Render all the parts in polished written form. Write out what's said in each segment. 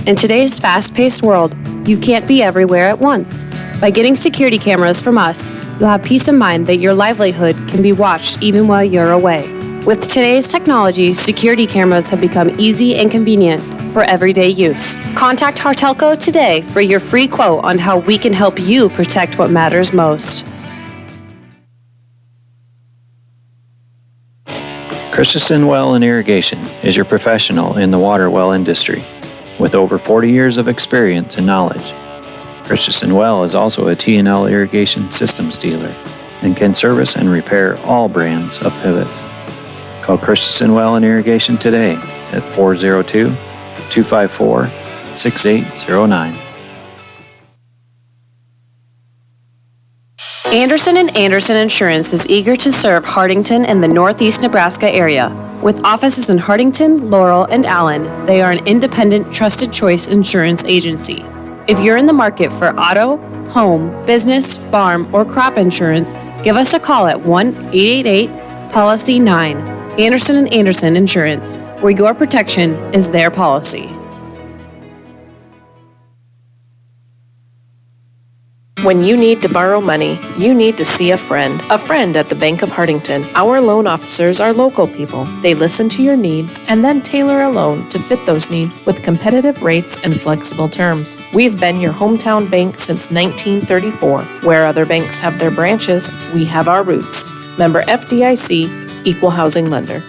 In today's fast-paced world, you can't be everywhere at once. By getting security cameras from us, you'll have peace of mind that your livelihood can be watched even while you're away. With today's technology, security cameras have become easy and convenient for everyday use. Contact Hartelco today for your free quote on how we can help you protect what matters most. Christensen Well and Irrigation is your professional in the water well industry. With over 40 years of experience and knowledge, Christensen Well is also a T&L irrigation systems dealer and can service and repair all brands of pivots. Call Christensen Well and Irrigation today at 402-254-6809. Anderson & Anderson Insurance is eager to serve Hardington and the Northeast Nebraska area. With offices in Hardington, Laurel, and Allen, they are an independent, trusted choice insurance agency. If you're in the market for auto, home, business, farm, or crop insurance, give us a call at 1-888-POLICY-9. Anderson & Anderson Insurance, where your protection is their policy. When you need to borrow money, you need to see a friend at the Bank of Hardington. Our loan officers are local people. They listen to your needs and then tailor a loan to fit those needs with competitive rates and flexible terms. We've been your hometown bank since 1934. Where other banks have their branches, we have our roots. Member FDIC, Equal Housing Lender.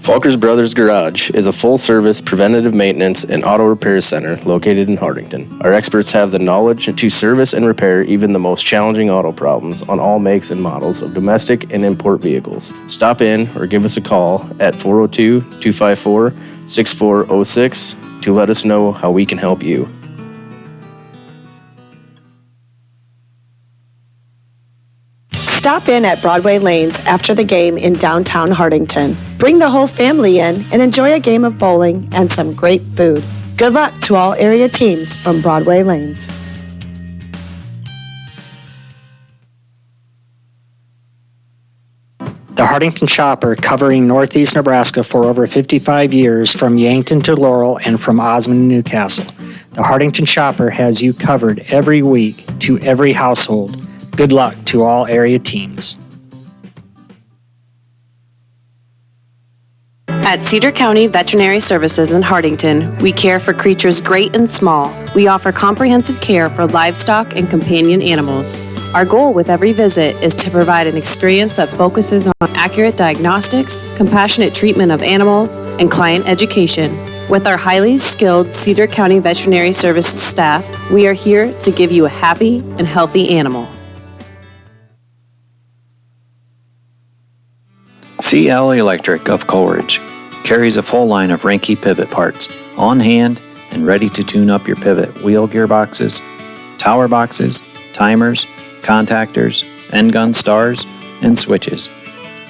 Falkers Brothers Garage is a full-service preventative maintenance and auto repair center located in Hardington. Our experts have the knowledge to service and repair even the most challenging auto problems on all makes and models of domestic and import vehicles. Stop in or give us a call at 402-254-6406 to let us know how we can help you. Stop in at Broadway Lanes after the game in downtown Hardington. Bring the whole family in and enjoy a game of bowling and some great food. Good luck to all area teams from Broadway Lanes. The Hardington Shopper, covering Northeast Nebraska for over 55 years, from Yankton to Laurel and from Osmond to Newcastle. The Hardington Shopper has you covered every week to every household. Good luck to all area teams. At Cedar County Veterinary Services in Hardington, we care for creatures great and small. We offer comprehensive care for livestock and companion animals. Our goal with every visit is to provide an experience that focuses on accurate diagnostics, compassionate treatment of animals, and client education. With our highly skilled Cedar County Veterinary Services staff, we are here to give you a happy and healthy animal. CL Electric of Coleridge carries a full line of Ranke pivot parts on hand and ready to tune up your pivot wheel gearboxes, tower boxes, timers, contactors, end gun stars, and switches.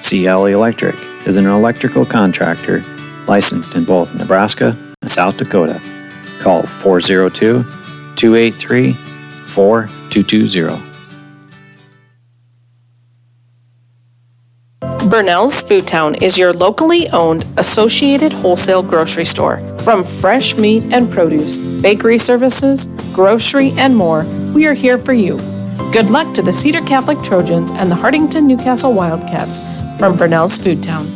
CL Electric is an electrical contractor licensed in both Nebraska and South Dakota. Call 402-283-4220. Burnell's Food Town is your locally owned associated wholesale grocery store. From fresh meat and produce, bakery services, grocery, and more, we are here for you. Good luck to the Cedar Catholic Trojans and the Hardington Newcastle Wildcats from Burnell's Food Town.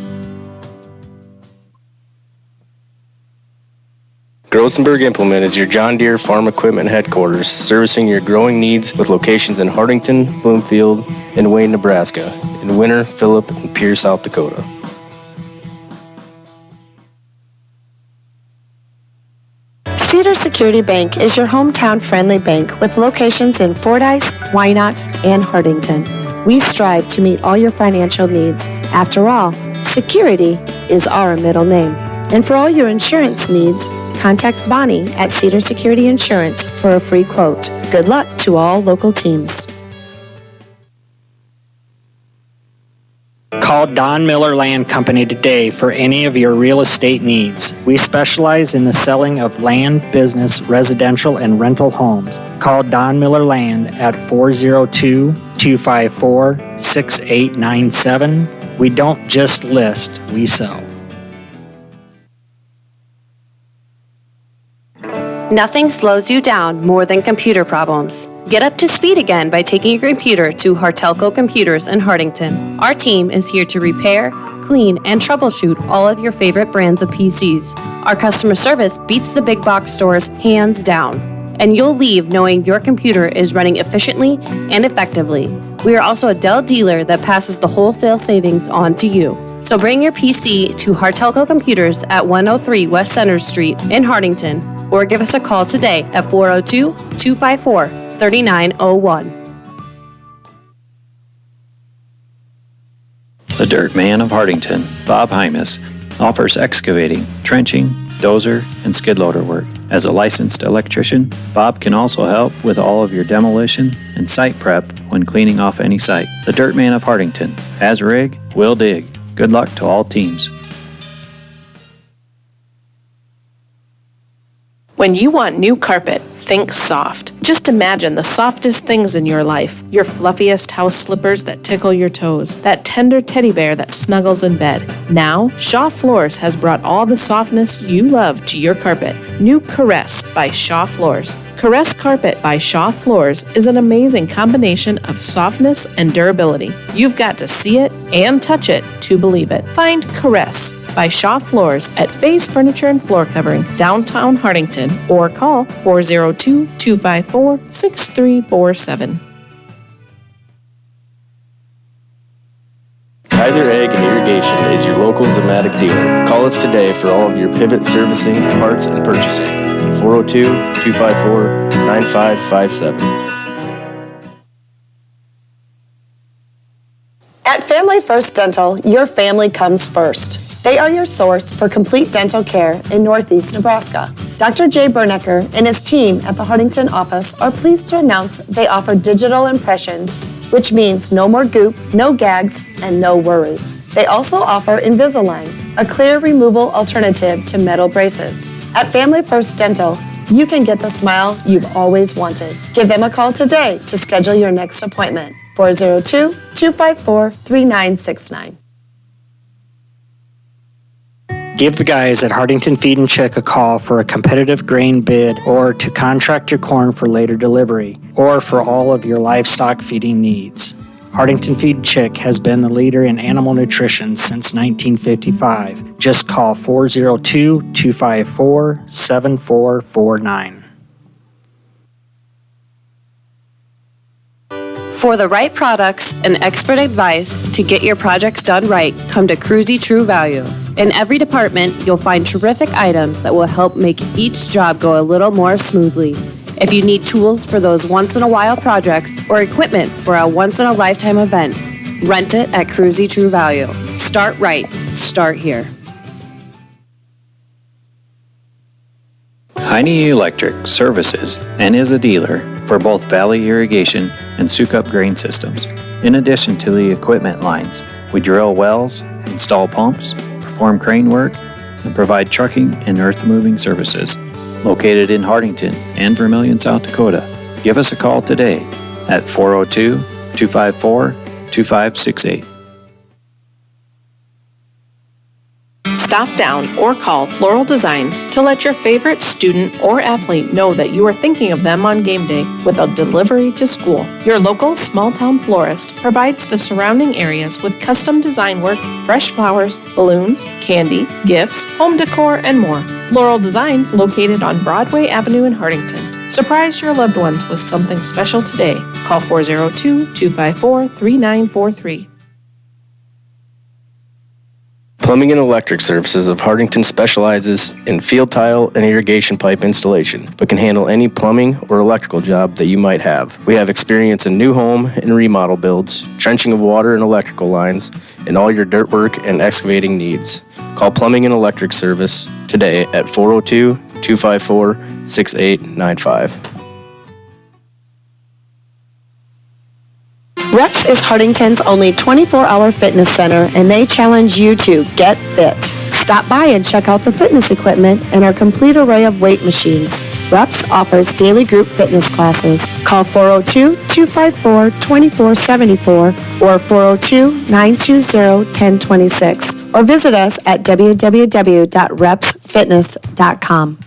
Grosenberg Implement is your John Deere farm equipment headquarters, servicing your growing needs with locations in Hardington, Bloomfield, and Wayne, Nebraska, in Winter, Phillip, and Pierre, South Dakota. Cedar Security Bank is your hometown friendly bank with locations in Fordyce, Wynot, and Hardington. We strive to meet all your financial needs. After all, security is our middle name. And for all your insurance needs, contact Bonnie at Cedar Security Insurance for a free quote. Good luck to all local teams. Call Don Miller Land Company today for any of your real estate needs. We specialize in the selling of land, business, residential, and rental homes. Call Don Miller Land at 402-254-6897. We don't just list, we sell. Nothing slows you down more than computer problems. Get up to speed again by taking your computer to Hartelco Computers in Hardington. Our team is here to repair, clean, and troubleshoot all of your favorite brands of PCs. Our customer service beats the big box stores hands down, and you'll leave knowing your computer is running efficiently and effectively. We are also a Dell dealer that passes the wholesale savings on to you. So bring your PC to Hartelco Computers at 103 West Center Street in Hardington, or give us a call today at 402-254-3901. The Dirt Man of Hardington, Bob Hymas, offers excavating, trenching, dozer, and skid loader work. As a licensed electrician, Bob can also help with all of your demolition and site prep when cleaning off any site. The Dirt Man of Hardington has rig, will dig. Good luck to all teams. When you want new carpet, think soft. Just imagine the softest things in your life. Your fluffiest house slippers that tickle your toes. That tender teddy bear that snuggles in bed. Now, Shaw Floors has brought all the softness you love to your carpet. New Caress by Shaw Floors. Caress Carpet by Shaw Floors is an amazing combination of softness and durability. You've got to see it and touch it to believe it. Find Caress by Shaw Floors at Faye's Furniture and Floor Covering, downtown Hardington, or call 402-254-6347. Kaiser Ag and Irrigation is your local Zematic dealer. Call us today for all of your pivot servicing, parts, and purchasing. 402-254-9557. At Family First Dental, your family comes first. They are your source for complete dental care in Northeast Nebraska. Dr. Jay Bernecker and his team at the Hardington office are pleased to announce they offer digital impressions, which means no more goop, no gags, and no worries. They also offer Invisalign, a clear removal alternative to metal braces. At Family First Dental, you can get the smile you've always wanted. Give them a call today to schedule your next appointment. 402-254-3969. Give the guys at Hardington Feed and Chick a call for a competitive grain bid, or to contract your corn for later delivery, or for all of your livestock feeding needs. Hardington Feed and Chick has been the leader in animal nutrition since 1955. Just call 402-254-7449. For the right products and expert advice to get your projects done right, come to Cruzy True Value. In every department, you'll find terrific items that will help make each job go a little more smoothly. If you need tools for those once-in-a-while projects or equipment for a once-in-a-lifetime event, rent it at Cruzy True Value. Start right. Start here. Heine Electric services and is a dealer for both Valley Irrigation and Sukup Grain Systems. In addition to the equipment lines, we drill wells, install pumps, perform crane work, and provide trucking and earth-moving services. Located in Hardington and Vermilion, South Dakota, give us a call today at 402-254-2568. Stop down or call Floral Designs to let your favorite student or athlete know that you are thinking of them on game day with a delivery to school. Your local small-town florist provides the surrounding areas with custom design work, fresh flowers, balloons, candy, gifts, home decor, and more. Floral Designs, located on Broadway Avenue in Hardington. Surprise your loved ones with something special today. Call 402-254-3943. Plumbing and Electric Services of Hardington specializes in field tile and irrigation pipe installation, but can handle any plumbing or electrical job that you might have. We have experience in new home and remodel builds, trenching of water and electrical lines, and all your dirt work and excavating needs. Call Plumbing and Electric Service today at 402-254-6895. Reps is Hardington's only 24-hour fitness center, and they challenge you to get fit. Stop by and check out the fitness equipment and our complete array of weight machines. Reps offers daily group fitness classes. Call 402-254-2474 or 402-920-1026 or visit us at www.repsfitness.com.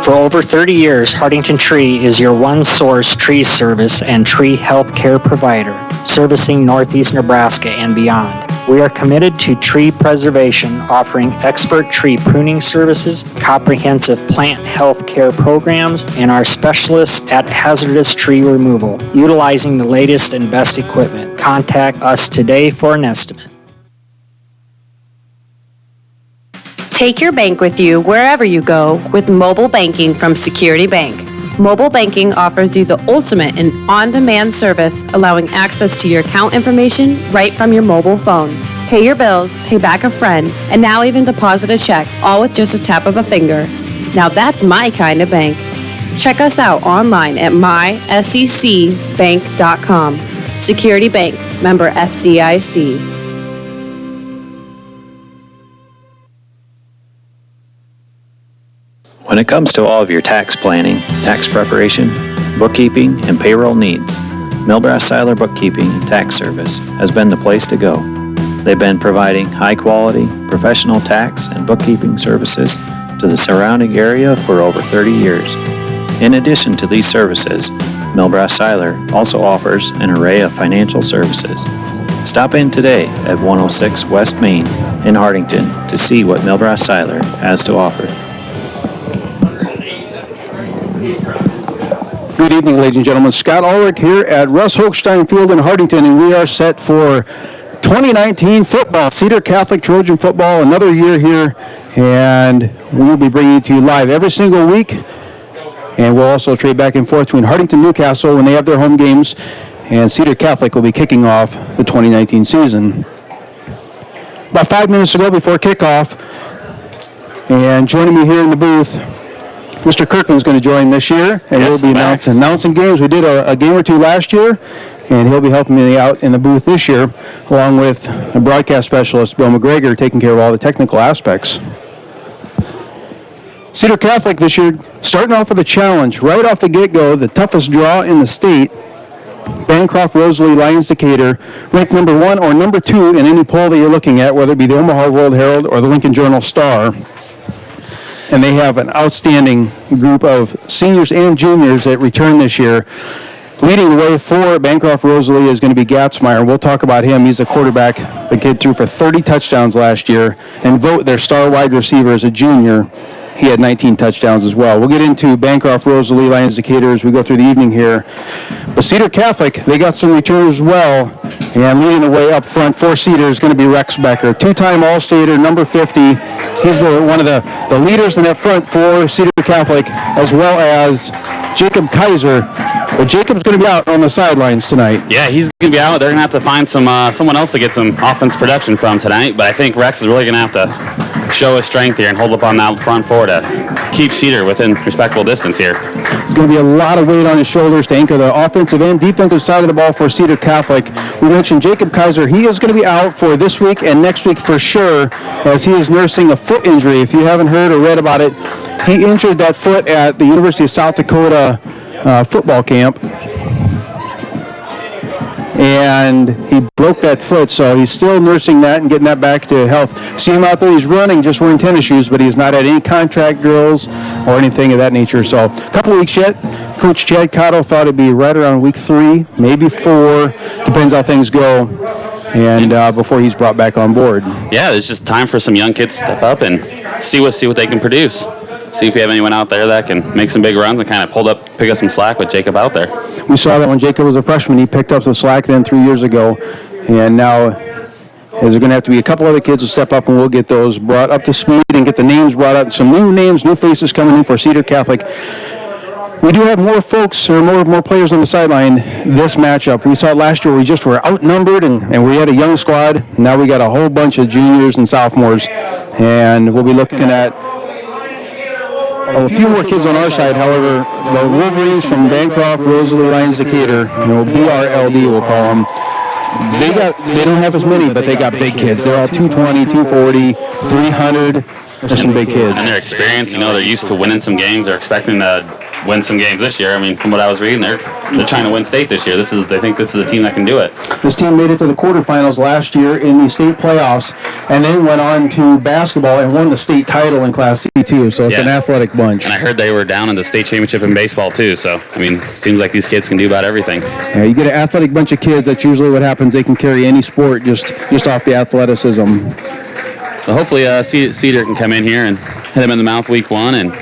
For over 30 years, Hardington Tree is your one-source tree service and tree health care provider, servicing northeast Nebraska and beyond. We are committed to tree preservation, offering expert tree pruning services, comprehensive plant health care programs, and our specialists at hazardous tree removal, utilizing the latest and best equipment. Contact us today for an estimate. Take your bank with you wherever you go with mobile banking from Security Bank. Mobile banking offers you the ultimate in on-demand service, allowing access to your account information right from your mobile phone. Pay your bills, pay back a friend, and now even deposit a check, all with just a tap of a finger. Now that's my kind of bank. Check us out online at mysecbank.com. Security Bank, member FDIC. When it comes to all of your tax planning, tax preparation, bookkeeping, and payroll needs, Milbrass Seiler Bookkeeping and Tax Service has been the place to go. They've been providing high-quality, professional tax and bookkeeping services to the surrounding area for over 30 years. In addition to these services, Milbrass Seiler also offers an array of financial services. Stop in today at 106 West Main in Hardington to see what Milbrass Seiler has to offer. Good evening, ladies and gentlemen. Scott Ulrich here at Russ Hochstein Field in Hardington, and we are set for 2019 football, Cedar Catholic Trojan football, another year here, and we will be bringing it to you live every single week, and we'll also trade back and forth between Hardington, Newcastle when they have their home games, and Cedar Catholic will be kicking off the 2019 season. About 5 minutes ago before kickoff, and joining me here in the booth, Mr. Kirkman's going to join this year, and we'll be announcing games. We did a game or two last year, and he'll be helping me out in the booth this year, along with a broadcast specialist, Bill McGregor, taking care of all the technical aspects. Cedar Catholic this year, starting off with a challenge. Right off the get-go, the toughest draw in the state, Bancroft, Rosalie, Lions, Decatur, ranked number 1 or number 2 in any poll that you're looking at, whether it be the Omaha World Herald or the Lincoln Journal-Star. And they have an outstanding group of seniors and juniors that return this year. Leading the way for Bancroft Rosalie is going to be Gatzmeyer. We'll talk about him. He's a quarterback. The kid threw for 30 touchdowns last year. And Vogt, their star wide receiver, as a junior. He had 19 touchdowns as well. We'll get into Bancroft Rosalie, Lions, Decatur as we go through the evening here. But Cedar Catholic, they got some returners as well. And leading the way up front for Cedar is going to be Rex Becker, two-time All-Stater, number 50. He's one of the leaders in that front for Cedar Catholic, as well as Jacob Kaiser. But Jacob's going to be out on the sidelines tonight. Yeah, he's going to be out. They're going to have to find someone else to get some offense production from tonight. But I think Rex is really going to have to show his strength here and hold up on that front four to keep Cedar within respectable distance here. There's going to be a lot of weight on his shoulders to anchor the offensive and defensive side of the ball for Cedar Catholic. We mentioned Jacob Kaiser. He is going to be out for this week and next week for sure, as he is nursing a foot injury. If you haven't heard or read about it, he injured that foot at the University of South Dakota football camp, and he broke that foot, so he's still nursing that and getting that back to health. See him out there, he's running, just wearing tennis shoes, but he's not at any contract drills or anything of that nature. So a couple of weeks yet. Coach Chad Cotto thought it'd be right around week 3, maybe 4, depends how things go, and before he's brought back on board. Yeah, it's just time for some young kids to step up and see what they can produce. See if we have anyone out there that can make some big runs and kind of pick up some slack with Jacob out there. We saw that when Jacob was a freshman. He picked up the slack then 3 years ago, and now there's going to have to be a couple other kids to step up, and we'll get those brought up to speed and get the names brought up. Some new names, new faces coming in for Cedar Catholic. We do have more folks, or more players on the sideline this matchup. We saw it last year. We just were outnumbered, and we had a young squad. Now we got a whole bunch of juniors and sophomores, and we'll be looking at a few more kids on our side. However, the Wolverines from Bancroft, Rosalie, Lions, Decatur, BRLD we'll call them, they don't have as many, but they got big kids. They're all 220, 240, 300. There's some big kids. And their experience, they're used to winning some games. They're expecting to win some games this year. I mean, from what I was reading, they're trying to win state this year. They think this is a team that can do it. This team made it to the quarterfinals last year in the state playoffs, and then went on to basketball and won the state title in Class C2. So it's an athletic bunch. And I heard they were down in the state championship in baseball too. So I mean, seems like these kids can do about everything. Yeah, you get an athletic bunch of kids. That's usually what happens. They can carry any sport just off the athleticism. So hopefully Cedar can come in here and hit them in the mouth week 1. And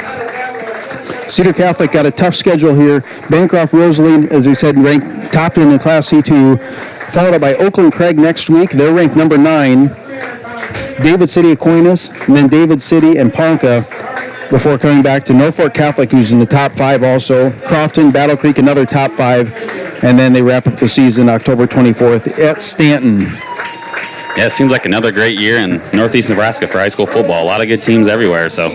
Cedar Catholic got a tough schedule here. Bancroft Rosalie, as we said, ranked top in the Class C2, followed up by Oakland Craig next week. They're ranked number 9. David City Aquinas, and then David City and Ponca before coming back to Norfolk Catholic, who's in the top 5 also. Crofton, Battle Creek, another top 5. And then they wrap up the season October 24th at Stanton. Yeah, it seems like another great year in Northeast Nebraska for high school football. A lot of good teams everywhere. So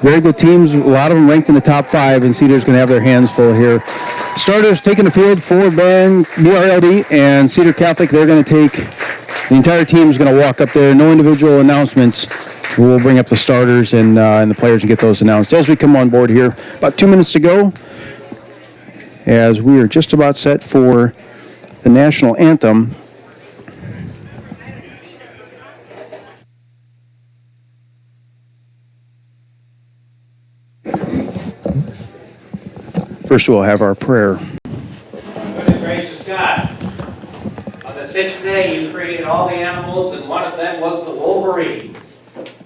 very good teams, a lot of them ranked in the top 5, and Cedar's going to have their hands full here. Starters taking the field for BRLD and Cedar Catholic. They're going to take, the entire team is going to walk up there. No individual announcements. We'll bring up the starters and the players and get those announced as we come on board here. About 2 minutes to go as we are just about set for the national anthem. First, we'll have our prayer. Good and gracious God, on the 6th day you created all the animals, and one of them was the wolverine,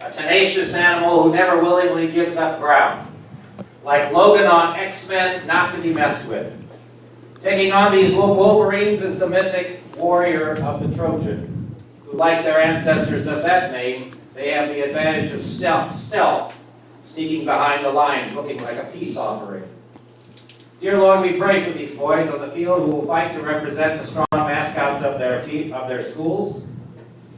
a tenacious animal who never willingly gives up ground. Like Logan on X-Men, not to be messed with. Taking on these wolverines is the mythic warrior of the Trojan, who, like their ancestors of that name, they have the advantage of stealth, sneaking behind the lines, looking like a peace offering. Dear Lord, we pray for these boys on the field who will fight to represent the strong mascots of their schools.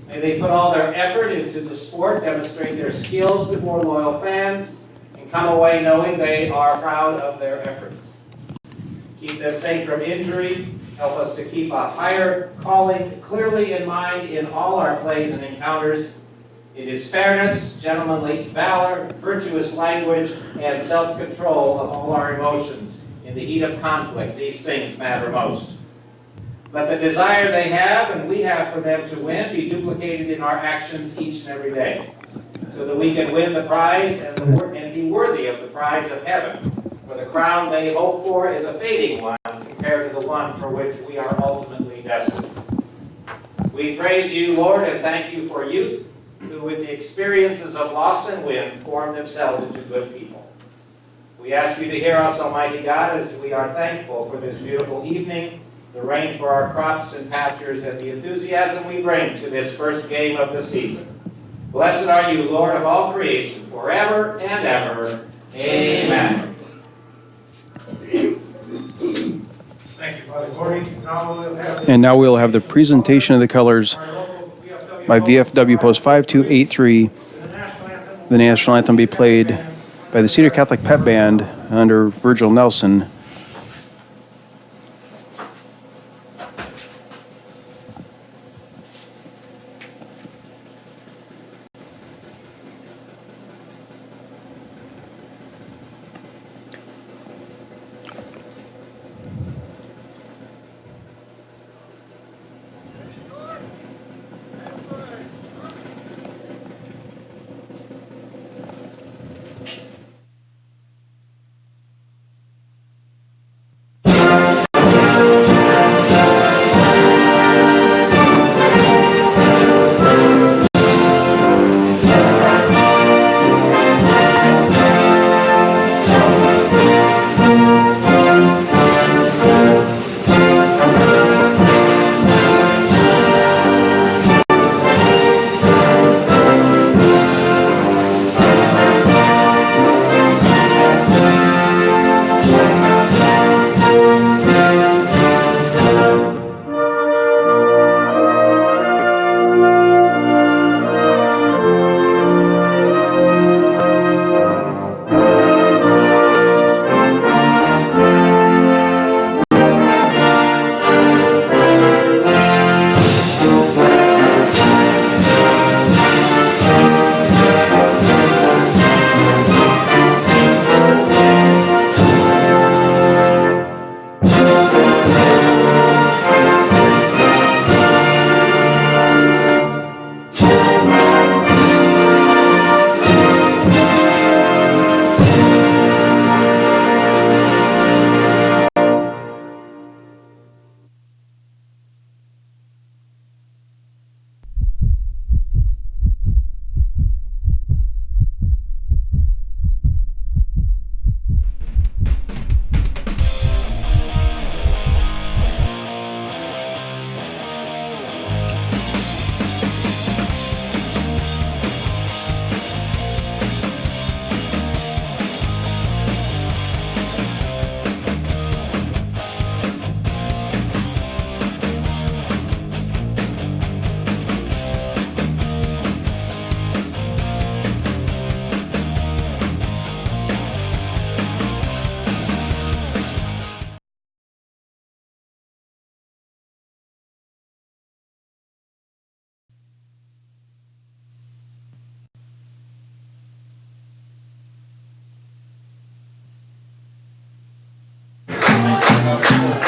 May they put all their effort into the sport, demonstrate their skills before loyal fans, and come away knowing they are proud of their efforts. Keep them safe from injury. Help us to keep a higher calling clearly in mind in all our plays and encounters. It is fairness, gentlemanly valor, virtuous language, and self-control of all our emotions. In the heat of conflict, these things matter most. Let the desire they have and we have for them to win be duplicated in our actions each and every day, so that we can win the prize and be worthy of the prize of heaven. For the crown they hope for is a fading one compared to the one for which we are ultimately destined. We praise you, Lord, and thank you for youth, who with the experiences of loss and win form themselves into good people. We ask you to hear us, Almighty God, as we are thankful for this beautiful evening, the rain for our crops and pastures, and the enthusiasm we bring to this first game of the season. Blessed are you, Lord of all creation, forever and ever. Amen. Thank you, Father Gordy. Now we'll have the presentation of the colors by VFW Post 5283. The national anthem be played by the Cedar Catholic Pep Band under Virgil Nelson.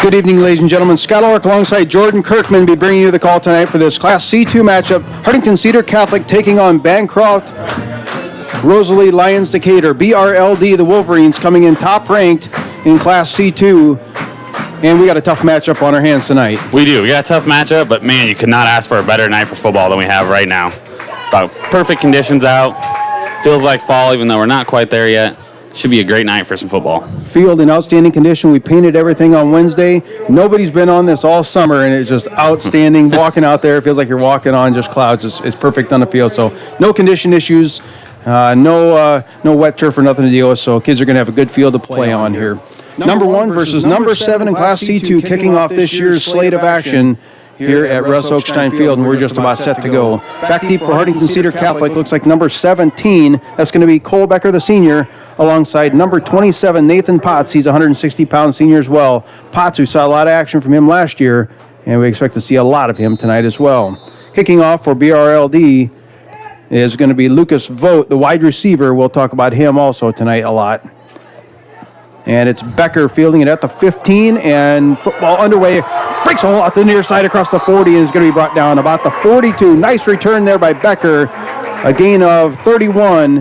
Good evening, ladies and gentlemen. Scott Ulrich alongside Jordan Kirkman be bringing you the call tonight for this Class C2 matchup. Huntington Cedar Catholic taking on Bancroft Rosalie Lions Decatur. BRLD, the Wolverines, coming in top ranked in Class C2. And we got a tough matchup on our hands tonight. We do. We got a tough matchup, but man, you could not ask for a better night for football than we have right now. About perfect conditions out. Feels like fall, even though we're not quite there yet. Should be a great night for some football. Field in outstanding condition. We painted everything on Wednesday. Nobody's been on this all summer, and it's just outstanding. Walking out there, it feels like you're walking on just clouds. It's perfect on the field. So no condition issues, no wet turf or nothing to deal with. So kids are going to have a good field to play on here. Number 1 versus number 7 in Class C2, kicking off this year's slate of action here at Russ Oakstein Field, and we're just about set to go. Back deep for Huntington Cedar Catholic looks like number 17. That's going to be Cole Becker, the senior, alongside number 27, Nathan Potts. He's a 160-pound senior as well. Potts, we saw a lot of action from him last year, and we expect to see a lot of him tonight as well. Kicking off for BRLD is going to be Lucas Vogt, the wide receiver. We'll talk about him also tonight a lot. And it's Becker fielding it at the 15, and football underway. Breaks a hole out the near side across the 40 and is going to be brought down about the 42. Nice return there by Becker. A gain of 31,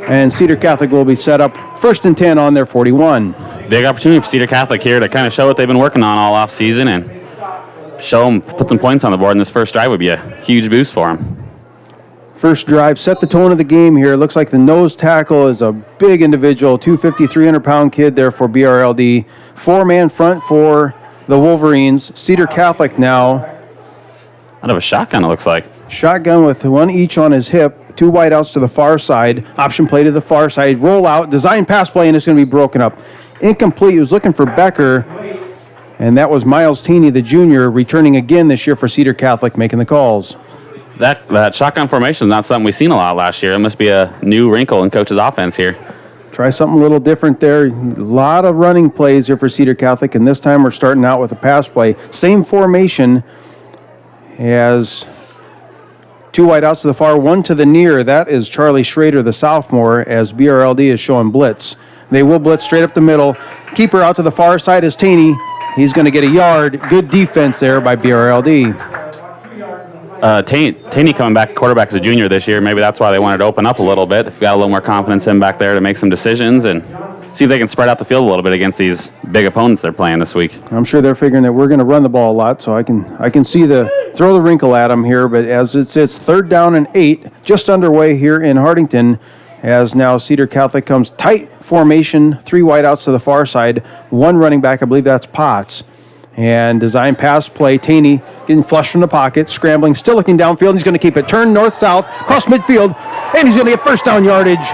and Cedar Catholic will be set up 1st and 10 on their 41. Big opportunity for Cedar Catholic here to kind of show what they've been working on all off season and show them, put some points on the board in this first drive would be a huge boost for them. First drive set the tone of the game here. Looks like the nose tackle is a big individual, 250, 300-pound kid there for BRLD. 4-man front for the Wolverines. Cedar Catholic now. Out of a shotgun, it looks like. Shotgun with one each on his hip. 2 wideouts to the far side. Option play to the far side. Roll out. Design pass play, and it's going to be broken up. Incomplete. He was looking for Becker, and that was Miles Taney, the junior, returning again this year for Cedar Catholic, making the calls. That shotgun formation is not something we've seen a lot last year. It must be a new wrinkle in coach's offense here. Try something a little different there. A lot of running plays here for Cedar Catholic, and this time we're starting out with a pass play. Same formation as 2 wideouts to the far, 1 to the near. That is Charlie Schrader, the sophomore, as BRLD is showing blitz. They will blitz straight up the middle. Keeper out to the far side is Taney. He's going to get a yard. Good defense there by BRLD. Taney coming back quarterback as a junior this year. Maybe that's why they wanted to open up a little bit. They've got a little more confidence in back there to make some decisions and see if they can spread out the field a little bit against these big opponents they're playing this week. I'm sure they're figuring that we're going to run the ball a lot, so I can see throw the wrinkle at them here. But as it's 3rd down and 8, just underway here in Hartington, as now Cedar Catholic comes tight formation, 3 wideouts to the far side, 1 running back, I believe that's Potts. And design pass play, Taney getting flushed from the pocket, scrambling, still looking downfield. He's going to keep it turned north-south, cross midfield, and he's going to get 1st down yardage.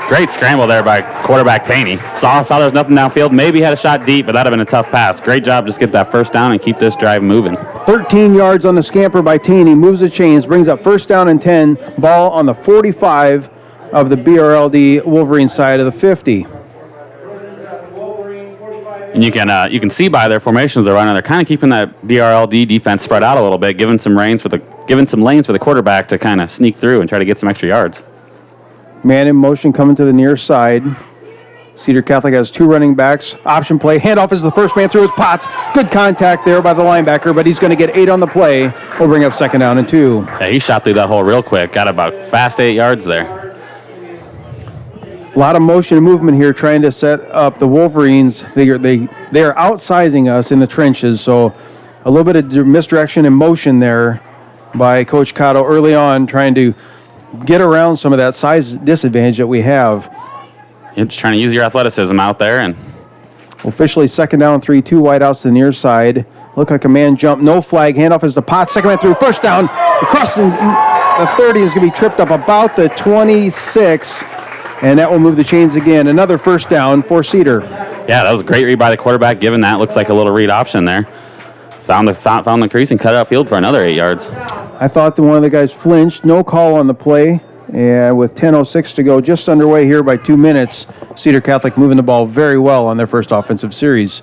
Great scramble there by quarterback Taney. Saw there was nothing downfield. Maybe had a shot deep, but that would have been a tough pass. Great job just get that 1st down and keep this drive moving. 13 yards on the scamper by Taney, moves the chains, brings up 1st down and 10, ball on the 45 of the BRLD Wolverine side of the 50. And you can see by their formations they're running, they're kind of keeping that BRLD defense spread out a little bit, giving some lanes for the quarterback to kind of sneak through and try to get some extra yards. Man in motion coming to the near side. Cedar Catholic has 2 running backs. Option play. Handoff is the first man through his Potts. Good contact there by the linebacker, but he's going to get 8 on the play. We'll bring up 2nd down and 2. Yeah, he shot through that hole real quick. Got about fast 8 yards there. A lot of motion and movement here trying to set up the Wolverines. They are outsizing us in the trenches, so a little bit of misdirection and motion there by Coach Cotto early on, trying to get around some of that size disadvantage that we have. You're just trying to use your athleticism out there. And officially 2nd down, 3, 2 wideouts to the near side. Look like a man jump, no flag. Handoff is the Potts. 2nd man through, 1st down. Across the 30 is going to be tripped up about the 26. And that will move the chains again. Another 1st down for Cedar. Yeah, that was a great read by the quarterback, given that. Looks like a little read option there. Found the crease and cut it outfield for another 8 yards. I thought that one of the guys flinched. No call on the play. And with 10:06 to go, just underway here by 2 minutes, Cedar Catholic moving the ball very well on their first offensive series.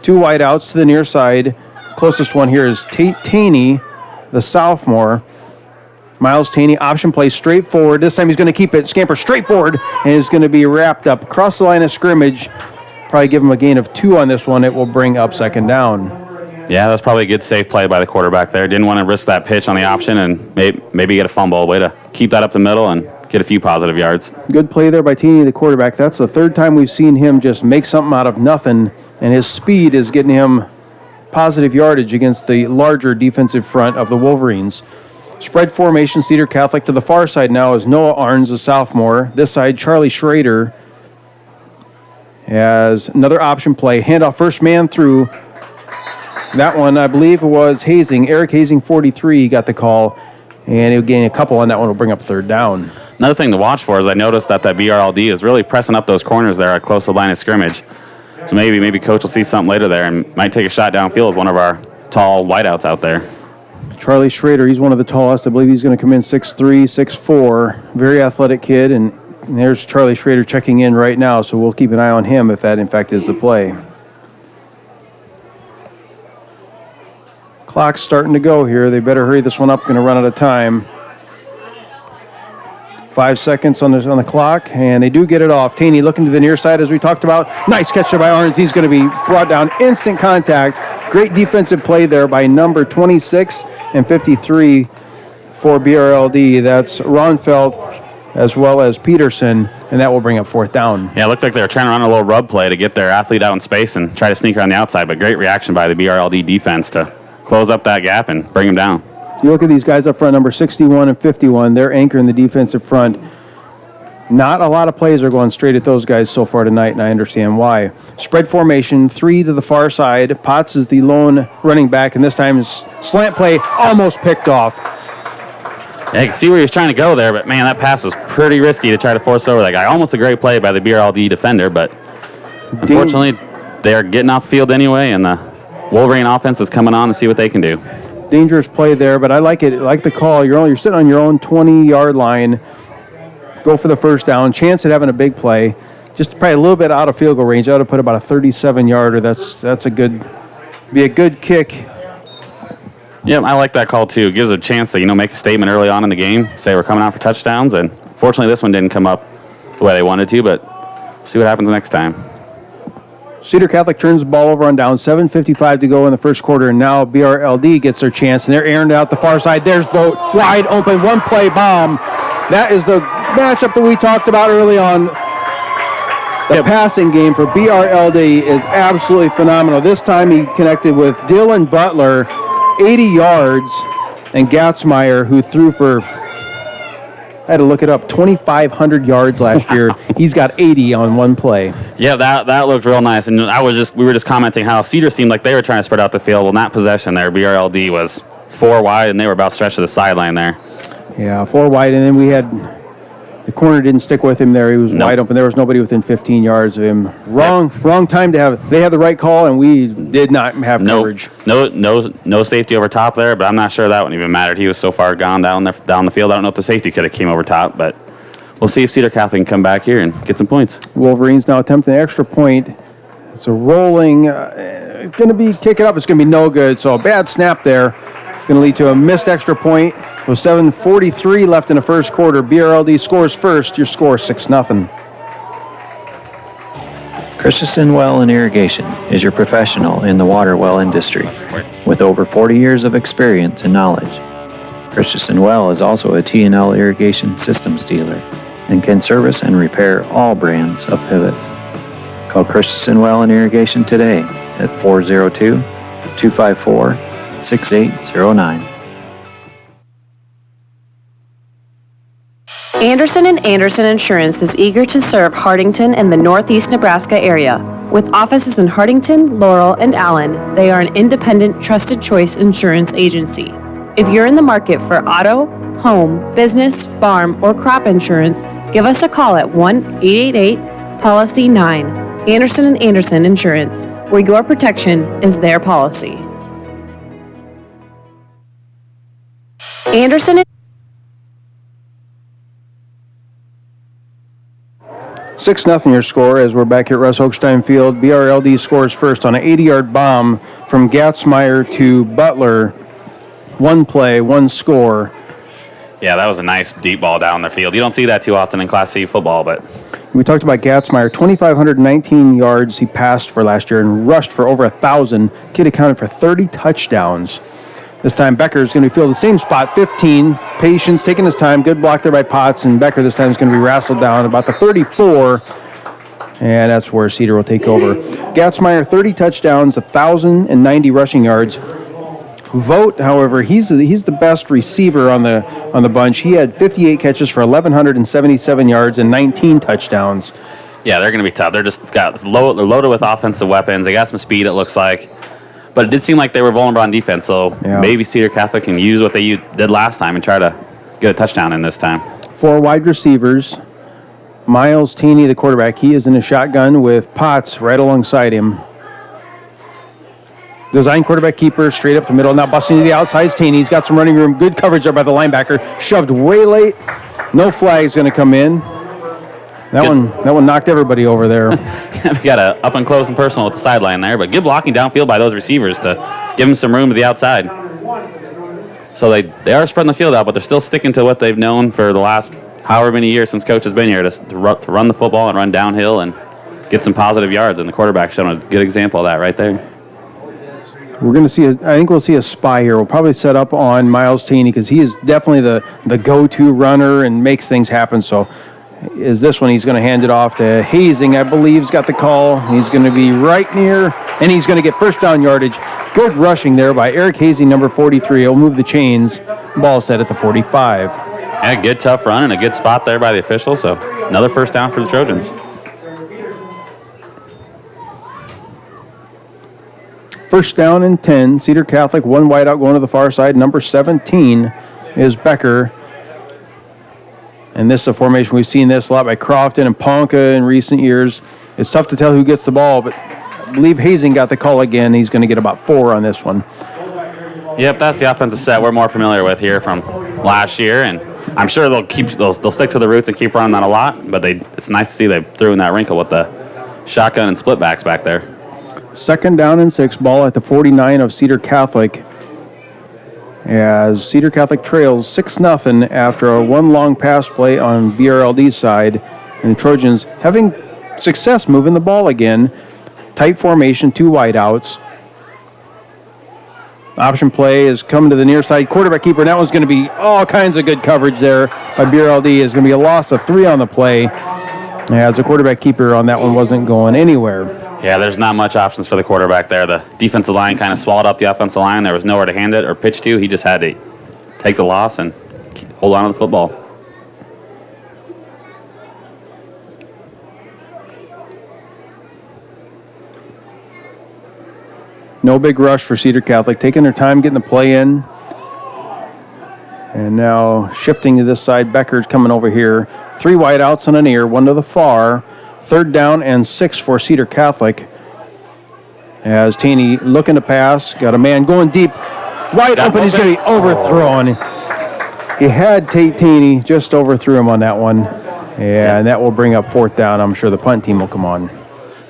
2 wideouts to the near side. Closest one here is Taney, the sophomore. Miles Taney, option play straight forward. This time he's going to keep it scamper straight forward, and it's going to be wrapped up across the line of scrimmage probably give them a gain of 2 on this one. It will bring up second down. Yeah, that was probably a good safe play by the quarterback there. Didn't want to risk that pitch on the option and maybe get a fumble. Way to keep that up the middle and get a few positive yards. Good play there by Taney, the quarterback. That's the third time we've seen him just make something out of nothing, and his speed is getting him positive yardage against the larger defensive front of the Wolverines. Spread formation, Cedar Catholic to the far side now is Noah Arns, a sophomore. This side, Charlie Schrader has another option play. Handoff first man through. That one, I believe, was Hazing. Eric Hazing, 43, got the call, and he'll gain a couple on that one. Will bring up third down. Another thing to watch for is I noticed that BRLD is really pressing up those corners there at close to the line of scrimmage. So maybe Coach will see something later there and might take a shot downfield with one of our tall wideouts out there. Charlie Schrader, he's one of the tallest. I believe he's going to come in 6'3", 6'4". Very athletic kid, and there's Charlie Schrader checking in right now, so we'll keep an eye on him if that, in fact, is the play. Clock's starting to go here. They better hurry this one up. Going to run out of time. 5 seconds on the clock, and they do get it off. Taney looking to the near side, as we talked about. Nice catch there by Arns. He's going to be brought down. Instant contact. Great defensive play there by number 26 and 53 for BRLD. That's Ronfeld as well as Peterson, and that will bring up fourth down. Yeah, it looked like they were trying to run a little rub play to get their athlete out in space and try to sneak around the outside, but great reaction by the BRLD defense to close up that gap and bring him down. You look at these guys up front, number 61 and 51. They're anchoring the defensive front. Not a lot of plays are going straight at those guys so far tonight, and I understand why. Spread formation, 3 to the far side. Potts is the lone running back, and this time is slant play almost picked off. Yeah, you can see where he was trying to go there, but man, that pass was pretty risky to try to force over that guy. Almost a great play by the BRLD defender, but unfortunately, they're getting off the field anyway, and the Wolverine offense is coming on to see what they can do. Dangerous play there, but I like it. I like the call. You're sitting on your own 20-yard line. Go for the first down. Chance at having a big play. Just probably a little bit out of field goal range. I would have put about a 37-yarder. That's a good kick. Yeah, I like that call too. It gives a chance to make a statement early on in the game. Say we're coming out for touchdowns, and fortunately this one didn't come up the way they wanted to. But see what happens next time. Cedar Catholic turns the ball over on down. 7:55 to go in the first quarter, and now BRLD gets their chance, and they're airing it out the far side. There's Boat, wide open, one-play bomb. That is the matchup that we talked about early on. The passing game for BRLD is absolutely phenomenal. This time he connected with Dylan Butler, 80 yards, and Gatzmeyer, who threw for, I had to look it up, 2,500 yards last year. He's got 80 on one play. Yeah, that looked real nice. And we were just commenting how Cedar seemed like they were trying to spread out the field. Well, in that possession there, BRLD was 4 wide, and they were about stretched to the sideline there. Yeah, 4 wide, and then we had the corner didn't stick with him there. He was wide open. There was nobody within 15 yards of him. Wrong time to have. They had the right call, and we did not have coverage. No safety over top there, but I'm not sure that one even mattered. He was so far gone down the field. I don't know if the safety could have came over top, but we'll see if Cedar Catholic can come back here and get some points. Wolverines now attempting an extra point. It's a rolling. It's going to be kick it up. It's going to be no good. So a bad snap there. It's going to lead to a missed extra point. With 7:43 left in the first quarter, BRLD scores first. Your score 6-0. Christensen Well and Irrigation is your professional in the water well industry with over 40 years of experience and knowledge. Christensen Well is also a T&L irrigation systems dealer and can service and repair all brands of pivots. Call Christensen Well and Irrigation today at 402-254-6809. Anderson & Anderson Insurance is eager to serve Hardington and the Northeast Nebraska area. With offices in Hardington, Laurel, and Allen, they are an independent, trusted choice insurance agency. If you're in the market for auto, home, business, farm, or crop insurance, give us a call at 1-888-POLICY-9. Anderson & Anderson Insurance, where your protection is their policy. Anderson & 6-0 your score as we're back here at Russ Hochstein Field. BRLD scores first on an 80-yard bomb from Gatzmeyer to Butler. One play, one score. Yeah, that was a nice deep ball down the field. You don't see that too often in Class C football, but We talked about Gatzmeyer, 2,519 yards he passed for last year and rushed for over 1,000. Kid accounted for 30 touchdowns. This time Becker is going to field the same spot, 15. Patience, taking his time. Good block there by Potts, and Becker this time is going to be wrestled down about the 34. And that's where Cedar will take over. Gatzmeyer, 30 touchdowns, 1,090 rushing yards. Vogt, however, he's the best receiver on the bunch. He had 58 catches for 1,177 yards and 19 touchdowns. Yeah, they're going to be tough. They're just they're loaded with offensive weapons. They got some speed, it looks like. But it did seem like they were vulnerable on defense, so maybe Cedar Catholic can use what they did last time and try to get a touchdown in this time. 4 wide receivers. Miles Taney, the quarterback, he is in a shotgun with Potts right alongside him. Design quarterback keeper straight up the middle. Now busting to the outside is Taney. He's got some running room. Good coverage there by the linebacker. Shoved way late. No flag's going to come in. That one knocked everybody over there. We got a up and close and personal with the sideline there, but good blocking downfield by those receivers to give them some room to the outside. So they are spreading the field out, but they're still sticking to what they've known for the last however many years since Coach has been here, to run the football and run downhill and get some positive yards, and the quarterback's showing a good example of that right there. We're going to see, I think we'll see a spy here. We'll probably set up on Miles Taney because he is definitely the go-to runner and makes things happen. So is this one, he's going to hand it off to Hazing, I believe, has got the call. He's going to be right near, and he's going to get first down yardage. Good rushing there by Eric Hazing, number 43. He'll move the chains. Ball set at the 45. Yeah, good tough run and a good spot there by the official. So another first down for the Trojans. First down and 10. Cedar Catholic, one wide out going to the far side. Number 17 is Becker. And this is a formation. We've seen this a lot by Crofton and Ponca in recent years. It's tough to tell who gets the ball, but I believe Hazing got the call again. He's going to get about 4 on this one. Yep, that's the offensive set we're more familiar with here from last year, and I'm sure they'll stick to the roots and keep running that a lot, but it's nice to see they threw in that wrinkle with the shotgun and split backs back there. Second down and 6, ball at the 49 of Cedar Catholic, as Cedar Catholic trails 6-0 after a one long pass play on BRLD's side, and the Trojans having success moving the ball again. Tight formation, 2 wide outs. Option play is coming to the near side. Quarterback keeper, and that one's going to be all kinds of good coverage there by BRLD. It's going to be a loss of 3 on the play, as the quarterback keeper on that one wasn't going anywhere. Yeah, there's not much options for the quarterback there. The defensive line kind of swallowed up the offensive line. There was nowhere to hand it or pitch to. He just had to take the loss and hold on to the football. No big rush for Cedar Catholic, taking their time getting the play in. And now shifting to this side, Becker's coming over here. 3 wide outs on an ear, 1 to the far. Third down and 6 for Cedar Catholic. As Taney looking to pass, got a man going deep. Wide open, he's going to be overthrown. He had Tate Taney, just overthrew him on that one. And that will bring up 4th down. I'm sure the punt team will come on.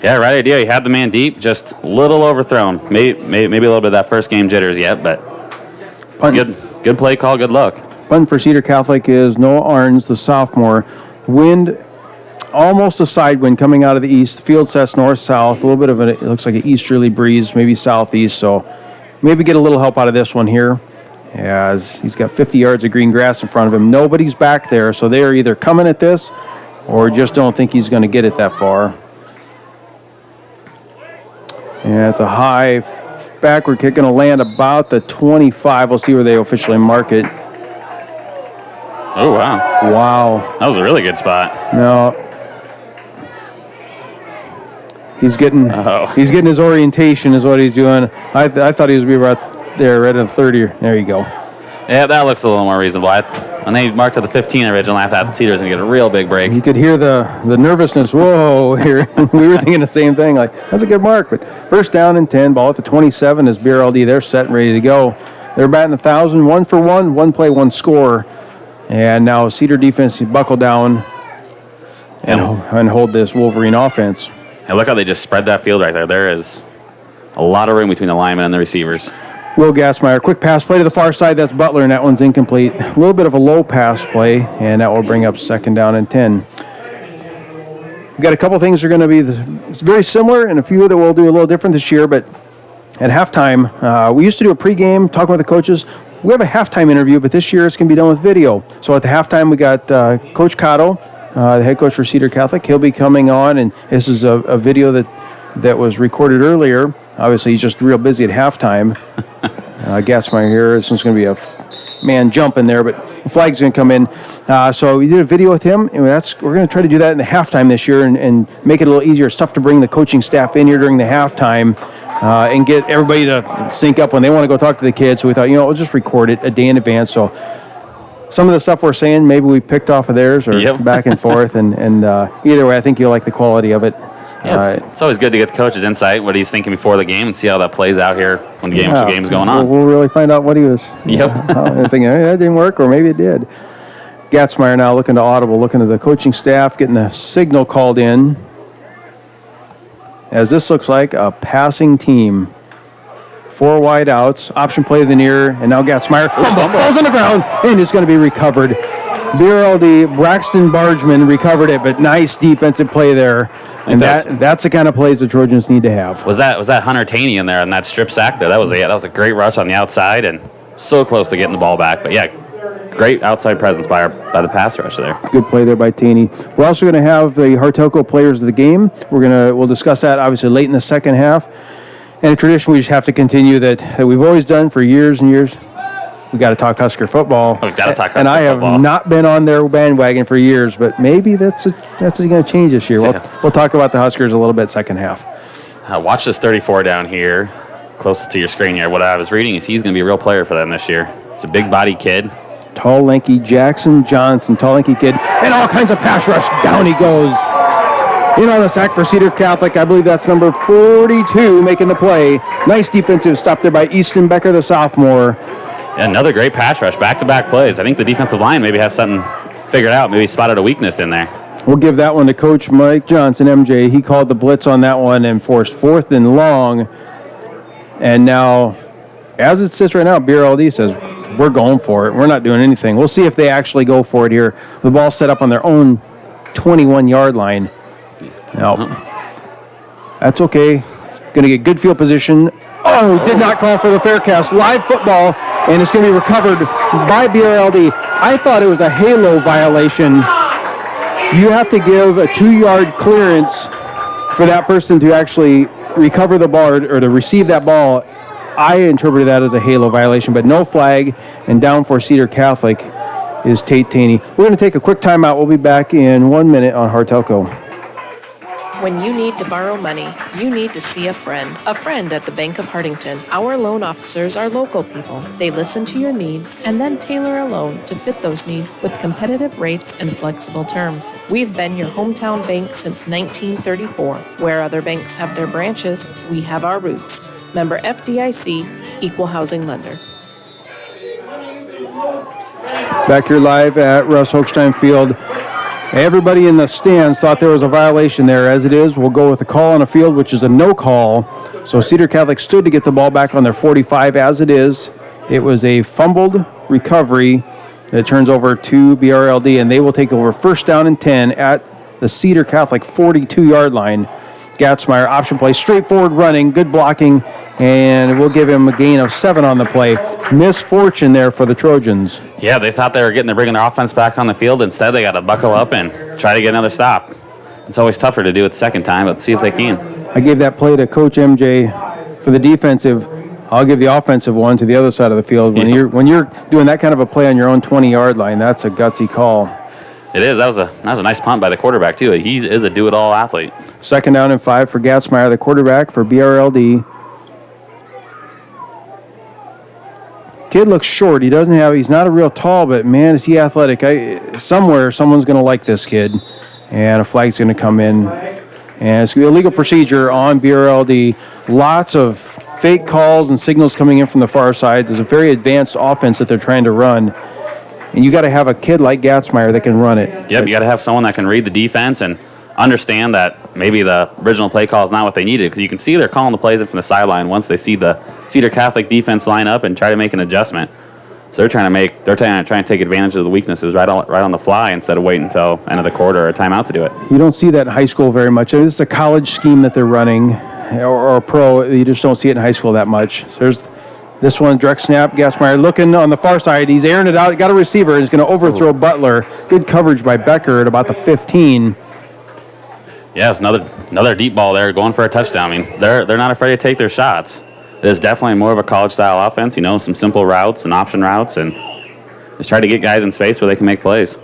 Yeah, right idea. He had the man deep, just a little overthrown. Maybe a little bit of that first game jitters yet, but good play call, good luck. Punt for Cedar Catholic is Noah Arns, the sophomore. Wind, almost a side wind coming out of the east. Field sets north-south, a little bit of it looks like an easterly breeze, maybe southeast, so maybe get a little help out of this one here, as he's got 50 yards of green grass in front of him. Nobody's back there, so they are either coming at this or just don't think he's going to get it that far. And it's a high backward kick, going to land about the 25. We'll see where they officially mark it. Oh, wow. Wow. That was a really good spot. No. He's getting his orientation is what he's doing. I thought he was be right there, right at 30. There you go. Yeah, that looks a little more reasonable. When they marked at the 15 originally, I thought Cedar's going to get a real big break. You could hear the nervousness. Whoa, here. We were thinking the same thing. Like, that's a good mark. But first down and 10, ball at the 27 is BRLD. They're set and ready to go. They're batting 1,000, 1 for 1, 1 play, 1 score. And now Cedar defense buckle down and hold this Wolverine offense. And look how they just spread that field right there. There is a lot of room between the linemen and the receivers. Will Gatzmeyer, quick pass play to the far side. That's Butler, and that one's incomplete. A little bit of a low pass play, and that will bring up second down and 10. We've got a couple things that are going to be very similar and a few that we'll do a little different this year, but at halftime, we used to do a pregame, talking with the coaches. We have a halftime interview, but this year it's going to be done with video. So at the halftime, we got Coach Cotto, the head coach for Cedar Catholic. He'll be coming on, and this is a video that was recorded earlier. Obviously, he's just real busy at halftime. Gatsmeyer here. This one's going to be a man jumping there, but the flag's going to come in. So we did a video with him, and we're going to try to do that in the halftime this year and make it a little easier. It's tough to bring the coaching staff in here during the halftime and get everybody to sync up when they want to go talk to the kids. So we thought, we'll just record it a day in advance. So some of the stuff we're saying, maybe we picked off of theirs or back and forth. And either way, I think you'll like the quality of it. Yeah, it's always good to get the coach's insight, what he's thinking before the game, and see how that plays out here when the game's going on. We'll really find out what he was thinking. That didn't work, or maybe it did. Gatsmeyer now looking to audible, looking to the coaching staff, getting the signal called in. As this looks like a passing team. 4 wide outs, option play to the near, and now Gatsmeyer falls on the ground, and it's going to be recovered. BRLD, Braxton Bargeman recovered it, but nice defensive play there. And that's the kind of plays the Trojans need to have. Was that Hunter Taney in there on that strip sack there? That was a great rush on the outside and so close to getting the ball back. But yeah, great outside presence by the pass rush there. Good play there by Taney. We're also going to have the Hartelco players of the game. We'll discuss that obviously late in the second half. And a tradition we just have to continue that we've always done for years and years. We got to talk Husker football. We've got to talk Husker football. And I have football. not been on their bandwagon for years, but maybe that's going to change this year. We'll talk about the Huskers a little bit second half. Watch this 34 down here, closest to your screen here. What I was reading is he's going to be a real player for them this year. He's a big body kid. Tall, lanky Jackson Johnson, tall, lanky kid, and all kinds of pass rush. Down he goes. In on the sack for Cedar Catholic. I believe that's number 42 making the play. Nice defensive stop there by Easton Becker, the sophomore. Yeah, another great pass rush, back-to-back plays. I think the defensive line maybe has something figured out, maybe spotted a weakness in there. We'll give that one to Coach Mike Johnson, MJ. He called the blitz on that one and forced 4th and long. And now, as it sits right now, BRLD says, we're going for it. We're not doing anything. We'll see if they actually go for it here. The ball's set up on their own 21-yard line. No, that's okay. Going to get good field position. Oh, did not call for the fair catch. Live football, and it's going to be recovered by BRLD. I thought it was a halo violation. You have to give a 2-yard clearance for that person to actually recover the ball or to receive that ball. I interpreted that as a halo violation, but no flag, and down for Cedar Catholic is Tate Taney. We're going to take a quick timeout. We'll be back in 1 minute on Hartelco. When you need to borrow money, you need to see a friend at the Bank of Hardington. Our loan officers are local people. They listen to your needs and then tailor a loan to fit those needs with competitive rates and flexible terms. We've been your hometown bank since 1934. Where other banks have their branches, we have our roots. Member FDIC, Equal Housing Lender. Back here live at Russ Hochstein Field. Everybody in the stands thought there was a violation there. As it is, we'll go with a call on the field, which is a no call. So Cedar Catholic stood to get the ball back on their 45. As it is, it was a fumbled recovery that turns over to BRLD, and they will take over 1st down and 10 at the Cedar Catholic 42-yard line. Gatsmeyer, option play, straightforward running, good blocking, and we'll give him a gain of 7 on the play. Misfortune there for the Trojans. Yeah, they thought they were bringing their offense back on the field. Instead, they got to buckle up and try to get another stop. It's always tougher to do it the second time, but see if they can. I gave that play to Coach MJ for the defensive. I'll give the offensive one to the other side of the field. When you're doing that kind of a play on your own 20-yard line, that's a gutsy call. It is. That was a nice punt by the quarterback, too. He is a do-it-all athlete. 2nd down and 5 for Gatsmeyer, the quarterback for BRLD. Kid looks short. He's not a real tall, but man, is he athletic. Someone's going to like this kid. And a flag's going to come in. And it's going to be a legal procedure on BRLD. Lots of fake calls and signals coming in from the far sides. It's a very advanced offense that they're trying to run. And you got to have a kid like Gatsmeyer that can run it. Yep, you got to have someone that can read the defense and understand that maybe the original play call is not what they needed, because you can see they're calling the plays in from the sideline once they see the Cedar Catholic defense line up and try to make an adjustment. So they're trying to take advantage of the weaknesses right on the fly instead of waiting until end of the quarter or a timeout to do it. You don't see that in high school very much. This is a college scheme that they're running, or pro. You just don't see it in high school that much. So there's this one, direct snap. Gassmeyer looking on the far side. He's airing it out. Got a receiver. He's going to overthrow Butler. Good coverage by Becker at about the 15. Yeah, it's another deep ball there going for a touchdown. I mean, they're not afraid to take their shots. It is definitely more of a college-style offense, some simple routes and option routes, and just try to get guys in space where they can make plays.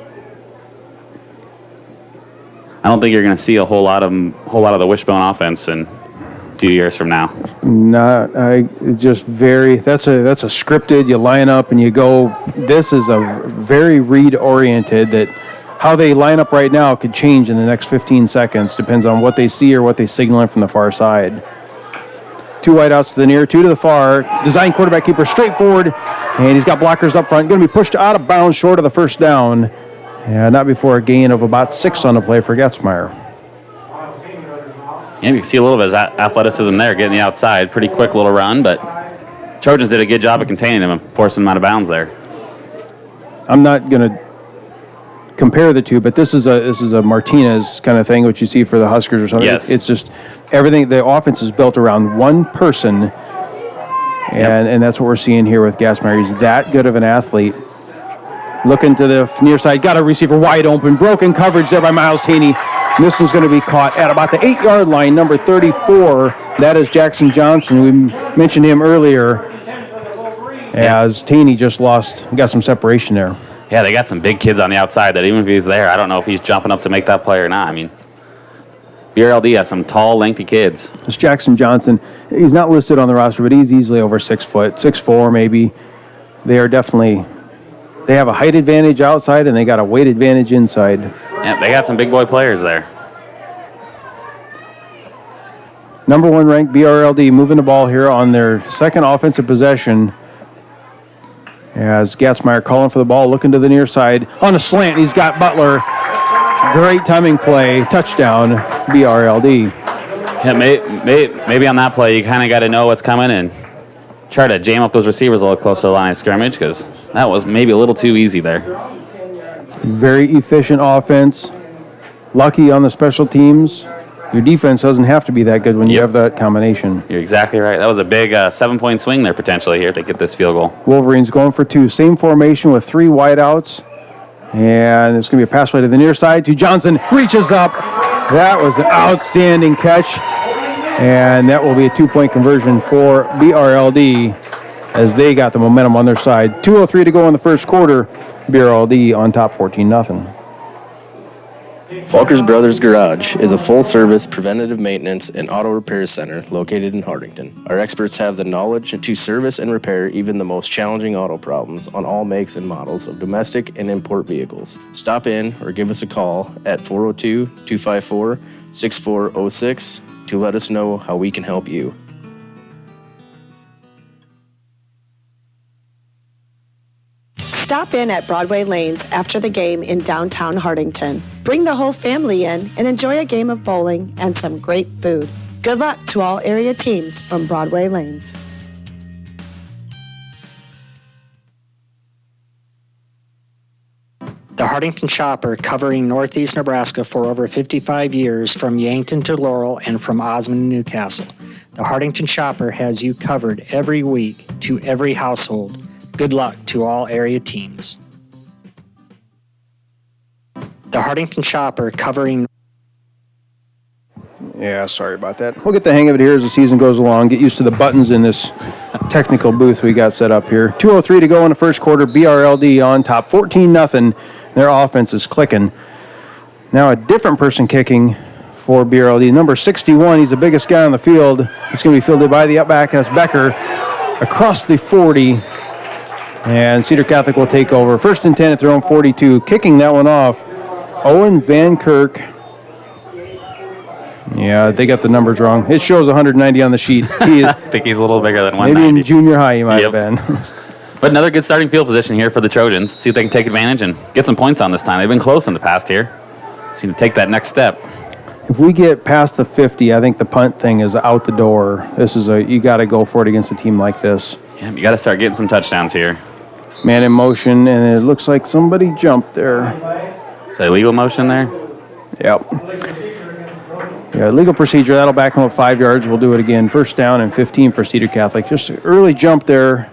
I don't think you're going to see a whole lot of the wishbone offense in a few years from now. That's a scripted. You line up and you go. This is a very read-oriented that how they line up right now could change in the next 15 seconds. Depends on what they see or what they signal in from the far side. 2 wideouts to the near, 2 to the far. Design quarterback keeper straight forward, and he's got blockers up front. Going to be pushed out of bounds short of the first down. Yeah, not before a gain of about 6 on the play for Getzmeyer. Yeah, you can see a little bit of his athleticism there, getting the outside. Pretty quick little run, but Trojans did a good job of containing him and forcing him out of bounds there. I'm not going to compare the two, but this is a Martinez kind of thing, which you see for the Huskers or something. Yes. It's just everything. The offense is built around one person, and that's what we're seeing here with Gassmeyer. He's that good of an athlete. Looking to the near side, got a receiver wide open, broken coverage there by Miles Taney. This one's going to be caught at about the 8-yard line, number 34. That is Jackson Johnson. We mentioned him earlier as Taney just got some separation there. Yeah, they got some big kids on the outside that even if he's there, I don't know if he's jumping up to make that play or not. I mean, BRLD has some tall, lengthy kids. It's Jackson Johnson. He's not listed on the roster, but he's easily over 6 foot, 6'4" maybe. They have a height advantage outside, and they got a weight advantage inside. Yeah, they got some big boy players there. Number 1 ranked BRLD moving the ball here on their second offensive possession. As Gatzmeyer calling for the ball, looking to the near side. On a slant, he's got Butler. Great timing play. Touchdown, BRLD. Yeah, maybe on that play, you kind of got to know what's coming and try to jam up those receivers a little closer to the line of scrimmage because that was maybe a little too easy there. Very efficient offense. Lucky on the special teams. Your defense doesn't have to be that good when you have that combination. You're exactly right. That was a big 7-point swing there potentially here if they get this field goal. Wolverines going for 2. Same formation with 3 wideouts. And it's going to be a pass play to the near side to Johnson. Reaches up. That was an outstanding catch. And that will be a 2-point conversion for BRLD as they got the momentum on their side. 2:03 to go in the first quarter. BRLD on top 14-0. Falkers Brothers Garage is a full-service preventative maintenance and auto repair center located in Hardington. Our experts have the knowledge to service and repair even the most challenging auto problems on all makes and models of domestic and import vehicles. Stop in or give us a call at 402-254-6406 to let us know how we can help you. Stop in at Broadway Lanes after the game in downtown Hardington. Bring the whole family in and enjoy a game of bowling and some great food. Good luck to all area teams from Broadway Lanes. The Hardington Shopper, covering northeast Nebraska for over 55 years, from Yankton to Laurel and from Osmond to Newcastle. The Hardington Shopper has you covered every week to every household. Good luck to all area teams. The Hardington Shopper, covering... Yeah, sorry about that. We'll get the hang of it here as the season goes along. Get used to the buttons in this technical booth we got set up here. 2:03 to go in the first quarter. BRLD on top, 14-0. Their offense is clicking. Now a different person kicking for BRLD. Number 61, he's the biggest guy on the field. It's going to be fielded by the up back. That's Becker across the 40. And Cedar Catholic will take over. 1st and 10 at their own 42. Kicking that one off, Owen Van Kirk. Yeah, they got the numbers wrong. It shows 190 on the sheet. I think he's a little bigger than 190. Maybe in junior high he might have been. But another good starting field position here for the Trojans. See if they can take advantage and get some points on this time. They've been close in the past here. So you need to take that next step. If we get past the 50, I think the punt thing is out the door. You got to go for it against a team like this. Yeah, you got to start getting some touchdowns here. Man in motion, and it looks like somebody jumped there. Is that illegal motion there? Yep. Yeah, legal procedure. That'll back him up 5 yards. We'll do it again. First down and 15 for Cedar Catholic. Just an early jump there.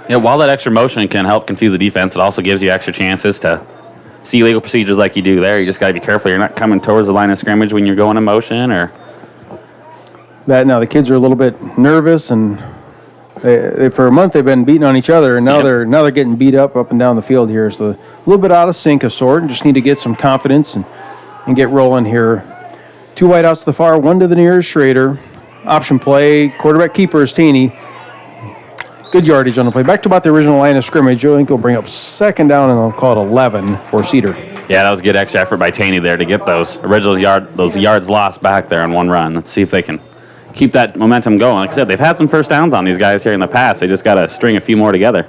Yeah, while that extra motion can help confuse the defense, it also gives you extra chances to see legal procedures like you do there. You just got to be careful. You're not coming towards the line of scrimmage when you're going in motion. Or That now the kids are a little bit nervous, and they for a month they've been beating on each other, and now they're getting beat up and down the field here. So a little bit out of sync of sort, and just need to get some confidence and get rolling here. 2 wideouts to the far, 1 to the near is Schrader. Option play, quarterback keeper is Taney. Good yardage on the play. Back to about the original line of scrimmage. I think we'll bring up second down, and they'll call it 11 for Cedar. yeah, that was a good extra effort by Taney there to get those yards lost back there on one run. Let's see if they can keep that momentum going. Like I said, they've had some first downs on these guys here in the past. They just got to string a few more together.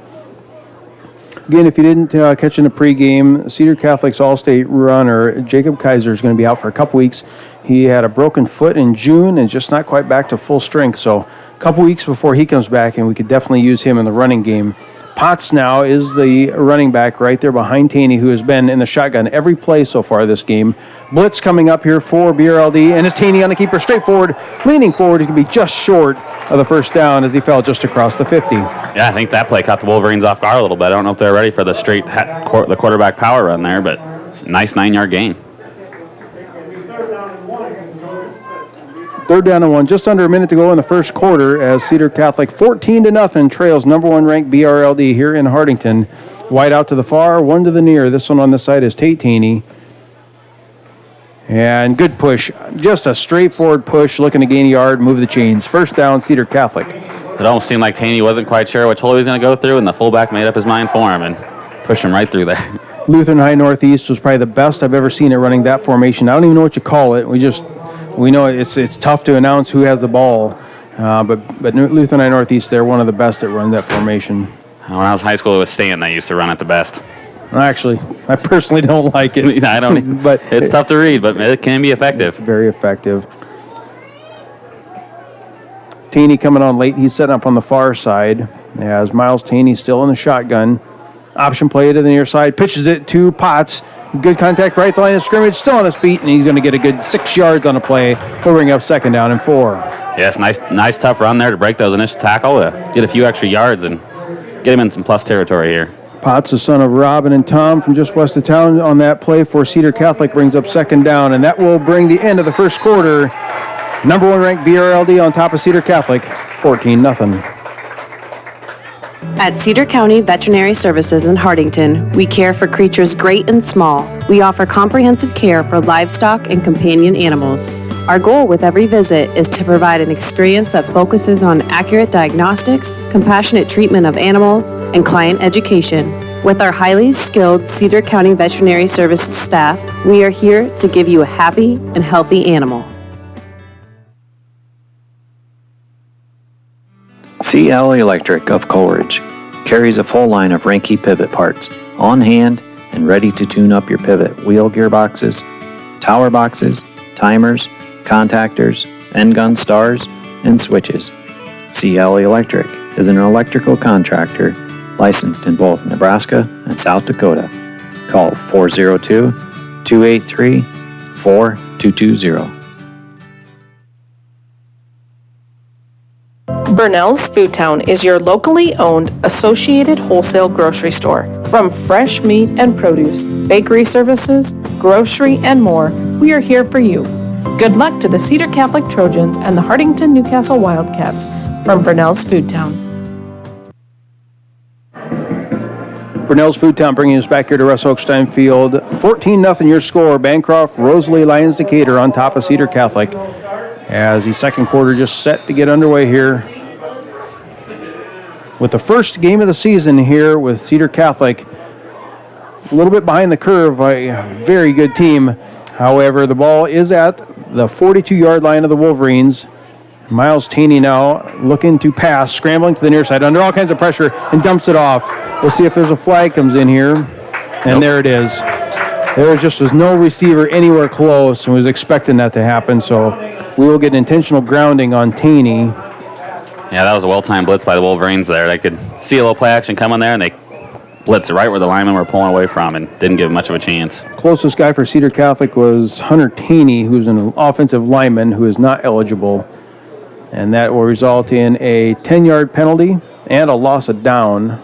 Again, if you didn't catch in the pregame, Cedar Catholic's All-State runner, Jacob Kaiser, is going to be out for a couple weeks. He had a broken foot in June and just not quite back to full strength. So a couple weeks before he comes back, and we could definitely use him in the running game. Potts now is the running back right there behind Taney, who has been in the shotgun every play so far this game. Blitz coming up here for BRLD, and it's Taney on the keeper, straight forward, leaning forward. He could be just short of the first down as he fell just across the 50. Yeah, I think that play caught the Wolverines off guard a little bit. I don't know if they're ready for the the quarterback power run there, but nice 9-yard gain. 3rd down and 1, just under a minute to go in the first quarter as Cedar Catholic 14-0 trails number 1 ranked BRLD here in Hardington. Wide out to the far, 1 to the near. This one on this side is Tate Taney. And good push, just a straightforward push, looking to gain a yard, move the chains. First down, Cedar Catholic. It almost seemed like Taney wasn't quite sure which hole he was going to go through, and the fullback made up his mind for him and pushed him right through there. Lutheran High Northeast was probably the best I've ever seen it running that formation. I don't even know what you call it. We know it's tough to announce who has the ball, but Lutheran High Northeast, they're one of the best that run that formation. When I was in high school, it was Stan that used to run it the best. Actually, I personally don't like it. I don't. But it's tough to read, but it can be effective. It's very effective. Taney coming on late. He's setting up on the far side as Miles Taney still in the shotgun. Option play to the near side. Pitches it to Potts. Good contact right at the line of scrimmage. Still on his feet, and he's going to get a good 6 yards on a play. He'll bring up second down and 4. Yes, nice tough run there to break those initial tackle, to get a few extra yards and get him in some plus territory here. Potts, the son of Robin and Tom from just west of town on that play for Cedar Catholic, brings up second down, and that will bring the end of the first quarter. Number 1 ranked BRLD on top of Cedar Catholic, 14-0. At Cedar County Veterinary Services in Hardington, we care for creatures great and small. We offer comprehensive care for livestock and companion animals. Our goal with every visit is to provide an experience that focuses on accurate diagnostics, compassionate treatment of animals, and client education. With our highly skilled Cedar County Veterinary Services staff, we are here to give you a happy and healthy animal. CL Electric of Coleridge carries a full line of Ranke pivot parts on hand and ready to tune up your pivot wheel gearboxes, tower boxes, timers, contactors, end gun stars, and switches. CL Electric is an electrical contractor licensed in both Nebraska and South Dakota. Call 402-283-4220. Burnell's Foodtown is your locally owned associated wholesale grocery store. From fresh meat and produce, bakery services, grocery, and more, we are here for you. Good luck to the Cedar Catholic Trojans and the Hardington Newcastle Wildcats from Burnell's Foodtown. Burnell's Foodtown bringing us back here to Russ Oakstein Field. 14-0 your score. Bancroft, Rosalie, Lions, Decatur on top of Cedar Catholic as the second quarter just set to get underway here. With the first game of the season here with Cedar Catholic, a little bit behind the curve, a very good team. However, the ball is at the 42-yard line of the Wolverines. Miles Taney now looking to pass, scrambling to the near side under all kinds of pressure and dumps it off. We'll see if there's a flag comes in here. And There it is. There just was no receiver anywhere close and was expecting that to happen. So we will get intentional grounding on Taney. Yeah, that was a well-timed blitz by the Wolverines there. They could see a little play action coming there, and they blitzed right where the linemen were pulling away from and didn't give much of a chance. Closest guy for Cedar Catholic was Hunter Taney, who's an offensive lineman who is not eligible. And that will result in a 10-yard penalty and a loss of down.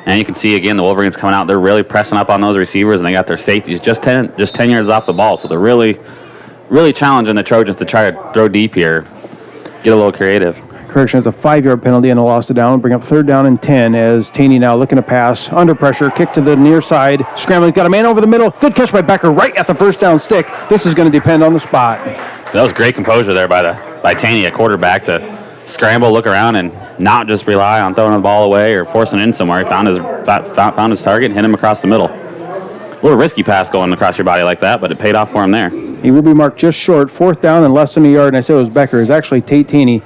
And you can see, again, the Wolverines coming out. They're really pressing up on those receivers, and they got their safeties just 10 yards off the ball. So they're really, really challenging the Trojans to try to throw deep here, get a little creative. Correction, it's a 5-yard penalty and a loss of down. Bring up 3rd down and 10 as Taney now looking to pass. Under pressure, kick to the near side. Scrambling, got a man over the middle. Good catch by Becker right at the first down stick. This is going to depend on the spot. That was great composure there by Taney at quarterback to scramble, look around, and not just rely on throwing the ball away or forcing it in somewhere. He found his target and hit him across the middle. A little risky pass going across your body like that, but it paid off for him there. He will be marked just short. 4th down and less than a yard. And I said it was Becker. It's actually Tate Taney.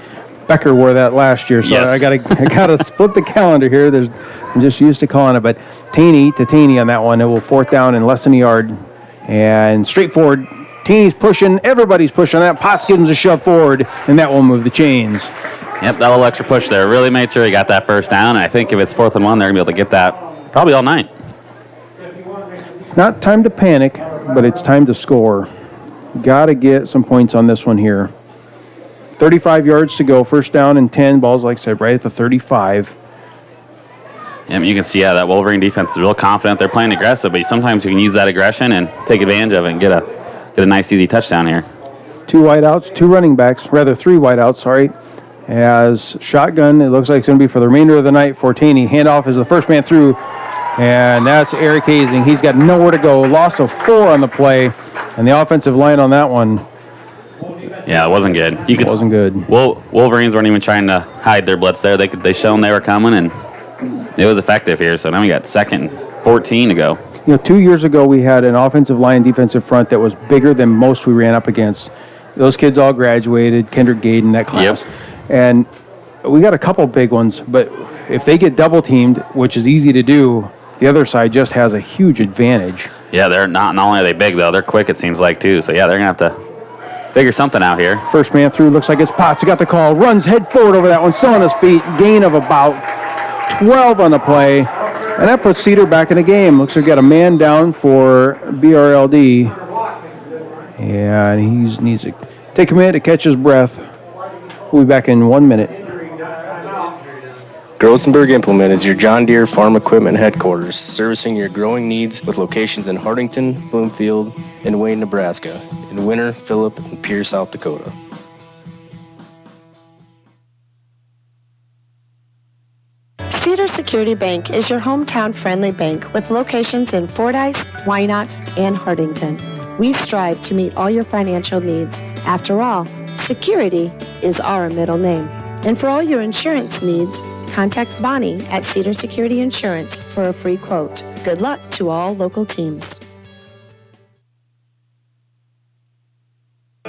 Becker wore that last year, so yes. I gotta flip the calendar here. I'm just used to calling it, but Taney to Taney on that one. It will 4th down and less than a yard, and straightforward. Taney's pushing, everybody's pushing that. Potts gives him a shove forward, and that will move the chains. Yep, that little extra push there really made sure he got that 1st down. And I think if it's 4th and 1, they're gonna be able to get that probably all night. Not time to panic, but it's time to score. Got to get some points on this one here. 35 yards to go, 1st down and 10. Ball's, like I said, right at the 35. Yeah, you can see that Wolverine defense is real confident. They're playing aggressive, but sometimes you can use that aggression and take advantage of it and get a nice, easy touchdown here. 2 wideouts, 2 running backs, rather 3 wideouts, sorry. As shotgun, it looks like it's going to be for the remainder of the night for Taney. Handoff is the first man through, and that's Eric Hazing. He's got nowhere to go. Loss of 4 on the play, and the offensive line on that one. Yeah, it wasn't good. It wasn't good. Wolverines weren't even trying to hide their blitz there. They showed them they were coming, and it was effective here. So now we got 2nd and 14 to go. 2 years ago we had an offensive line defensive front that was bigger than most we ran up against. Those kids all graduated, Kendrick Gade in that class. Yep. And we got a couple big ones, but if they get double teamed, which is easy to do, the other side just has a huge advantage. Yeah, they're not only are they big, though, they're quick, it seems like, too. So, yeah, they're going to have to figure something out here. First man through, looks like it's Potts. He got the call, runs head forward over that one, still on his feet, gain of about 12 on the play, and that puts Cedar back in the game. Looks like we got a man down for BRLD, and he needs to take a minute to catch his breath. We'll be back in 1 minute. Grosenberg Implement is your John Deere farm equipment headquarters, servicing your growing needs with locations in Hartington, Bloomfield, and Wayne, Nebraska, in Winter, Phillip, and Pierre, South Dakota. Cedar Security Bank is your hometown friendly bank with locations in Fordyce, Wynot, and Hartington. We strive to meet all your financial needs. After all, security is our middle name. And for all your insurance needs, contact Bonnie at Cedar Security Insurance for a free quote. Good luck to all local teams.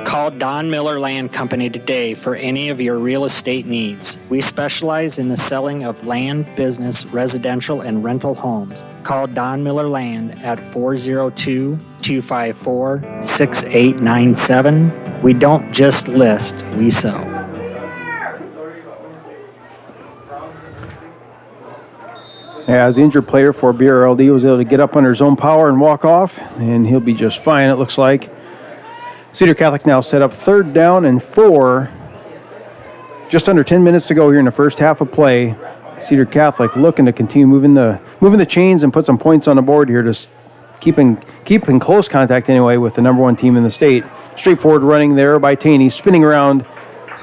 Call Don Miller Land Company today for any of your real estate needs. We specialize in the selling of land, business, residential, and rental homes. Call Don Miller Land at 402-254-6897. We don't just list, we sell. As the injured player for BRLD was able to get up under his own power and walk off, and he'll be just fine, it looks like. Cedar Catholic now set up 3rd down and 4. Just under 10 minutes to go here in the first half of play. Cedar Catholic looking to continue moving the chains and put some points on the board here to keep in close contact anyway with the number 1 team in the state. Straightforward running there by Taney, spinning around,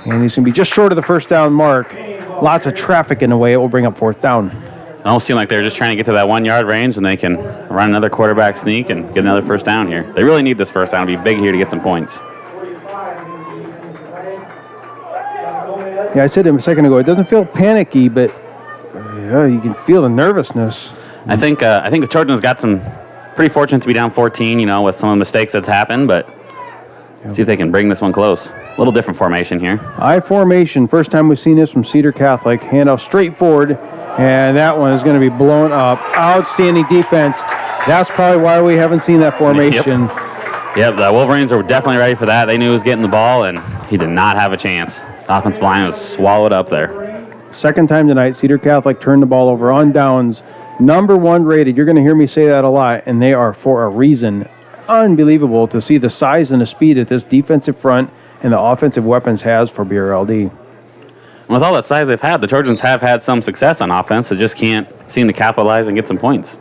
and he's going to be just short of the 1st down mark. Lots of traffic in the way. It will bring up 4th down. It almost seemed like they were just trying to get to that 1 yard range, and they can run another quarterback sneak and get another 1st down here. They really need this 1st down to be big here to get some points. Yeah, I said a second ago, it doesn't feel panicky, but you can feel the nervousness. I think the Trojans got some pretty fortunate to be down 14, with some of the mistakes that's happened, but see if they can bring this one close. A little different formation here. I formation, first time we've seen this from Cedar Catholic. Handoff straight forward, and that one is going to be blown up. Outstanding defense. That's probably why we haven't seen that formation. Yep. Yep, the Wolverines were definitely ready for that. They knew he was getting the ball, and he did not have a chance. The offensive line was swallowed up there. Second time tonight, Cedar Catholic turned the ball over on downs. Number 1 rated. You're going to hear me say that a lot, and they are for a reason. Unbelievable to see the size and the speed that this defensive front and the offensive weapons has for BRLD. With all that size they've had, the Trojans have had some success on offense. They just can't seem to capitalize and get some points.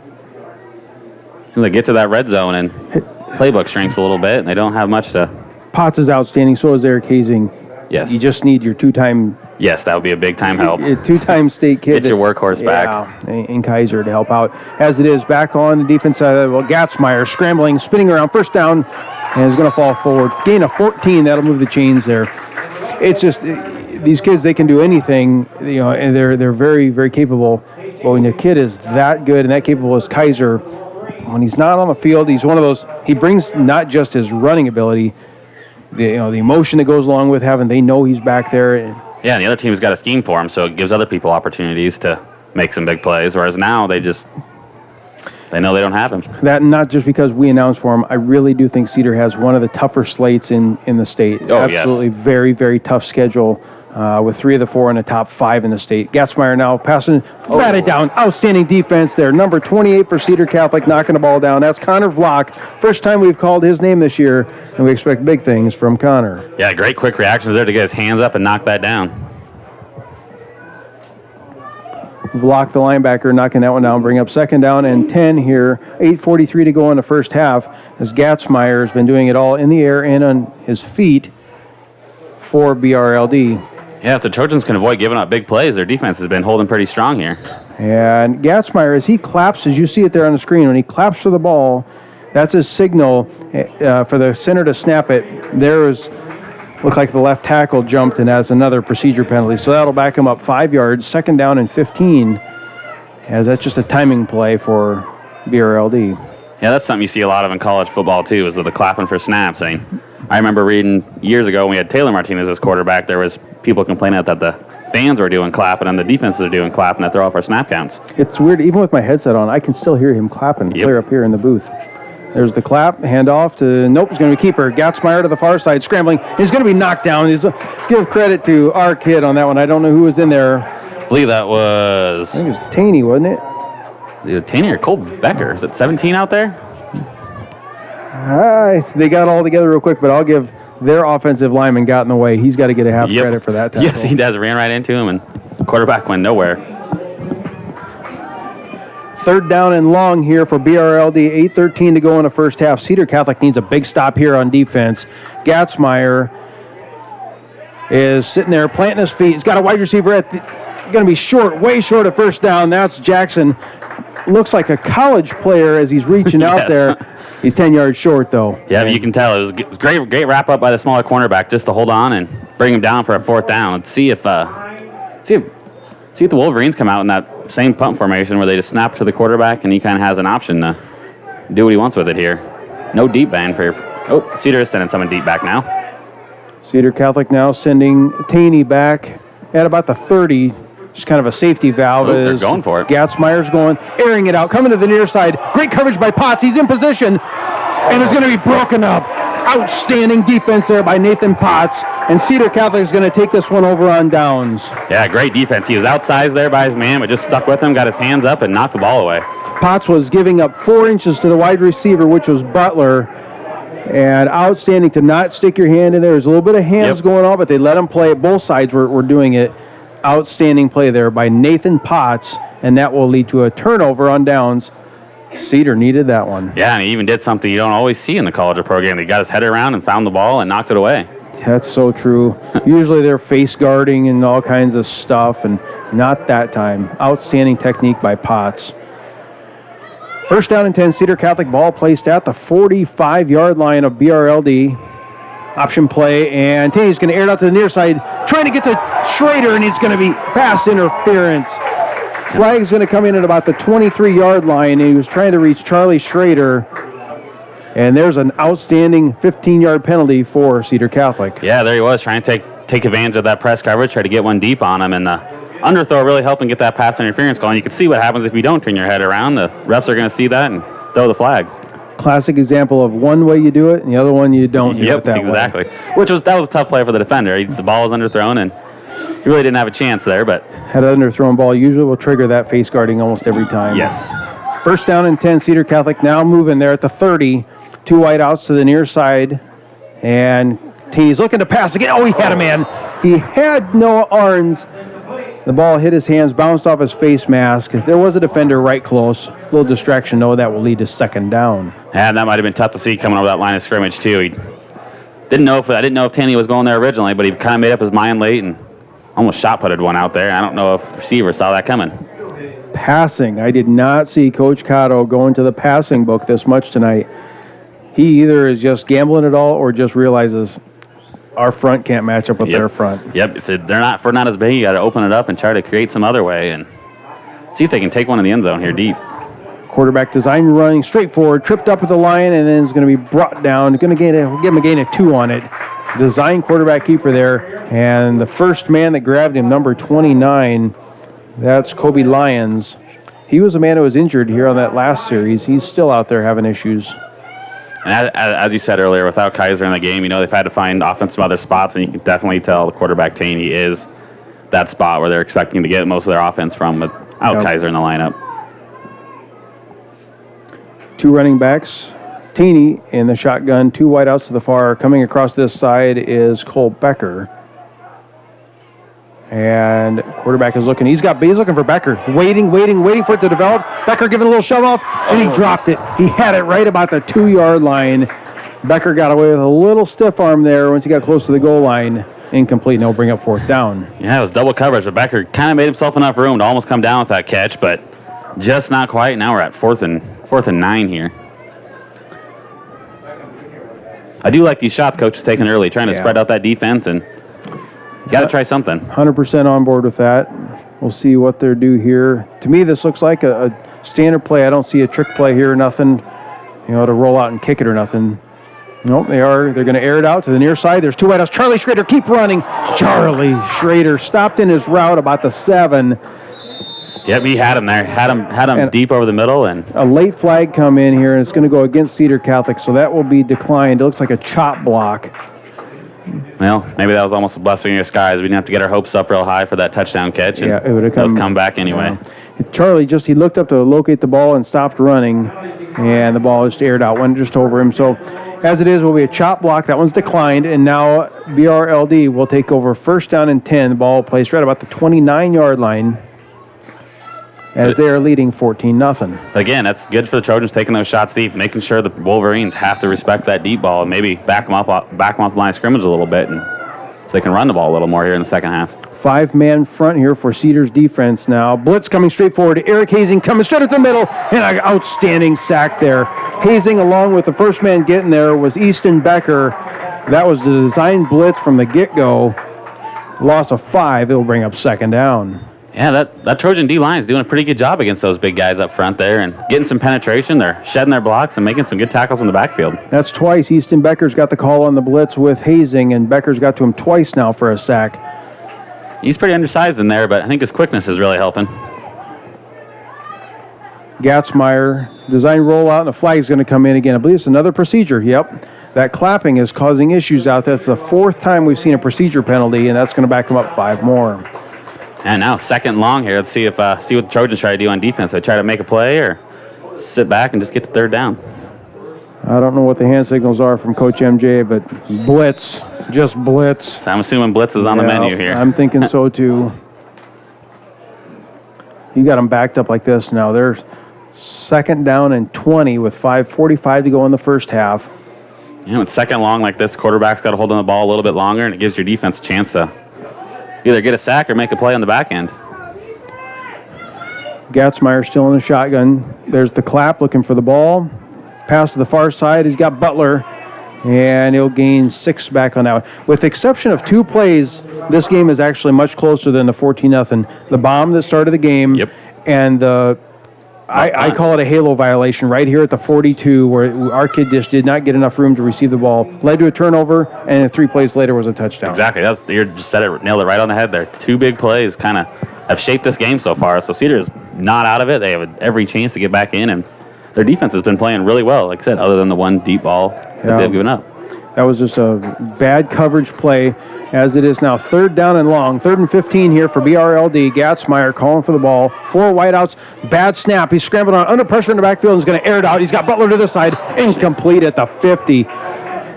So they get to that red zone and playbook shrinks a little bit, and they don't have much to... Potts is outstanding, so is Eric Hazing. Yes. You just need your two-time... Yes, that would be a big-time help. Two-time state kid. Get your workhaurse back. And Kaiser to help out. As it is, back on the defense side, Gatzmeyer scrambling, spinning around, first down, and is going to fall forward. Gain of 14, that'll move the chains there. It's just... These kids, they can do anything, and they're very, very capable. But when a kid is that good and that capable as Kaiser, when he's not on the field, he's one of those. He brings not just his running ability, the emotion that goes along with having. They know he's back there. Yeah, and the other team's got a scheme for him, so it gives other people opportunities to make some big plays. Whereas now they know they don't have him. That not just because we announced for him. I really do think Cedar has one of the tougher slates in the state. Oh, absolutely, yes. Very, very tough schedule. With 3 of the 4 in the top 5 in the state. Gatzmeyer now passing, batted down. Outstanding defense there. Number 28 for Cedar Catholic, knocking the ball down. That's Connor Vlock. First time we've called his name this year, and we expect big things from Connor. Yeah, great quick reactions there to get his hands up and knock that down. Vlock, the linebacker, knocking that one down. Bring up second down and 10 here. 8:43 to go in the first half, as Gatzmeyer has been doing it all in the air and on his feet for BRLD. Yeah, if the Trojans can avoid giving up big plays, their defense has been holding pretty strong here. And Gatzmeyer, as he claps, as you see it there on the screen, when he claps for the ball, that's his signal for the center to snap it. Looked like the left tackle jumped and has another procedure penalty. So that'll back him up 5 yards, second down and 15, as that's just a timing play for BRLD. Yeah, that's something you see a lot of in college football, too, is the clapping for snaps. I remember reading years ago when we had Taylor Martinez as quarterback, there was people complaining that the fans were doing clapping and the defenses are doing clapping to throw off our snap counts. It's weird. Even with my headset on, I can still hear him clapping clear up here in the booth. There's the clap, handoff to, nope, it's going to be keeper. Gatzmeyer to the far side, scrambling. He's going to be knocked down. Give credit to our kid on that one. I don't know who was in there. I believe that was... I think it was Taney, wasn't it? Either Taney or Cole Becker. Is it 17 out there? They got all together real quick, but I'll give their offensive lineman got in the way. He's got to get a half credit for that tackle. Yes, he does. Ran right into him, and the quarterback went nowhere. Third down and long here for BRLD. 8:13 to go in the first half. Cedar Catholic needs a big stop here on defense. Gatzmeyer is sitting there planting his feet. He's got a wide receiver going to be short, way short of first down. That's Jackson. Looks like a college player as he's reaching out there. He's 10 yards short, though. Yeah, but you can tell. It was great wrap up by the smaller cornerback just to hold on and bring him down for a fourth down. Let's see if the Wolverines come out in that same punt formation where they just snap to the quarterback and he kind of has an option to do what he wants with it here. No deep band for Cedar is sending someone deep back now. Cedar Catholic now sending Taney back at about the 30. Just kind of a safety valve. They're going for it. Gatzmeyer's going, airing it out, coming to the near side. Great coverage by Potts. He's in position, and it's going to be broken up. Outstanding defense there by Nathan Potts, and Cedar Catholic is going to take this one over on downs. Yeah, great defense. He was outsized there by his man, but just stuck with him, got his hands up, and knocked the ball away. Potts was giving up 4 inches to the wide receiver, which was Butler, and outstanding to not stick your hand in there. There's a little bit of hands going on, but they let him play. Both sides were doing it. Outstanding play there by Nathan Potts, and that will lead to a turnover on downs. Cedar needed that one. Yeah, and he even did something you don't always see in the college or pro game. He got his head around and found the ball and knocked it away. That's so true. Usually they're face guarding and all kinds of stuff, and not that time. Outstanding technique by Potts. First down and 10, Cedar Catholic ball placed at the 45-yard line of BRLD. Option play, and Taney's going to air it out to the near side, trying to get to Schrader, and it's going to be pass interference. Flag's going to come in at about the 23-yard line. He was trying to reach Charlie Schrader, and there's an outstanding 15-yard penalty for Cedar Catholic. Yeah, there he was, trying to take advantage of that press coverage, try to get one deep on him, and the underthrow really helping get that pass interference call. And you can see what happens if you don't turn your head around. The refs are going to see that and throw the flag. classic example of one way you do it and the other one you don't do it that exactly. way. That was a tough play for the defender. The ball was underthrown, and he really didn't have a chance there. But Had an underthrown ball usually will trigger that face guarding almost every time. yes, First down and 10, Cedar Catholic now moving there at the 30. 2 wide outs to the near side. And Teeney's looking to pass again. Oh, he had a man. He had no arms. The ball hit his hands, bounced off his face mask. There was a defender right close. A little distraction, though. That will lead to second down. and that might have been tough to see coming over that line of scrimmage too. I didn't know if Tenney was going there originally, but he kind of made up his mind late and almost shot-putted one out there. I don't know if the receiver saw that coming. Passing. I did not see Coach Cotto go into the passing book this much tonight. He either is just gambling it all or just realizes our front can't match up with their front. Yep, if they're not as big, you got to open it up and try to create some other way and see if they can take one in the end zone here deep. Quarterback design running straight forward, tripped up at the line, and then is going to be brought down. Going to give him a gain of 2 on it. Design quarterback keeper there, and the first man that grabbed him, number 29, that's Kobe Lyons. He was a man who was injured here on that last series. He's still out there having issues. And as you said earlier, without Kaiser in the game, they've had to find offensive other spots, and you can definitely tell the quarterback Taney is that spot where they're expecting to get most of their offense from without Kaiser in the lineup. 2 running backs, Taney in the shotgun, 2 wideouts to the far. Coming across this side is Cole Becker. And quarterback is looking. He's looking for Becker. Waiting for it to develop. Becker giving a little shove off, and he dropped it. He had it right about the 2-yard line. Becker got away with a little stiff arm there once he got close to the goal line. Incomplete, and he'll bring up 4th down. Yeah, it was double coverage, but Becker kind of made himself enough room to almost come down with that catch, but just not quite. Now we're at 4th and 9 here. I do like these shots Coach is taking early, trying to spread out that defense, and you got to try something. 100% on board with that. We'll see what they're due here. To me, this looks like a standard play. I don't see a trick play here, nothing, to roll out and kick it or nothing. Nope, they are. They're going to air it out to the near side. There's 2 wideouts. Charlie Schrader, keep running. Charlie Schrader stopped in his route about the 7. Yep, he had him there. Had him deep over the middle. And a late flag come in here, and it's going to go against Cedar Catholic, so that will be declined. It looks like a chop block. Well, maybe that was almost a blessing in disguise. We didn't have to get our hopes up real high for that touchdown catch. And it would have come back anyway. Charlie he looked up to locate the ball and stopped running, and the ball just aired out, went just over him. So as it is, will be a chop block. That one's declined, and now BRLD will take over 1st down and 10. The ball placed right about the 29-yard line as they are leading 14-0. Again, that's good for the Trojans taking those shots deep, making sure the Wolverines have to respect that deep ball and maybe back them off the line of scrimmage a little bit, and so they can run the ball a little more here in the second half. 5-man front here for Cedar's defense now. Blitz coming straight forward. Eric Hazing coming straight up the middle, and an outstanding sack there. Hazing, along with the first man getting there, was Easton Becker. That was the design blitz from the get-go. Loss of 5. It will bring up 2nd down. Yeah, that Trojan D-line is doing a pretty good job against those big guys up front there and getting some penetration. They're shedding their blocks and making some good tackles in the backfield. That's twice. Easton Becker's got the call on the blitz with Hazing, and Becker's got to him twice now for a sack. He's pretty undersized in there, but I think his quickness is really helping. Gatzmeyer, design rollout, and the flag's going to come in again. I believe it's another procedure. Yep. That clapping is causing issues out there. That's the 4th time we've seen a procedure penalty, and that's going to back them up 5 more. And now 2nd and long here. Let's see what the Trojans try to do on defense. They try to make a play or sit back and just get to 3rd down. I don't know what the hand signals are from Coach MJ, but blitz, just blitz. So I'm assuming blitz is on the menu here. I'm thinking so too. You got them backed up like this now. They're 2nd down and 20 with 5:45 to go in the first half. With 2nd long like this, quarterback's got to hold on the ball a little bit longer, and it gives your defense a chance to either get a sack or make a play on the back end. Gatzmeyer still in the shotgun. There's the clap looking for the ball. Pass to the far side. He's got Butler, and he'll gain 6 back on that one. With the exception of 2 plays, this game is actually much closer than the 14-0. The bomb that started the game, and the I call it a halo violation right here at the 42, where our kid just did not get enough room to receive the ball. Led to a turnover, and 3 plays later was a touchdown. Exactly. You just said it, nailed it right on the head there. 2 big plays kind of have shaped this game so far. So Cedar is not out of it. They have every chance to get back in and their defense has been playing really well, like I said, other than the one deep ball that they've given up. That was just a bad coverage play, as it is now 3rd down and long. 3rd and 15 here for BRLD. Gatzmeyer calling for the ball. 4 wideouts. Bad snap. He's scrambled on under pressure in the backfield. He's going to air it out. He's got Butler to the side. Incomplete at the 50.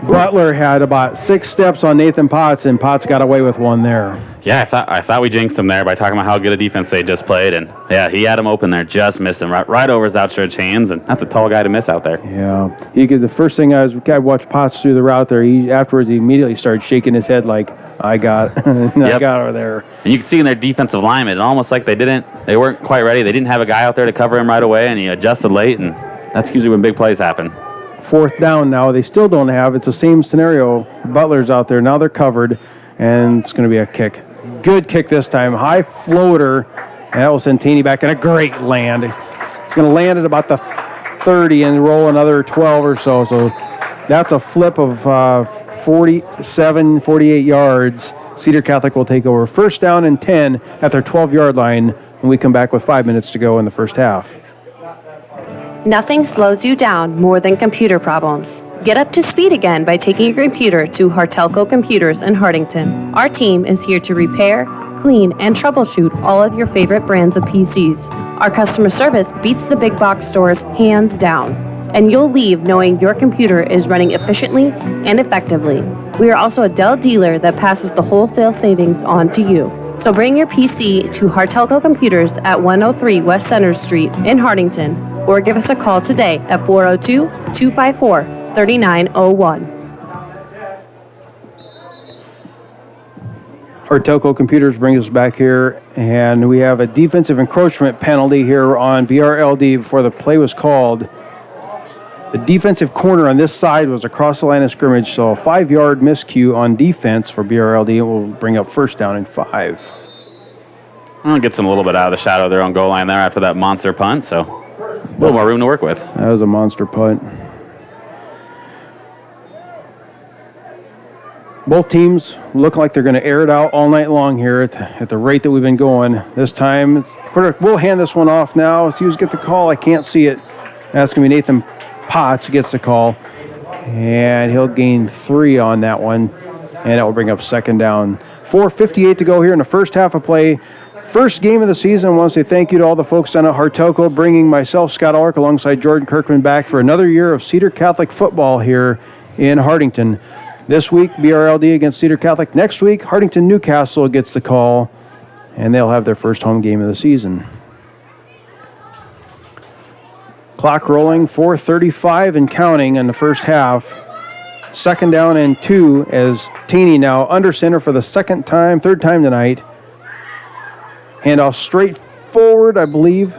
Butler had about 6 steps on Nathan Potts, and Potts got away with one there. Yeah, I thought we jinxed him there by talking about how good a defense they just played, and yeah, he had him open there, just missed him right over his outstretched hands, and that's a tall guy to miss out there. Yeah, the first thing I watched Potts through the route there. Afterwards he immediately started shaking his head like, I got over there. And you can see in their defensive linemen, almost like they weren't quite ready. They didn't have a guy out there to cover him right away, and he adjusted late, and that's usually when big plays happen. 4th down now. They still don't have. It's the same scenario. Butler's out there. Now they're covered, and it's going to be a kick. Good kick this time. High floater. And that will send Taney back in a great land. It's going to land at about the 30 and roll another 12 or so. So that's a flip of 47, 48 yards. Cedar Catholic will take over. 1st down and 10 at their 12-yard line when we come back with 5 minutes to go in the first half. Nothing slows you down more than computer problems. Get up to speed again by taking your computer to Hartelco Computers in Hardington. Our team is here to repair, clean, and troubleshoot all of your favorite brands of PCs. Our customer service beats the big box stores hands down, and you'll leave knowing your computer is running efficiently and effectively. We are also a Dell dealer that passes the wholesale savings on to you. So bring your PC to Hartelco Computers at 103 West Center Street in Hardington, or give us a call today at 402-254-3901. Hartelco Computers brings us back here, and we have a defensive encroachment penalty here on BRLD before the play was called. The defensive corner on this side was across the line of scrimmage, so a 5-yard miscue on defense for BRLD will bring up 1st down and 5. Well, it gets them a little bit out of the shadow of their own goal line there after that monster punt, so a little more room to work with. That was a monster punt. Both teams look like they're going to air it out all night long here at the rate that we've been going. This time, we'll hand this one off now. See who's get the call. I can't see it. That's going to be Nathan Potts gets the call, and he'll gain 3 on that one, and that will bring up 2nd down. 4:58 to go here in the first half of play. First game of the season. I want to say thank you to all the folks down at Hartelco, bringing myself, Scott Ulrich, alongside Jordan Kirkman back for another year of Cedar Catholic football here in Hardington. This week, BRLD against Cedar Catholic. Next week, Hardington Newcastle gets the call, and they'll have their first home game of the season. Clock rolling, 4:35 and counting in the first half. 2nd down and 2 as Taney now under center for the third time tonight. Handoff straight forward, I believe.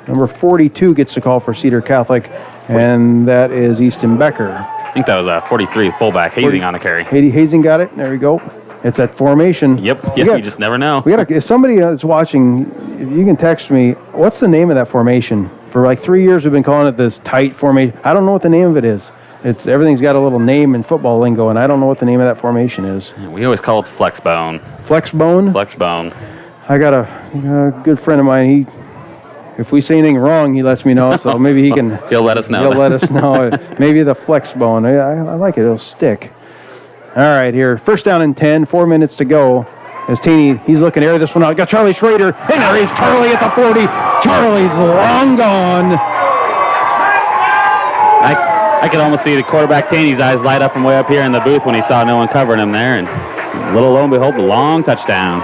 Number 42 gets the call for Cedar Catholic, and that is Easton Becker. I think that was 43, fullback, Hazing on the carry. Hazing got it. There we go. It's that formation. Yep, you just never know. If somebody is watching, if you can text me, what's the name of that formation? For like 3 years, we've been calling it this tight formation. I don't know what the name of it is. Everything's got a little name in football lingo, and I don't know what the name of that formation is. We always call it flex bone. Flex bone? Flex bone. I got a good friend of mine. If we say anything wrong, he lets me know, so maybe he can. He'll let us know. He'll let us know. Maybe the flex bone. I like it. It'll stick. All right, here. 1st down and 10. 4 minutes to go. As Taney, he's looking to air this one out. Got Charlie Schrader. And there is Charlie at the 40. Charlie's long gone. I could almost see the quarterback Taney's eyes light up from way up here in the booth when he saw no one covering him there. And little lo and behold, a long touchdown.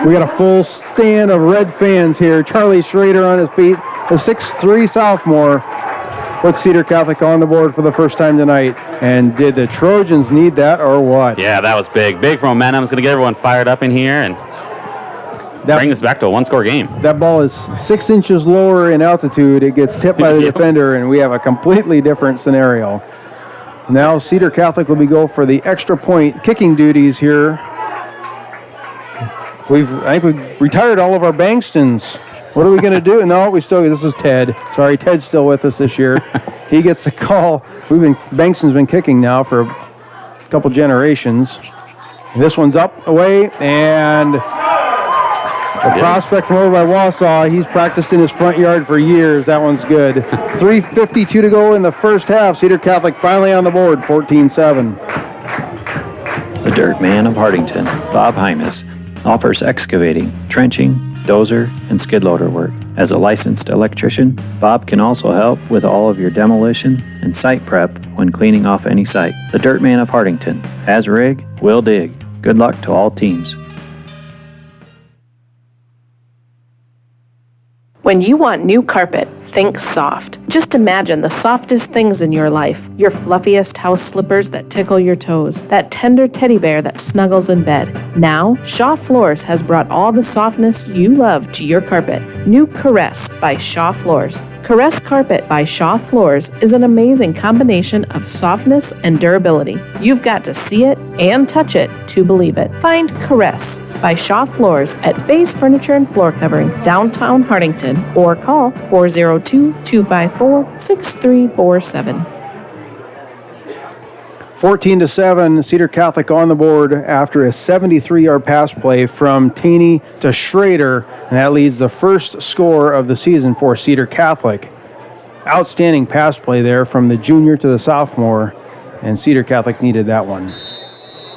We got a full stand of red fans here. Charlie Schrader on his feet. The 6'3 sophomore puts Cedar Catholic on the board for the first time tonight. And did the Trojans need that or what? Yeah, that was big. Big for momentum. It's going to get everyone fired up in here and bring us back to a one-score game. That ball is 6 inches lower in altitude. It gets tipped by the defender, and we have a completely different scenario. Now Cedar Catholic will go for the extra point kicking duties here. I think we've retired all of our Bankstons. What are we going to do? No, this is Ted. Sorry, Ted's still with us this year. He gets the call. Bankston's been kicking now for a couple generations. This one's up, away, and A prospect from over by Wausau. He's practiced in his front yard for years. That one's good. 3:52 to go in the first half. Cedar Catholic finally on the board, 14-7. The Dirt Man of Hardington, Bob Hymas, offers excavating, trenching, dozer, and skid loader work. As a licensed electrician, Bob can also help with all of your demolition and site prep when cleaning off any site. The Dirt Man of Hardington has rig, will dig. Good luck to all teams. When you want new carpet, think soft. Just imagine the softest things in your life. Your fluffiest house slippers that tickle your toes. That tender teddy bear that snuggles in bed. Now, Shaw Floors has brought all the softness you love to your carpet. New Caress by Shaw Floors. Caress Carpet by Shaw Floors is an amazing combination of softness and durability. You've got to see it and touch it to believe it. Find Caress by Shaw Floors at Faze Furniture and Floor Covering, downtown Hardington, or call 402-254-6347. 14-7, Cedar Catholic on the board after a 73-yard pass play from Taney to Schrader, and that leads the first score of the season for Cedar Catholic. Outstanding pass play there from the junior to the sophomore, and Cedar Catholic needed that one.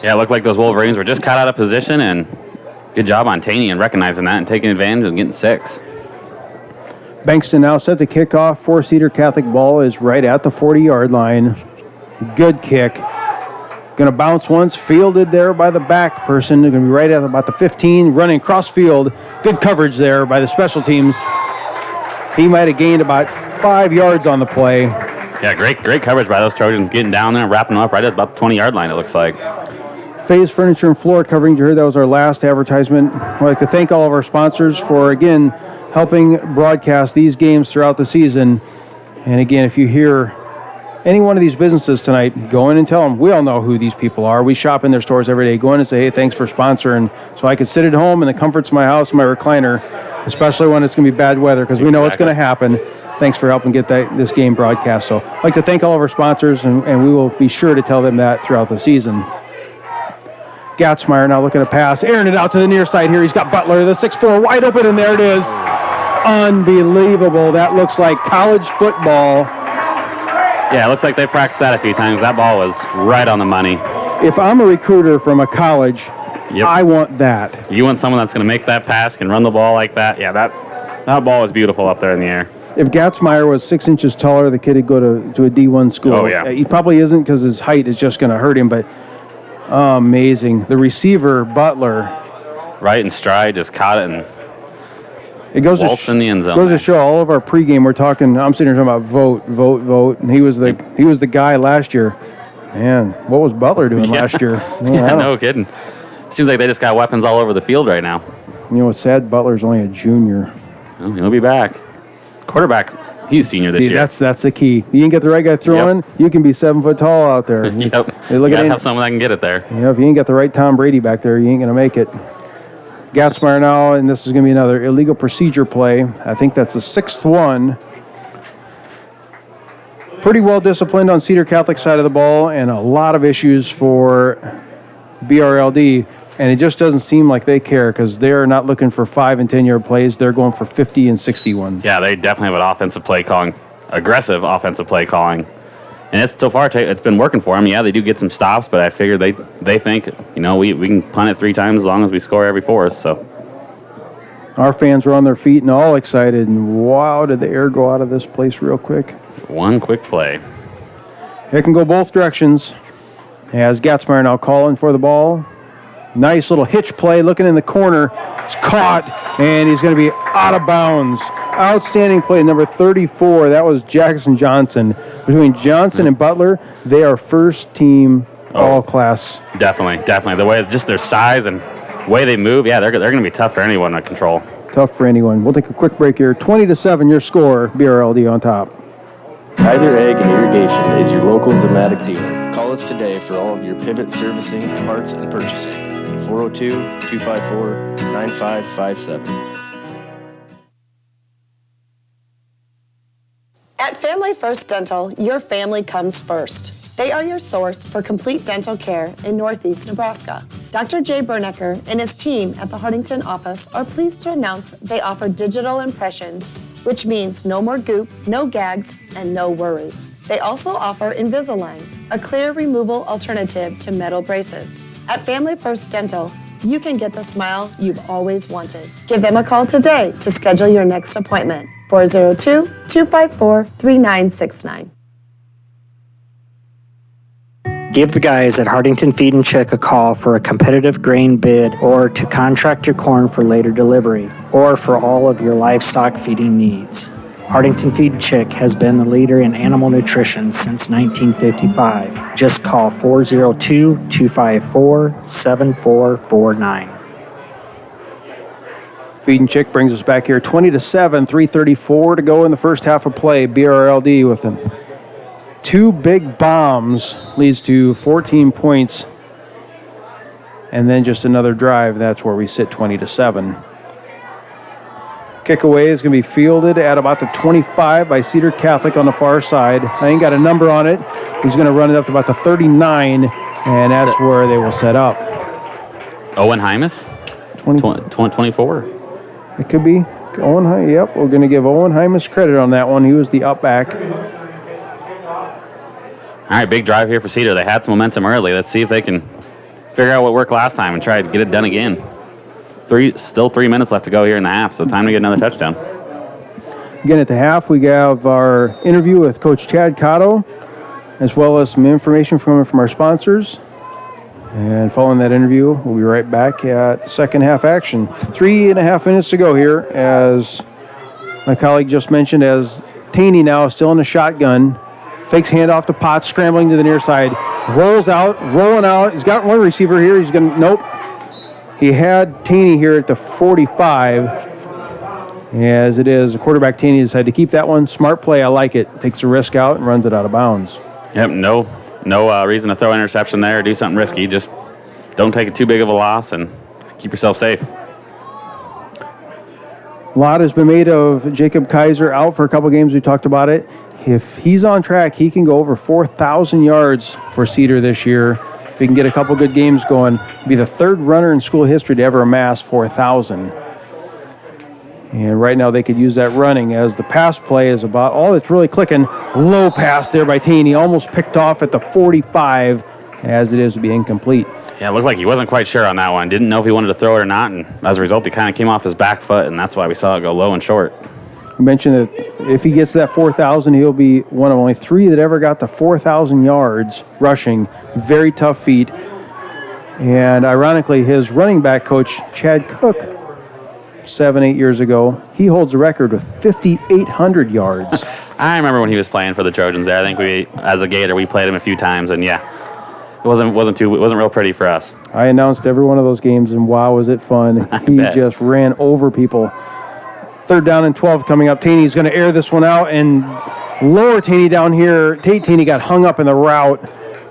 Yeah, it looked like those Wolverines were just caught out of position, and good job on Taney and recognizing that and taking advantage and getting 6. Bankston now set to kick off for Cedar Catholic. Ball is right at the 40-yard line. Good kick. Going to bounce once, fielded there by the back person. They're going to be right at about the 15, running cross field. Good coverage there by the special teams. He might have gained about 5 yards on the play. Yeah, great coverage by those Trojans, getting down there and wrapping them up right at about the 20-yard line, it looks like. Faze Furniture and Floor Covering. You heard that was our last advertisement. I'd like to thank all of our sponsors for, again, helping broadcast these games throughout the season. And again, if you hear any one of these businesses tonight, go in and tell them. We all know who these people are. We shop in their stores every day. Go in and say, hey, thanks for sponsoring, so I could sit at home in the comforts of my house, in my recliner, especially when it's going to be bad weather, because we know it's going to happen. Thanks for helping get this game broadcast. So I'd like to thank all of our sponsors, and we will be sure to tell them that throughout the season. Gatzmeyer now looking to pass, airing it out to the near side here. He's got Butler, the 6'4", wide open, and there it is. Unbelievable. That looks like college football. Yeah, it looks like they practiced that a few times. That ball was right on the money. If I'm a recruiter from a college, I want that. You want someone that's going to make that pass, can run the ball like that. Yeah, that ball was beautiful up there in the air. If Gatzmeyer was 6 inches taller, the kid would go to a D1 school. Oh, yeah. He probably isn't, because his height is just going to hurt him, but amazing. The receiver, Butler. Right in stride, just caught it and it goes waltzed in the end zone. Goes to show all of our pregame, we're talking, I'm sitting here talking about vote, and he was the guy last year. Man, what was Butler doing last year? Yeah, no kidding. Seems like they just got weapons all over the field right now. You know what's sad? Butler's only a junior. Well, he'll be back. Quarterback, he's senior this year. That's the key. You can get the right guy throwing, you can be 7 foot tall out there. Yep. You gotta have someone that can get it there. You know, if you ain't got the right Tom Brady back there, you ain't gonna make it. Gatzmeyer now, and this is going to be another illegal procedure play. I think that's the 6th one. Pretty well disciplined on Cedar Catholic side of the ball, and a lot of issues for BRLD. And it just doesn't seem like they care, because they're not looking for 5 and 10-yard plays. They're going for 50 and 61. Yeah, they definitely have an offensive play calling, aggressive offensive play calling. And it's so far, it's been working for them. Yeah, they do get some stops, but I figure they think, we can punt it 3 times as long as we score every 4th. So our fans were on their feet and all excited. And wow, did the air go out of this place real quick. One quick play. It can go both directions. As Gatzmeyer now calling for the ball. Nice little hitch play, looking in the corner. It's caught, and he's going to be out of bounds. Outstanding play, number 34. That was Jackson Johnson. Between Johnson and Butler, they are first team all class. Definitely. The way, just their size and way they move, yeah, they're going to be tough for anyone to control. Tough for anyone. We'll take a quick break here. 20-7, your score. BRLD on top. Kaiser Ag and Irrigation is your local Zematic dealer. Call us today for all of your pivot servicing, parts, and purchasing. 402-254-9557. At Family First Dental, your family comes first. They are your source for complete dental care in Northeast Nebraska. Dr. Jay Bernecker and his team at the Hardington office are pleased to announce they offer digital impressions, which means no more goop, no gags, and no worries. They also offer Invisalign, a clear removal alternative to metal braces. At Family First Dental, you can get the smile you've always wanted. Give them a call today to schedule your next appointment. 402-254-3969. Give the guys at Hardington Feed and Chick a call for a competitive grain bid or to contract your corn for later delivery or for all of your livestock feeding needs. Hardington Feed and Chick has been the leader in animal nutrition since 1955. Just call 402-254-7449. Feed and Chick brings us back here 20-7, 3:34 to go in the first half of play. BRLD with them. 2 big bombs leads to 14 points. And then just another drive. That's where we sit 20-7. Kick away is going to be fielded at about the 25 by Cedar Catholic on the far side. I ain't got a number on it. He's going to run it up to about the 39, and that's where they will set up. Owen Hymas? 24? It could be Owen Hymas. Yep, we're going to give Owen Hymas credit on that one. He was the up back. All right, big drive here for Cedar. They had some momentum early. Let's see if they can figure out what worked last time and try to get it done again. Still 3 minutes left to go here in the half, so time to get another touchdown. Again, at the half, we have our interview with Coach Chad Cotto, as well as some information from our sponsors. And following that interview, we'll be right back at the second half action. 3.5 minutes to go here, as my colleague just mentioned, as Taney now still in the shotgun. Fakes handoff to Potts, scrambling to the near side. Rolls out, rolling out. He's got one receiver here. He's going to, nope. He had Taney here at the 45. As it is, the quarterback Taney decided to keep that one. Smart play, I like it. Takes the risk out and runs it out of bounds. Yep, no reason to throw an interception there or do something risky. Just don't take it too big of a loss and keep yourself safe. A lot has been made of Jacob Kaiser out for a couple games. We talked about it. If he's on track, he can go over 4,000 yards for Cedar this year. If he can get a couple good games going, be the third runner in school history to ever amass 4,000. And right now they could use that running, as the pass play is about all that's really clicking. Low pass there by Taney, almost picked off at the 45, as it is to be incomplete. Yeah, it looked like he wasn't quite sure on that one. Didn't know if he wanted to throw it or not, and as a result, he kind of came off his back foot, and that's why we saw it go low and short. I mentioned that if he gets to that 4,000, he'll be one of only 3 that ever got to 4,000 yards rushing. Very tough feat. And ironically, his running back coach, Chad Cook, 7-8 years ago, he holds a record with 5,800 yards. I remember when he was playing for the Trojans there. I think we, as a Gator, we played him a few times, and yeah, it wasn't real pretty for us. I announced every one of those games, and wow, was it fun. He just ran over people. 3rd down and 12 coming up. Taney's going to air this one out and lower Taney down here. Taney got hung up in the route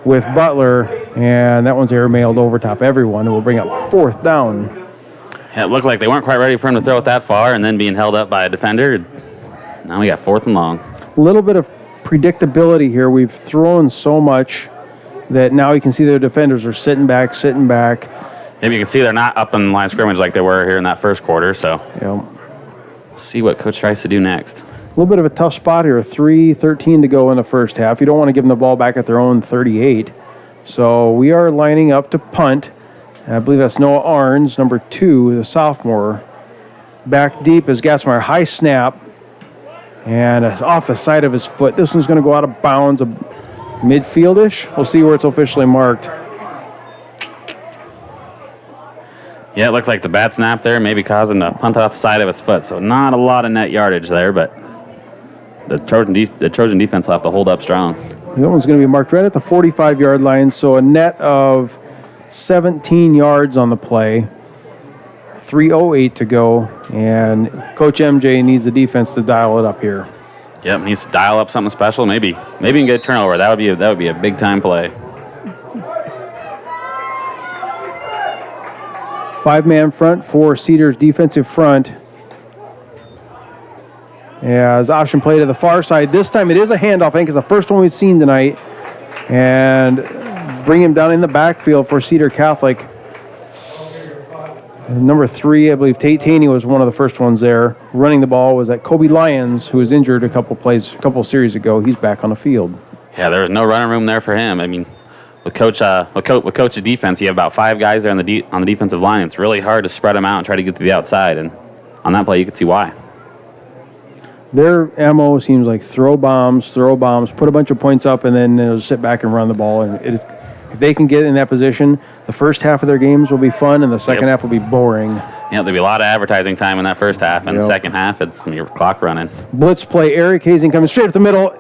with Butler, and that one's air-mailed over top everyone. It will bring up 4th down. Yeah, it looked like they weren't quite ready for him to throw it that far, and then being held up by a defender. Now we got 4th and long. A little bit of predictability here. We've thrown so much that now you can see their defenders are sitting back. Maybe you can see they're not up in line of scrimmage like they were here in that first quarter, so yeah. See what Coach tries to do next. A little bit of a tough spot here. 3:13 to go in the first half. You don't want to give them the ball back at their own 38. So we are lining up to punt. I believe that's Noah Arns, number 2, the sophomore. Back deep is Gatsmeyer. High snap. And it's off the side of his foot. This one's going to go out of bounds, midfield-ish. We'll see where it's officially marked. Yeah, it looked like the bad snap there maybe causing the punt off the side of his foot. So not a lot of net yardage there, but the Trojan defense will have to hold up strong. That one's going to be marked right at the 45-yard line, so a net of 17 yards on the play. 3:08 to go, and Coach MJ needs the defense to dial it up here. Yep, needs to dial up something special. Maybe you can get a turnover. That would be a big time play. 5-man front for Cedar's defensive front. As option play to the far side. This time it is a handoff. I think it's the first one we've seen tonight. And bring him down in the backfield for Cedar Catholic. Number 3, I believe Tate Taney was one of the first ones there. Running the ball was that Kobe Lyons, who was injured a couple series ago. He's back on the field. Yeah, there was no running room there for him. I mean, with coach's defense, you have about 5 guys there on the defensive line. It's really hard to spread them out and try to get to the outside. And on that play, you could see why. Their MO seems like throw bombs, put a bunch of points up, and then they'll sit back and run the ball. And if they can get in that position, the first half of their games will be fun, and the second half will be boring. Yeah, there'll be a lot of advertising time in that first half, and the second half, it's your clock running. Blitz play, Eric Hazing coming straight up the middle,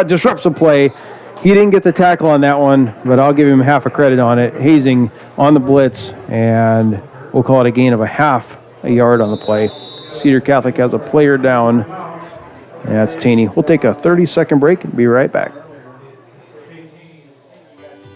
disrupts the play. He didn't get the tackle on that one, but I'll give him half a credit on it. Hazing on the blitz, and we'll call it a gain of a half a yard on the play. Cedar Catholic has a player down. That's Taney. We'll take a 30-second break and be right back.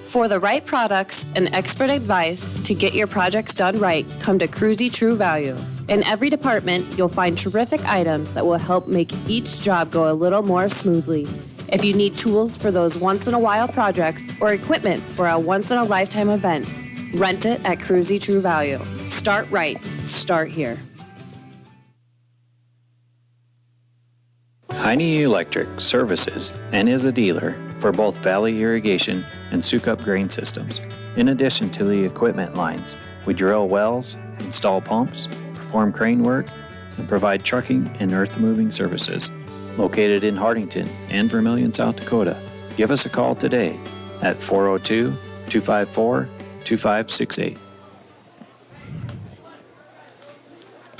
For the right products and expert advice to get your projects done right, come to Cruzy True Value. In every department, you'll find terrific items that will help make each job go a little more smoothly. If you need tools for those once-in-a-while projects or equipment for a once-in-a-lifetime event, rent it at Cruzy True Value. Start right. Start here. Heine Electric services and is a dealer for both Valley Irrigation and Sukup Grain Systems. In addition to the equipment lines, we drill wells, install pumps, perform crane work, and provide trucking and earth moving services. Located in Hardington and Vermilion, South Dakota, give us a call today at 402-254-2568.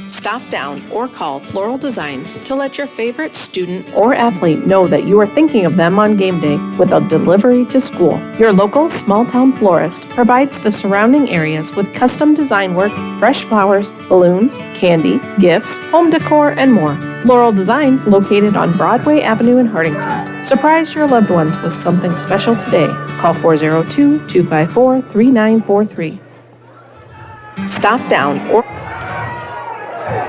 Stop down or call Floral Designs to let your favorite student or athlete know that you are thinking of them on game day with a delivery to school. Your local small-town florist provides the surrounding areas with custom design work, fresh flowers, balloons, candy, gifts, home decor, and more. Floral Designs, located on Broadway Avenue in Hardington. Surprise your loved ones with something special today. Call 402-254-3943. Stop down or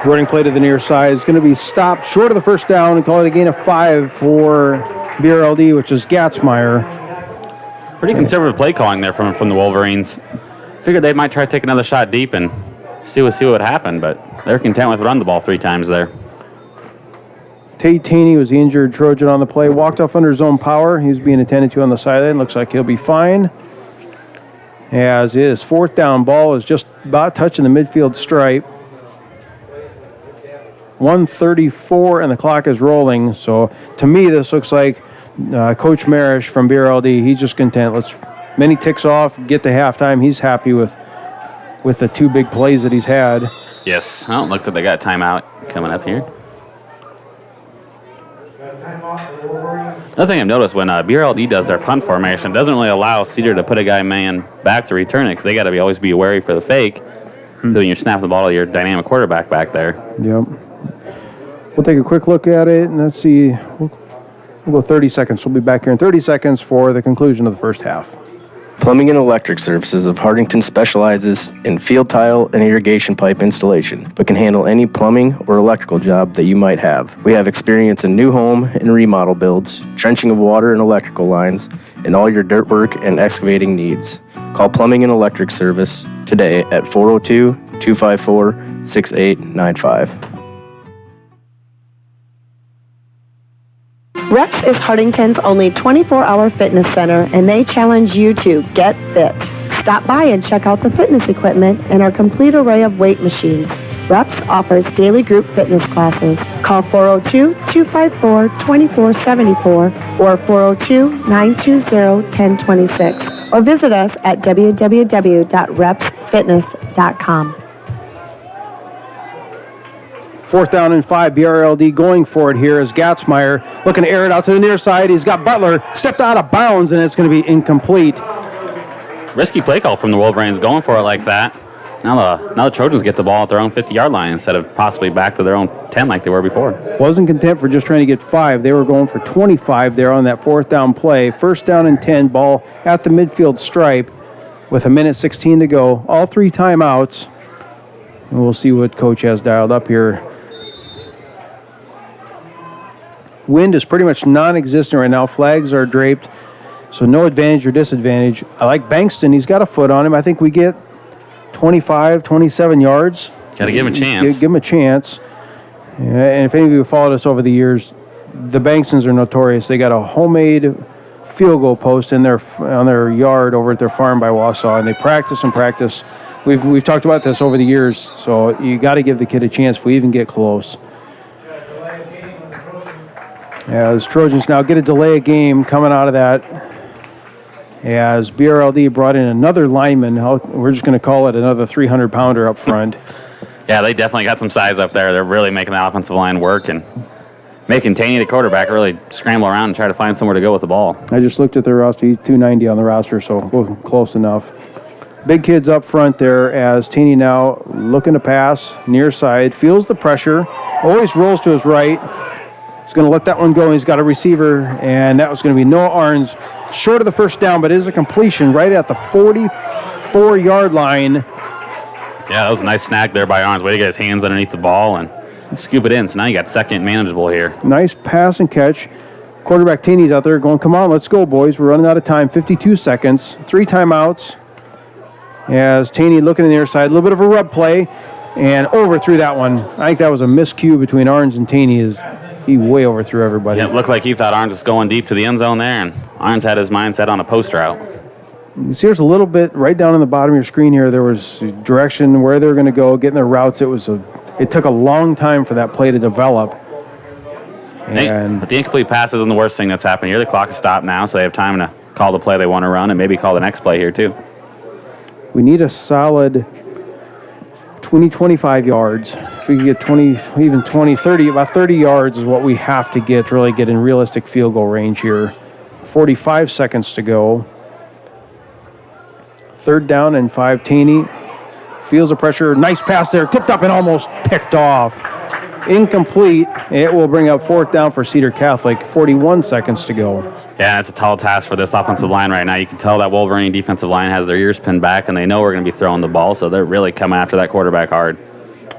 Running play to the near side is going to be stopped short of the first down and call it a gain of 5 for BRLD, which is Gatzmeyer. Pretty conservative play calling there from the Wolverines. Figured they might try to take another shot deep and see what would happen, but they're content with run the ball 3 times there. Tate Taney was the injured Trojan on the play. Walked off under his own power. He's being attended to on the sideline. Looks like he'll be fine. As is, 4th down, ball is just about touching the midfield stripe. 1:34 and the clock is rolling. So to me, this looks like Coach Marish from BRLD. He's just content. Many ticks off, get to halftime. He's happy with the 2 big plays that he's had. Yes, well, looks like they got a timeout coming up here. Another thing I've noticed when BRLD does their punt formation, it doesn't really allow Cedar to put a guy man back to return it because they got to always be wary for the fake. So when you're snapping the ball to your dynamic quarterback back there. Yep. We'll take a quick look at it, and let's see. We'll go 30 seconds. We'll be back here in 30 seconds for the conclusion of the first half. Plumbing and Electric Services of Hardington specializes in field tile and irrigation pipe installation, but can handle any plumbing or electrical job that you might have. We have experience in new home and remodel builds, trenching of water and electrical lines, and all your dirt work and excavating needs. Call Plumbing and Electric Service today at 402-254-6895. Reps is Hardington's only 24-hour fitness center, and they challenge you to get fit. Stop by and check out the fitness equipment and our complete array of weight machines. Reps offers daily group fitness classes. Call 402-254-2474 or 402-920-1026 or visit us at www.repsfitness.com. 4th down and 5, BRLD going for it here as Gatzmeyer looking to air it out to the near side. He's got Butler stepped out of bounds, and it's going to be incomplete. Risky play call from the Wolverines going for it like that. Now the Trojans get the ball at their own 50-yard line instead of possibly back to their own 10 like they were before. Wasn't content for just trying to get 5. They were going for 25 there on that 4th down play. 1st down and 10, ball at the midfield stripe with 1:16 to go. All 3 timeouts. And we'll see what Coach has dialed up here. Wind is pretty much non-existent right now. Flags are draped, so no advantage or disadvantage. I like Bankston. He's got a foot on him. I think we get 25, 27 yards. Got to give him a chance. Give him a chance. And if any of you have followed us over the years, the Banksons are notorious. They got a homemade field goal post on their yard over at their farm by Wausau, and they practice and practice. We've talked about this over the years, so you got to give the kid a chance if we even get close. As Trojans now get a delay of game coming out of that, as BRLD brought in another lineman. We're just going to call it another 300-pounder up front. Yeah, they definitely got some size up there. They're really making the offensive line work and making Taney, the quarterback, really scramble around and try to find somewhere to go with the ball. I just looked at their roster. He's 290 on the roster, so we're close enough. Big kids up front there as Taney now looking to pass, near side, feels the pressure, always rolls to his right. He's going to let that one go. He's got a receiver, and that was going to be Noah Arns, short of the first down, but it is a completion right at the 44-yard line. Yeah, that was a nice snag there by Arns. Way to get his hands underneath the ball and scoop it in. So now you got second manageable here. Nice pass and catch. Quarterback Taney's out there going, come on, let's go, boys. We're running out of time. 52 seconds. 3 timeouts. As Taney looking in the near side. A little bit of a rub play and overthrew that one. I think that was a miscue between Arns and Taney. He way overthrew everybody. Yeah, it looked like he thought Arns was going deep to the end zone there, and Arns had his mind set on a post route. You see there's a little bit right down on the bottom of your screen here. There was direction where they were going to go, getting their routes. It took a long time for that play to develop. But the incomplete pass isn't the worst thing that's happened here. The clock is stopped now, so they have time to call the play they want to run and maybe call the next play here too. We need a solid 20, 25 yards. If we could get 20, even 20, 30, about 30 yards is what we have to get to really get in realistic field goal range here. 45 seconds to go. 3rd down and 5. Taney feels the pressure. Nice pass there. Tipped up and almost picked off. Incomplete. It will bring up 4th down for Cedar Catholic. 41 seconds to go. Yeah, it's a tall task for this offensive line right now. You can tell that Wolverine defensive line has their ears pinned back, and they know we're going to be throwing the ball, so they're really coming after that quarterback hard.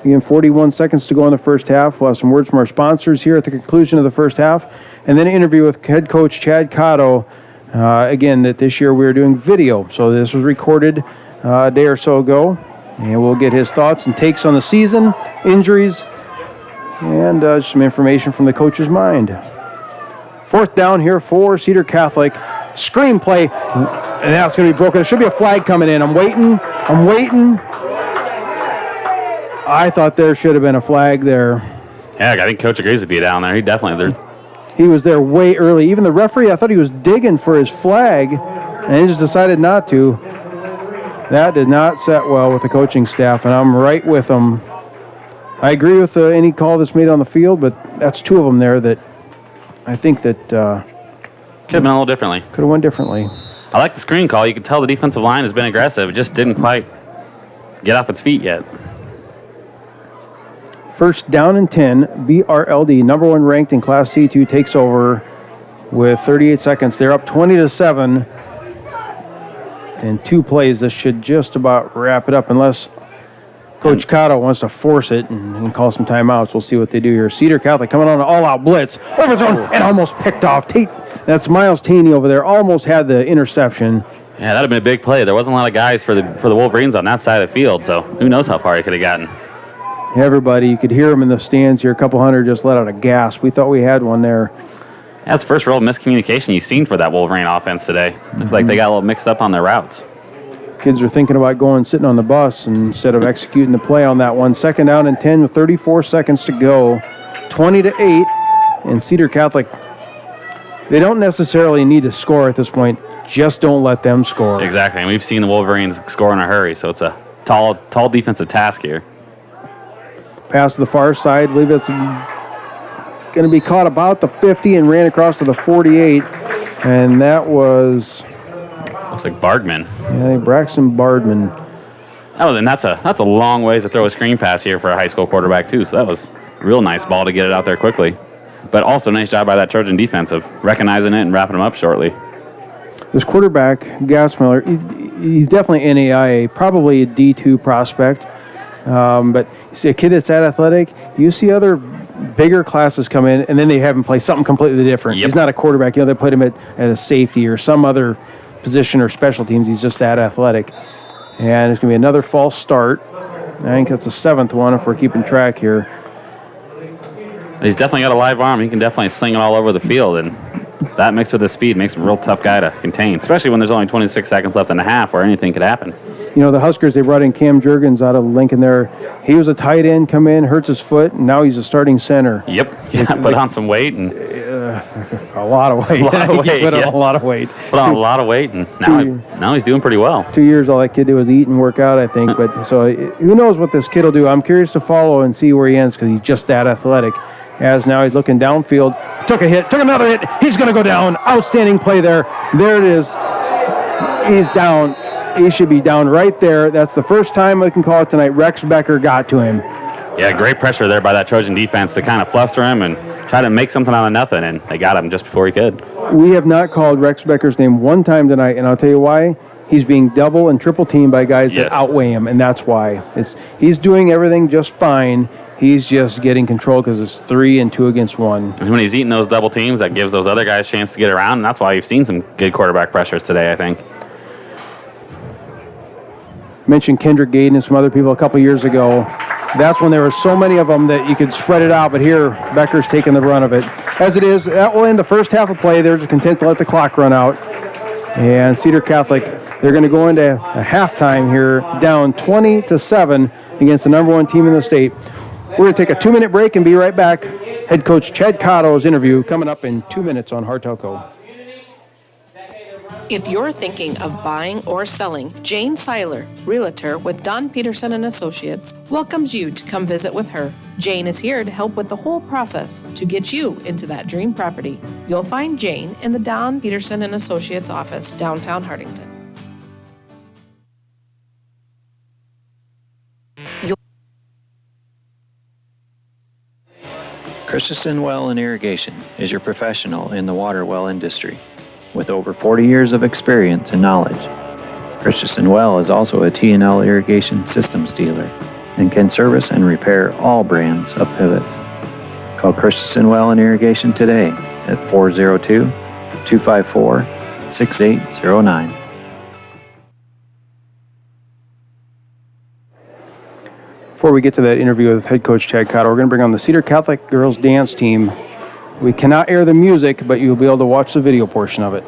Again, 41 seconds to go in the first half. We'll have some words from our sponsors here at the conclusion of the first half, and then an interview with head coach Chad Cotto. Again, that this year we are doing video, so this was recorded a day or so ago, and we'll get his thoughts and takes on the season, injuries, and some information from the coach's mind. 4th down here for Cedar Catholic. Screen play, and that's going to be broken. There should be a flag coming in. I'm waiting. I thought there should have been a flag there. Yeah, I think Coach agrees with you down there. He was there way early. Even the referee, I thought he was digging for his flag, and he just decided not to. That did not set well with the coaching staff, and I'm right with them. I agree with any call that's made on the field, but that's 2 of them there that I think that could have been a little differently. Could have went differently. I like the screen call. You can tell the defensive line has been aggressive. It just didn't quite get off its feet yet. 1st down and 10. BRLD, number 1 ranked in Class C2, takes over with 38 seconds. They're up 20-7. In 2 plays, this should just about wrap it up unless Coach Cotto wants to force it and call some timeouts. We'll see what they do here. Cedar Catholic coming on an all-out blitz. Overthrown and almost picked off. That's Miles Taney over there. Almost had the interception. Yeah, that would have been a big play. There wasn't a lot of guys for the Wolverines on that side of the field, so who knows how far he could have gotten. Everybody, you could hear them in the stands here. A couple hundred just let out a gasp. We thought we had one there. That's the first real miscommunication you've seen for that Wolverine offense today. Looks like they got a little mixed up on their routes. Kids are thinking about sitting on the bus instead of executing the play on that one. 2nd down and 10 with 34 seconds to go. 20-8. And Cedar Catholic, they don't necessarily need to score at this point. Just don't let them score. Exactly. And we've seen the Wolverines score in a hurry, so it's a tall defensive task here. Pass to the far side. I believe it's going to be caught about the 50 and ran across to the 48. And that was... Looks like Bardman. Yeah, Braxton Bardman. And that's a long ways to throw a screen pass here for a high school quarterback, too. So that was a real nice ball to get it out there quickly. But also nice job by that Trojan defense of recognizing it and wrapping them up shortly. This quarterback, Gatsmiller, he's definitely NAIA, probably a D2 prospect. But you see a kid that's that athletic, you see other bigger classes come in, and then they have him play something completely different. Yep. He's not a quarterback. They put him at a safety or some other position or special teams. He's just that athletic. And it's going to be another false start. I think that's the 7th one if we're keeping track here. He's definitely got a live arm. He can definitely sling it all over the field, and that mixed with his speed makes him a real tough guy to contain, especially when there's only 26 seconds left in the half where anything could happen. You know, the Huskers, they brought in Cam Jurgens out of Lincoln there. He was a tight end, come in, hurts his foot, and now he's a starting center. Yep. Put on some weight. And a lot of weight. A lot of weight, He put on yeah. a lot of weight. Put on a lot of weight, and now he's doing pretty well. 2 years, all that kid did was eat and work out, I think. But so who knows what this kid will do. I'm curious to follow and see where he ends because he's just that athletic. As now he's looking downfield. Took a hit, took another hit. He's going to go down. Outstanding play there. There it is. He's down. He should be down right there. That's the first time I can call it tonight. Rex Becker got to him. Yeah, great pressure there by that Trojan defense to kind of fluster him and try to make something out of nothing, and they got him just before he could. We have not called Rex Becker's name one time tonight, and I'll tell you why. He's being double and triple teamed by guys that outweigh him, and that's why. He's doing everything just fine. He's just getting control because it's 3 and 2 against 1. And when he's eating those double teams, that gives those other guys a chance to get around, and that's why you've seen some good quarterback pressures today, I think. Mentioned Kendrick Gaden and some other people a couple years ago. That's when there were so many of them that you could spread it out, but here, Becker's taking the brunt of it. As it is, that will end the first half of play. They're just content to let the clock run out. And Cedar Catholic, they're going to go into a halftime here, down 20-7 against the number 1 team in the state. We're going to take a 2-minute break and be right back. Head coach Chad Cotto's interview coming up in 2 minutes on Hartelco. If you're thinking of buying or selling, Jane Seiler, realtor with Don Peterson and Associates, welcomes you to come visit with her. Jane is here to help with the whole process to get you into that dream property. You'll find Jane in the Don Peterson and Associates office, downtown Hardington. Christensen Well and Irrigation is your professional in the water well industry. With over 40 years of experience and knowledge, Christensen Well is also a T&L irrigation systems dealer and can service and repair all brands of pivots. Call Christensen Well and Irrigation today at 402-254-6809. Before we get to that interview with head coach Chad Cotto, we're going to bring on the Cedar Catholic girls dance team. We cannot air the music, but you'll be able to watch the video portion of it.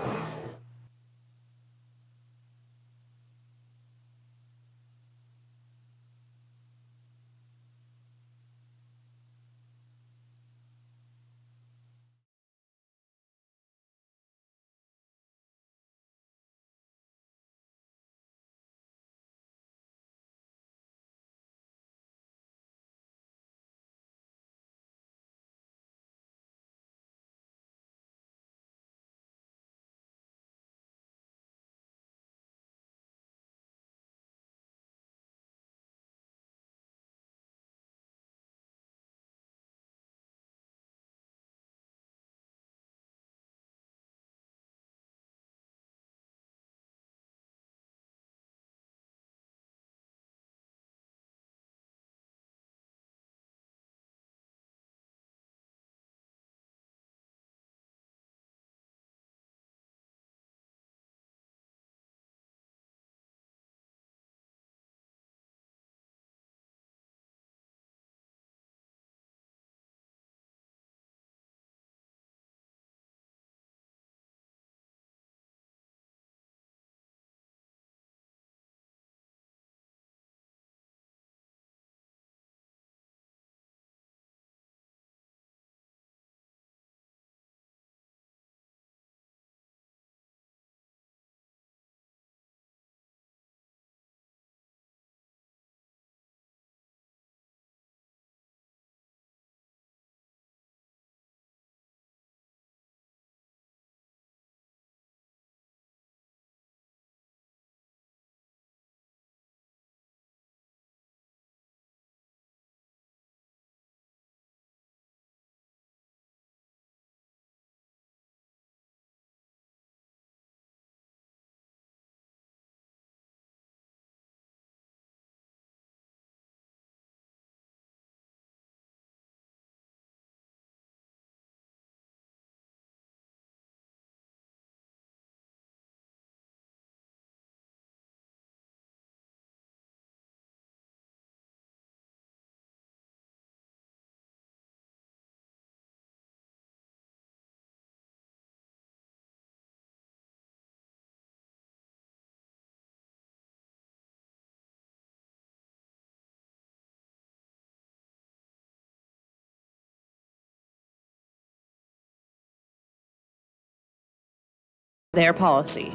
their policy.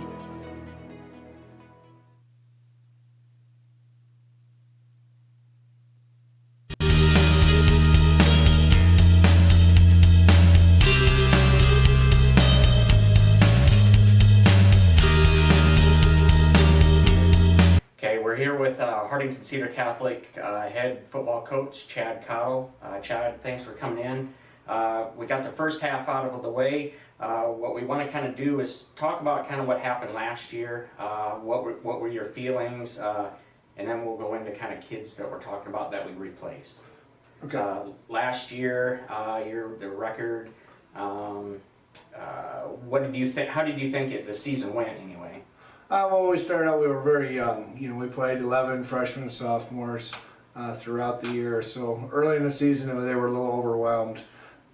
Okay, we're here with Hardington Cedar Catholic head football coach Chad Cottle. Chad, thanks for coming in. We got the first half out of the way. What we want to kind of do is talk about kind of what happened last year. What were your feelings, and then we'll go into kind of kids that we're talking about that we replaced. Okay. Last year, the record. What did you think? How did you think the season went anyway? Well, we started out, we were very young. We played 11 freshmen and sophomores throughout the year. So early in the season, they were a little overwhelmed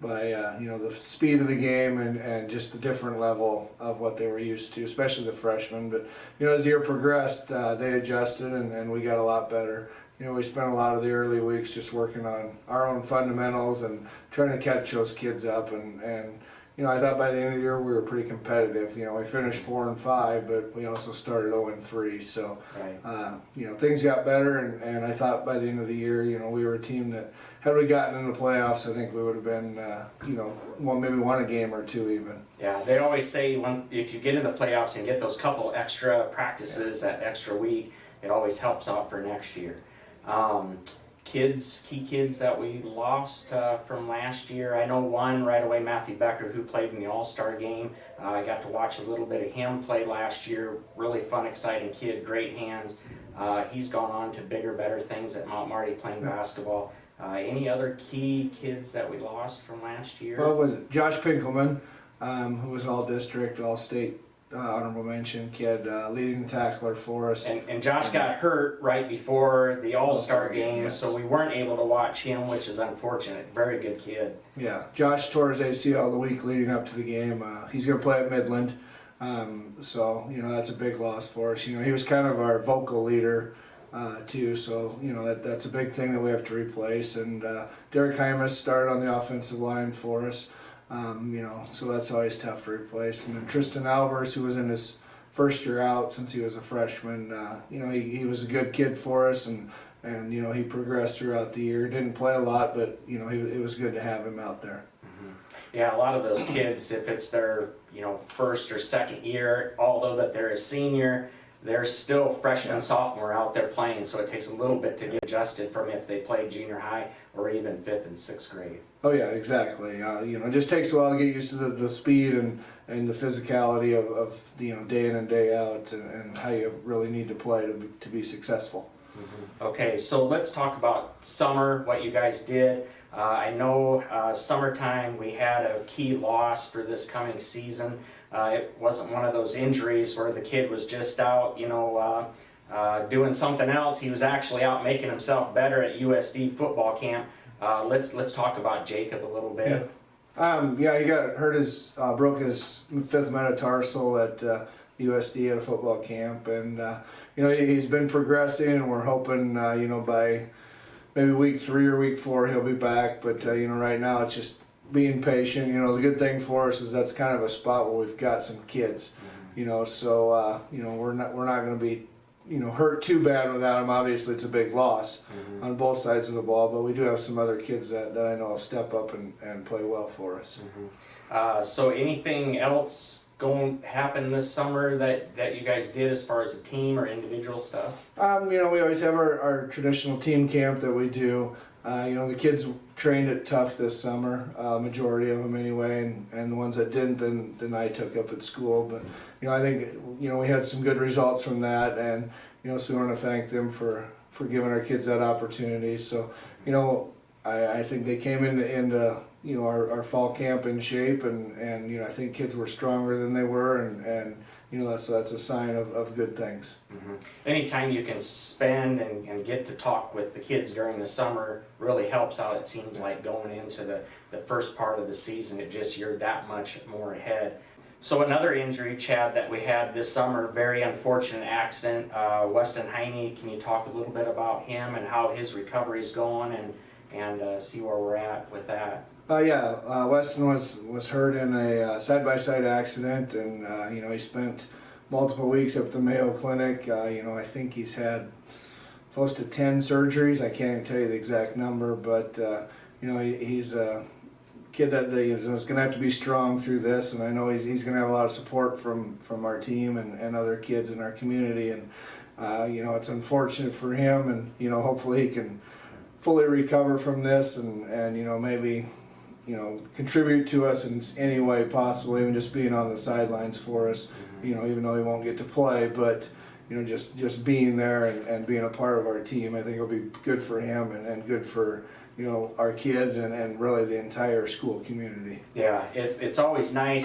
by the speed of the game and just the different level of what they were used to, especially the freshmen. But as the year progressed, they adjusted and we got a lot better. We spent a lot of the early weeks just working on our own fundamentals and trying to catch those kids up. And I thought by the end of the year we were pretty competitive. We finished 4-5, but we also started 0-3. So, right. Things got better, and I thought by the end of the year, we were a team that, had we gotten in the playoffs, I think we would have been, maybe won a game or two even. Yeah, they always say if you get in the playoffs and get those couple extra practices, that extra week, it always helps out for next year. Key kids that we lost from last year. I know one right away, Matthew Becker, who played in the All-Star game. I got to watch a little bit of him play last year. Really fun, exciting kid, great hands. He's gone on to bigger, better things at Mount Marty playing basketball. Any other key kids that we lost from last year? Well, with Josh Pinkelman, who was all-district, all-state honorable mention kid, leading tackler for us. And Josh got hurt right before the All-Star game, yes. So we weren't able to watch him, which is unfortunate. Very good kid. Yeah, Josh tore his ACL the week leading up to the game. He's going to play at Midland, so that's a big loss for us. He was kind of our vocal leader too, so that's a big thing that we have to replace. And Derek Hymas started on the offensive line for us. So that's always tough to replace. And then Tristan Albers, who was in his first year out since he was a freshman, he was a good kid for us, and he progressed throughout the year. Didn't play a lot, but it was good to have him out there. Mm-hmm. Yeah, a lot of those kids, if it's their first or second year, although that they're a senior, they're still freshman, sophomore out there playing, so it takes a little bit to get adjusted from if they played junior high or even 5th and 6th grade. Oh yeah, exactly. It just takes a while to get used to the speed and the physicality of day in and day out and how you really need to play to be successful. Mm-hmm. Okay, so let's talk about summer, what you guys did. I know summertime we had a key loss for this coming season. It wasn't one of those injuries where the kid was just out, doing something else. He was actually out making himself better at USD football camp. Let's talk about Jacob a little bit. Yeah, he got hurt. Broke his 5th metatarsal at USD at a football camp, and he's been progressing, and we're hoping by maybe week 3 or week 4 he'll be back. But right now it's just being patient. The good thing for us is that's kind of a spot where we've got some kids. So we're not going to be hurt too bad without him. Obviously it's a big loss on both sides of the ball, but we do have some other kids that I know will step up and play well for us. So anything else happen this summer that you guys did as far as a team or individual stuff? We always have our traditional team camp that we do. The kids trained it tough this summer, majority of them anyway, and the ones that didn't, then I took up at school. But, I think, we had some good results from that, and, so we want to thank them for giving our kids that opportunity. So, I think they came into our fall camp in shape, and I think kids were stronger than they were, and that's a sign of good things. Mm-hmm. Anytime you can spend and get to talk with the kids during the summer really helps out. It seems like going into the first part of the season, you're that much more ahead. So another injury, Chad, that we had this summer, very unfortunate accident. Weston Heine, can you talk a little bit about him and how his recovery is going and see where we're at with that? Weston was hurt in a side-by-side accident, and he spent multiple weeks at the Mayo Clinic. I think he's had close to 10 surgeries. I can't even tell you the exact number, but he's a kid that is going to have to be strong through this, and I know he's going to have a lot of support from our team and other kids in our community, and it's unfortunate for him, and hopefully he can fully recover from this, and maybe contribute to us in any way possible, even just being on the sidelines for us, even though he won't get to play, but just being there and being a part of our team, I think it'll be good for him and good for our kids and really the entire school community. Yeah, it's always nice.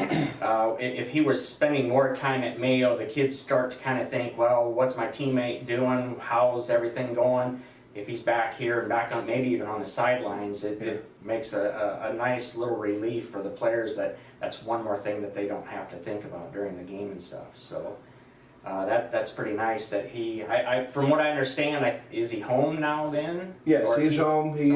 If he was spending more time at Mayo, the kids start to kind of think, well, what's my teammate doing? How's everything going? If he's back here and back on, maybe even on the sidelines, it makes a nice little relief for the players that's one more thing that they don't have to think about during the game and stuff. So that's pretty nice that he, from what I understand, is he home now then? Yes, he's home. He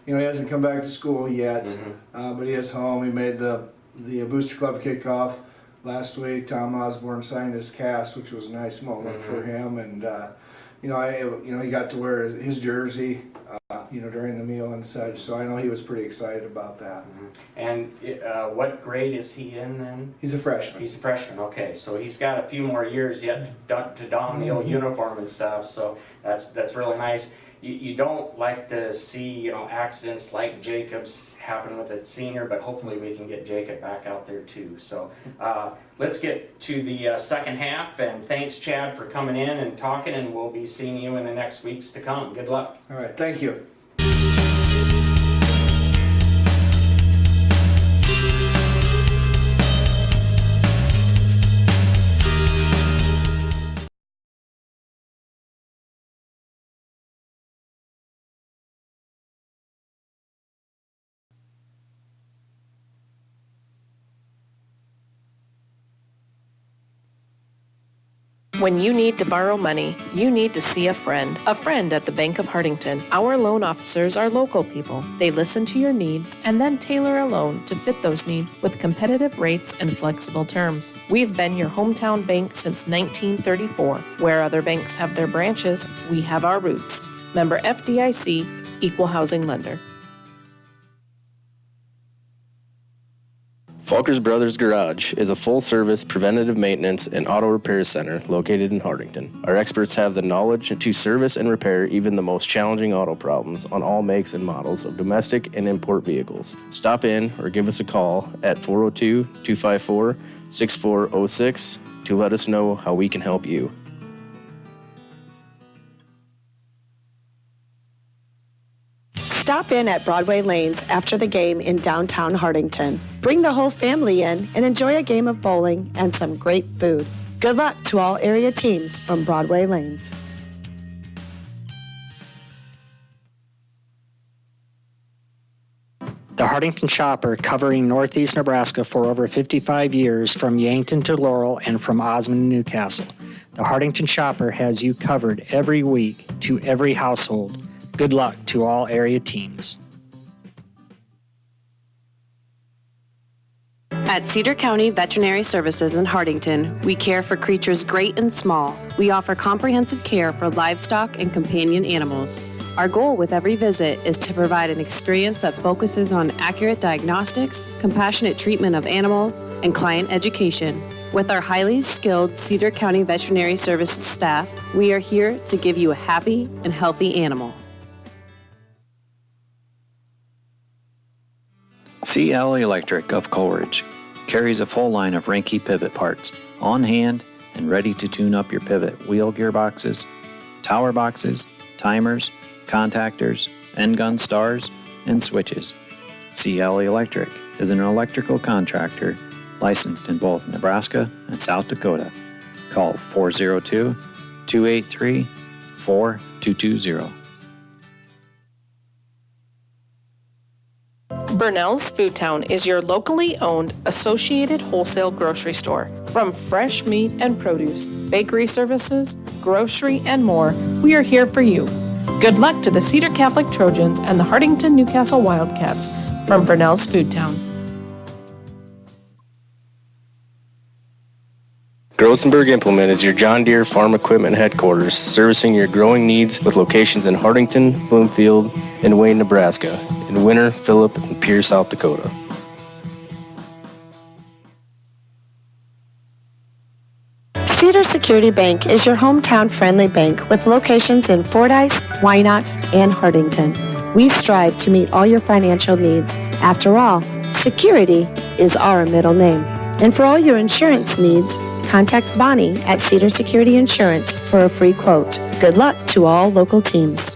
hasn't come back to school yet, but he is home. He made the Booster Club kickoff last week. Tom Osborne signed his cast, which was a nice moment for him, and he got to wear his jersey, during the meal and such. So I know he was pretty excited about that. And what grade is he in then? He's a freshman. He's a freshman. Okay, so he's got a few more years yet to don the old uniform and stuff. So that's really nice. You don't like to see accidents like Jacob's happen with a senior, but hopefully we can get Jacob back out there too. So let's get to the second half, and thanks Chad for coming in and talking, and we'll be seeing you in the next weeks to come. Good luck. All right, thank you. When you need to borrow money, you need to see a friend at the Bank of Hardington. Our loan officers are local people. They listen to your needs and then tailor a loan to fit those needs with competitive rates and flexible terms. We've been your hometown bank since 1934. Where other banks have their branches, we have our roots. Member FDIC, Equal Housing Lender. Falkers Brothers Garage is a full-service preventative maintenance and auto repair center located in Hardington. Our experts have the knowledge to service and repair even the most challenging auto problems on all makes and models of domestic and import vehicles. Stop in or give us a call at 402-254-6406 to let us know how we can help you. Stop in at Broadway Lanes after the game in downtown Hardington. Bring the whole family in and enjoy a game of bowling and some great food. Good luck to all area teams from Broadway Lanes. The Hardington Shopper, covering northeast Nebraska for over 55 years, from Yankton to Laurel and from Osmond to Newcastle. The Hardington Shopper has you covered every week to every household. Good luck to all area teams. At Cedar County Veterinary Services in Hardington, we care for creatures great and small. We offer comprehensive care for livestock and companion animals. Our goal with every visit is to provide an experience that focuses on accurate diagnostics, compassionate treatment of animals, and client education. With our highly skilled Cedar County Veterinary Services staff, we are here to give you a happy and healthy animal. CL Electric of Coleridge carries a full line of Ranke pivot parts on hand and ready to tune up your pivot wheel gearboxes, tower boxes, timers, contactors, end gun stars, and switches. CL Electric is an electrical contractor licensed in both Nebraska and South Dakota. Call 402-283-4220. Burnell's Food Town is your locally owned associated wholesale grocery store. From fresh meat and produce, bakery services, grocery, and more, we are here for you. Good luck to the Cedar Catholic Trojans and the Hardington Newcastle Wildcats. from Burnell's Food Town. Grosenberg Implement is your John Deere farm equipment headquarters, servicing your growing needs with locations in Hartington, Bloomfield, and Wayne, Nebraska, in Winter, Phillip, and Pierre, South Dakota. Cedar Security Bank is your hometown friendly bank with locations in Fordyce, Wynot, and Hartington. We strive to meet all your financial needs. After all, security is our middle name. And for all your insurance needs, contact Bonnie at Cedar Security Insurance for a free quote. Good luck to all local teams.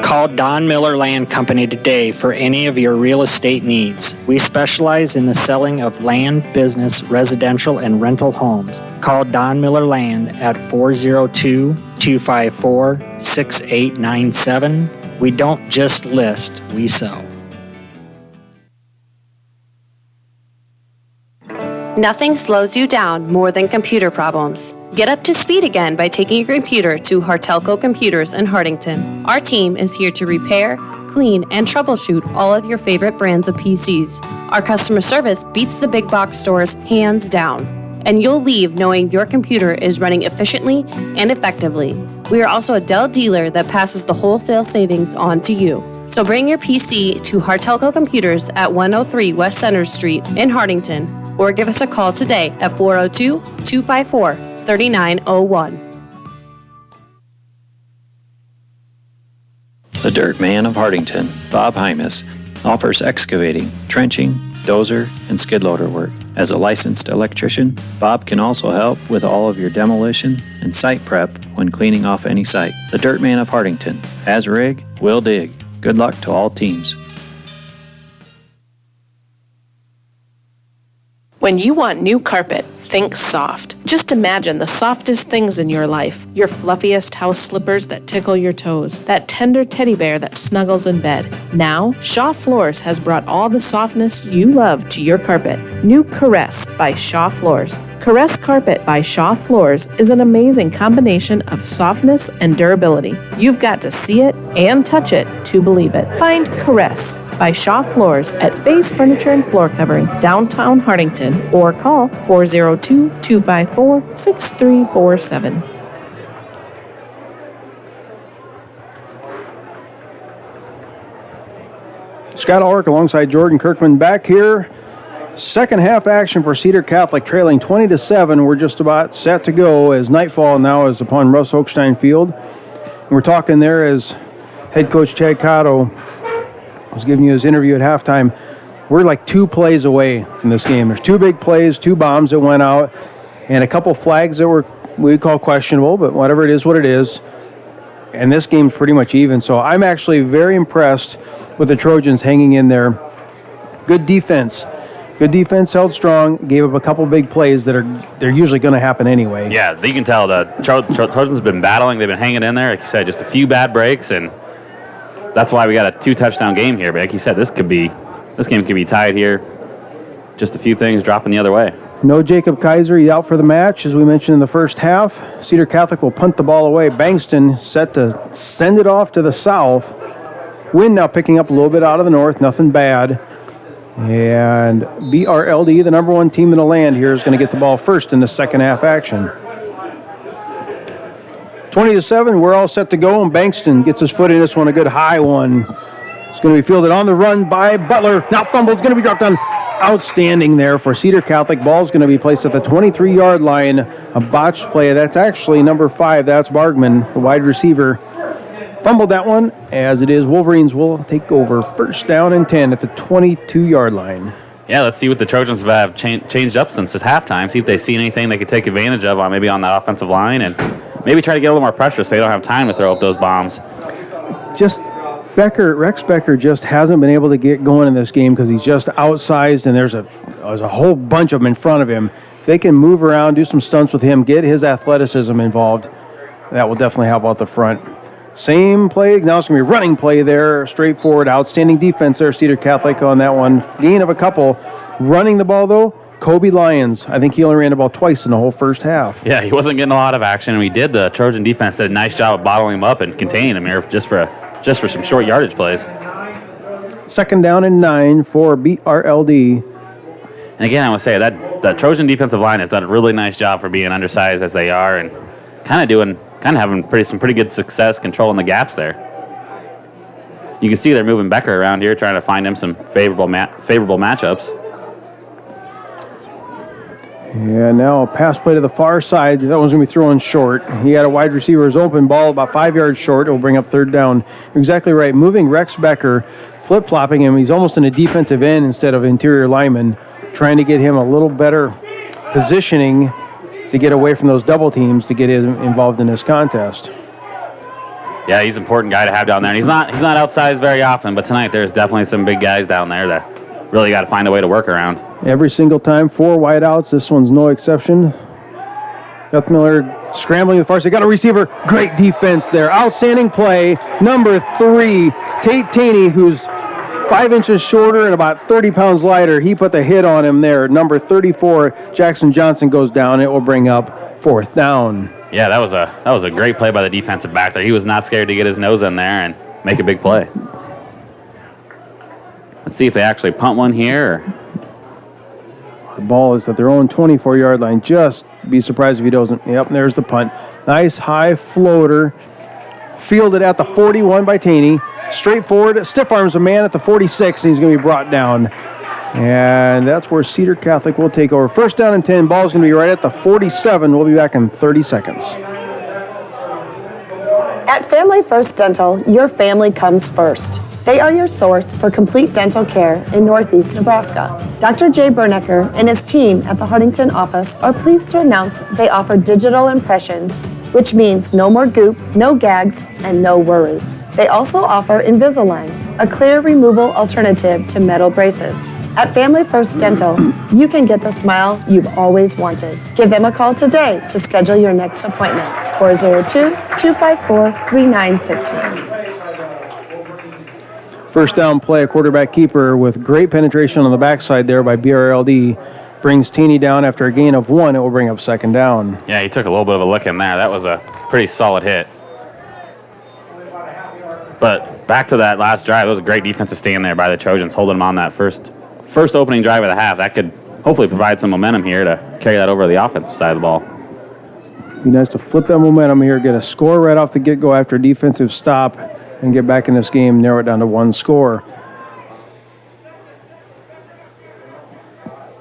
Call Don Miller Land Company today for any of your real estate needs. We specialize in the selling of land, business, residential, and rental homes. Call Don Miller Land at 402-254-6897. We don't just list, we sell. Nothing slows you down more than computer problems. Get up to speed again by taking your computer to Hartelco Computers in Hartington. Our team is here to repair, clean, and troubleshoot all of your favorite brands of PCs. Our customer service beats the big box stores hands down, and you'll leave knowing your computer is running efficiently and effectively. We are also a Dell dealer that passes the wholesale savings on to you. So bring your PC to Hartelco Computers at 103 West Center Street in Hartington, or give us a call today at 402-254-3901. The Dirt Man of Hartington, Bob Hymas, offers excavating, trenching, dozer, and skid loader work. As a licensed electrician, Bob can also help with all of your demolition and site prep when cleaning off any site. The Dirt Man of Hartington has rig, will dig. Good luck to all teams. When you want new carpet, think soft. Just imagine the softest things in your life. Your fluffiest house slippers that tickle your toes. That tender teddy bear that snuggles in bed. Now, Shaw Floors has brought all the softness you love to your carpet. New Caress by Shaw Floors. Caress Carpet by Shaw Floors is an amazing combination of softness and durability. You've got to see it and touch it to believe it. Find Caress by Shaw Floors at Face Furniture and Floor Covering, downtown Hartington, or call 402-254-6347. Scott Ulrich alongside Jordan Kirkman back here. Second half action for Cedar Catholic, trailing 20-7. We're just about set to go as nightfall now is upon Russ Oakstein Field. And we're talking there as head coach Chad Cotto was giving you his interview at halftime. We're like 2 plays away from this game. There's 2 big plays, 2 bombs that went out, and a couple flags that were we call questionable, but whatever it is, what it is. And this game's pretty much even. So I'm actually very impressed with the Trojans hanging in there. Good defense. Good defense, held strong, gave up a couple big plays that they're usually going to happen anyway. Yeah, you can tell the Trojans have been battling. They've been hanging in there. Like you said, just a few bad breaks, and that's why we got a 2-touchdown game here. But like you said, this game could be tied here. Just a few things dropping the other way. No Jacob Kaiser, he's out for the match, as we mentioned in the first half. Cedar Catholic will punt the ball away. Bankston set to send it off to the south. Wind now picking up a little bit out of the north, nothing bad. And BRLD, the number 1 team in the land here, is going to get the ball first in the second half action. 20-7, we're all set to go, and Bankston gets his foot in this one, a good high one. It's going to be fielded on the run by Butler. Now fumbled, going to be dropped on. Outstanding there for Cedar Catholic. Ball's going to be placed at the 23-yard line. A botched play. That's actually number 5. That's Bargman, the wide receiver. Fumbled that one, as it is. Wolverines will take over first down and 10 at the 22-yard line. Yeah, let's see what the Trojans have changed up since this halftime. See if they see anything they could take advantage of on maybe on the offensive line, and maybe try to get a little more pressure so they don't have time to throw up those bombs. Rex Becker just hasn't been able to get going in this game because he's just outsized, and there's a whole bunch of them in front of him. If they can move around, do some stunts with him, get his athleticism involved, that will definitely help out the front. Same play, now it's going to be a running play there, straightforward, outstanding defense there, Cedar Catholic on that one. Gain of a couple. Running the ball, though, Kobe Lyons. I think he only ran the ball twice in the whole first half. Yeah, he wasn't getting a lot of action, and the Trojan defense did a nice job of bottling him up and containing him here just for just for some short yardage plays. 2nd down and 9 for BRLD. And again, I want to say that Trojan defensive line has done a really nice job for being undersized as they are, and kind of having some pretty good success controlling the gaps there. You can see they're moving Becker around here, trying to find him some favorable matchups. Yeah, now a pass play to the far side. That one's going to be thrown short. He had a wide receiver's open ball about 5 yards short. It will bring up 3rd down. You're exactly right. Moving Rex Becker, flip-flopping him. He's almost in a defensive end instead of interior lineman, trying to get him a little better positioning to get away from those double teams to get him involved in this contest. Yeah, he's an important guy to have down there. And he's not outsized very often, but tonight there's definitely some big guys down there that really got to find a way to work around. Every single time, 4 wideouts. This one's no exception. Miller scrambling to the far side. Got a receiver. Great defense there. Outstanding play. Number 3, Tate Taney, who's 5 inches shorter and about 30 pounds lighter. He put the hit on him there. Number 34, Jackson Johnson, goes down. It will bring up 4th down. Yeah, that was a great play by the defensive back there. He was not scared to get his nose in there and make a big play. Let's see if they actually punt one here. The ball is at their own 24-yard line. Just be surprised if he doesn't. Yep, there's the punt. Nice high floater. Fielded at the 41 by Taney. Straight forward, stiff arms a man at the 46, and he's going to be brought down. And that's where Cedar Catholic will take over. 1st down and 10. Ball's going to be right at the 47. We'll be back in 30 seconds. At Family First Dental, your family comes first. They are your source for complete dental care in Northeast Nebraska. Dr. Jay Bernecker and his team at the Huntington office are pleased to announce they offer digital impressions, which means no more goop, no gags, and no worries. They also offer Invisalign, a clear removal alternative to metal braces. At Family First Dental, you can get the smile you've always wanted. Give them a call today to schedule your next appointment. 402-254-3960. 1st down play, a quarterback keeper with great penetration on the backside there by BRLD. Brings Taney down after a gain of 1. It will bring up 2nd down. Yeah, he took a little bit of a lick in there. That was a pretty solid hit. But back to that last drive, it was a great defensive stand there by the Trojans, holding them on that first opening drive of the half. That could hopefully provide some momentum here to carry that over to the offensive side of the ball. Be nice to flip that momentum here, get a score right off the get-go after a defensive stop, and get back in this game, narrow it down to 1 score.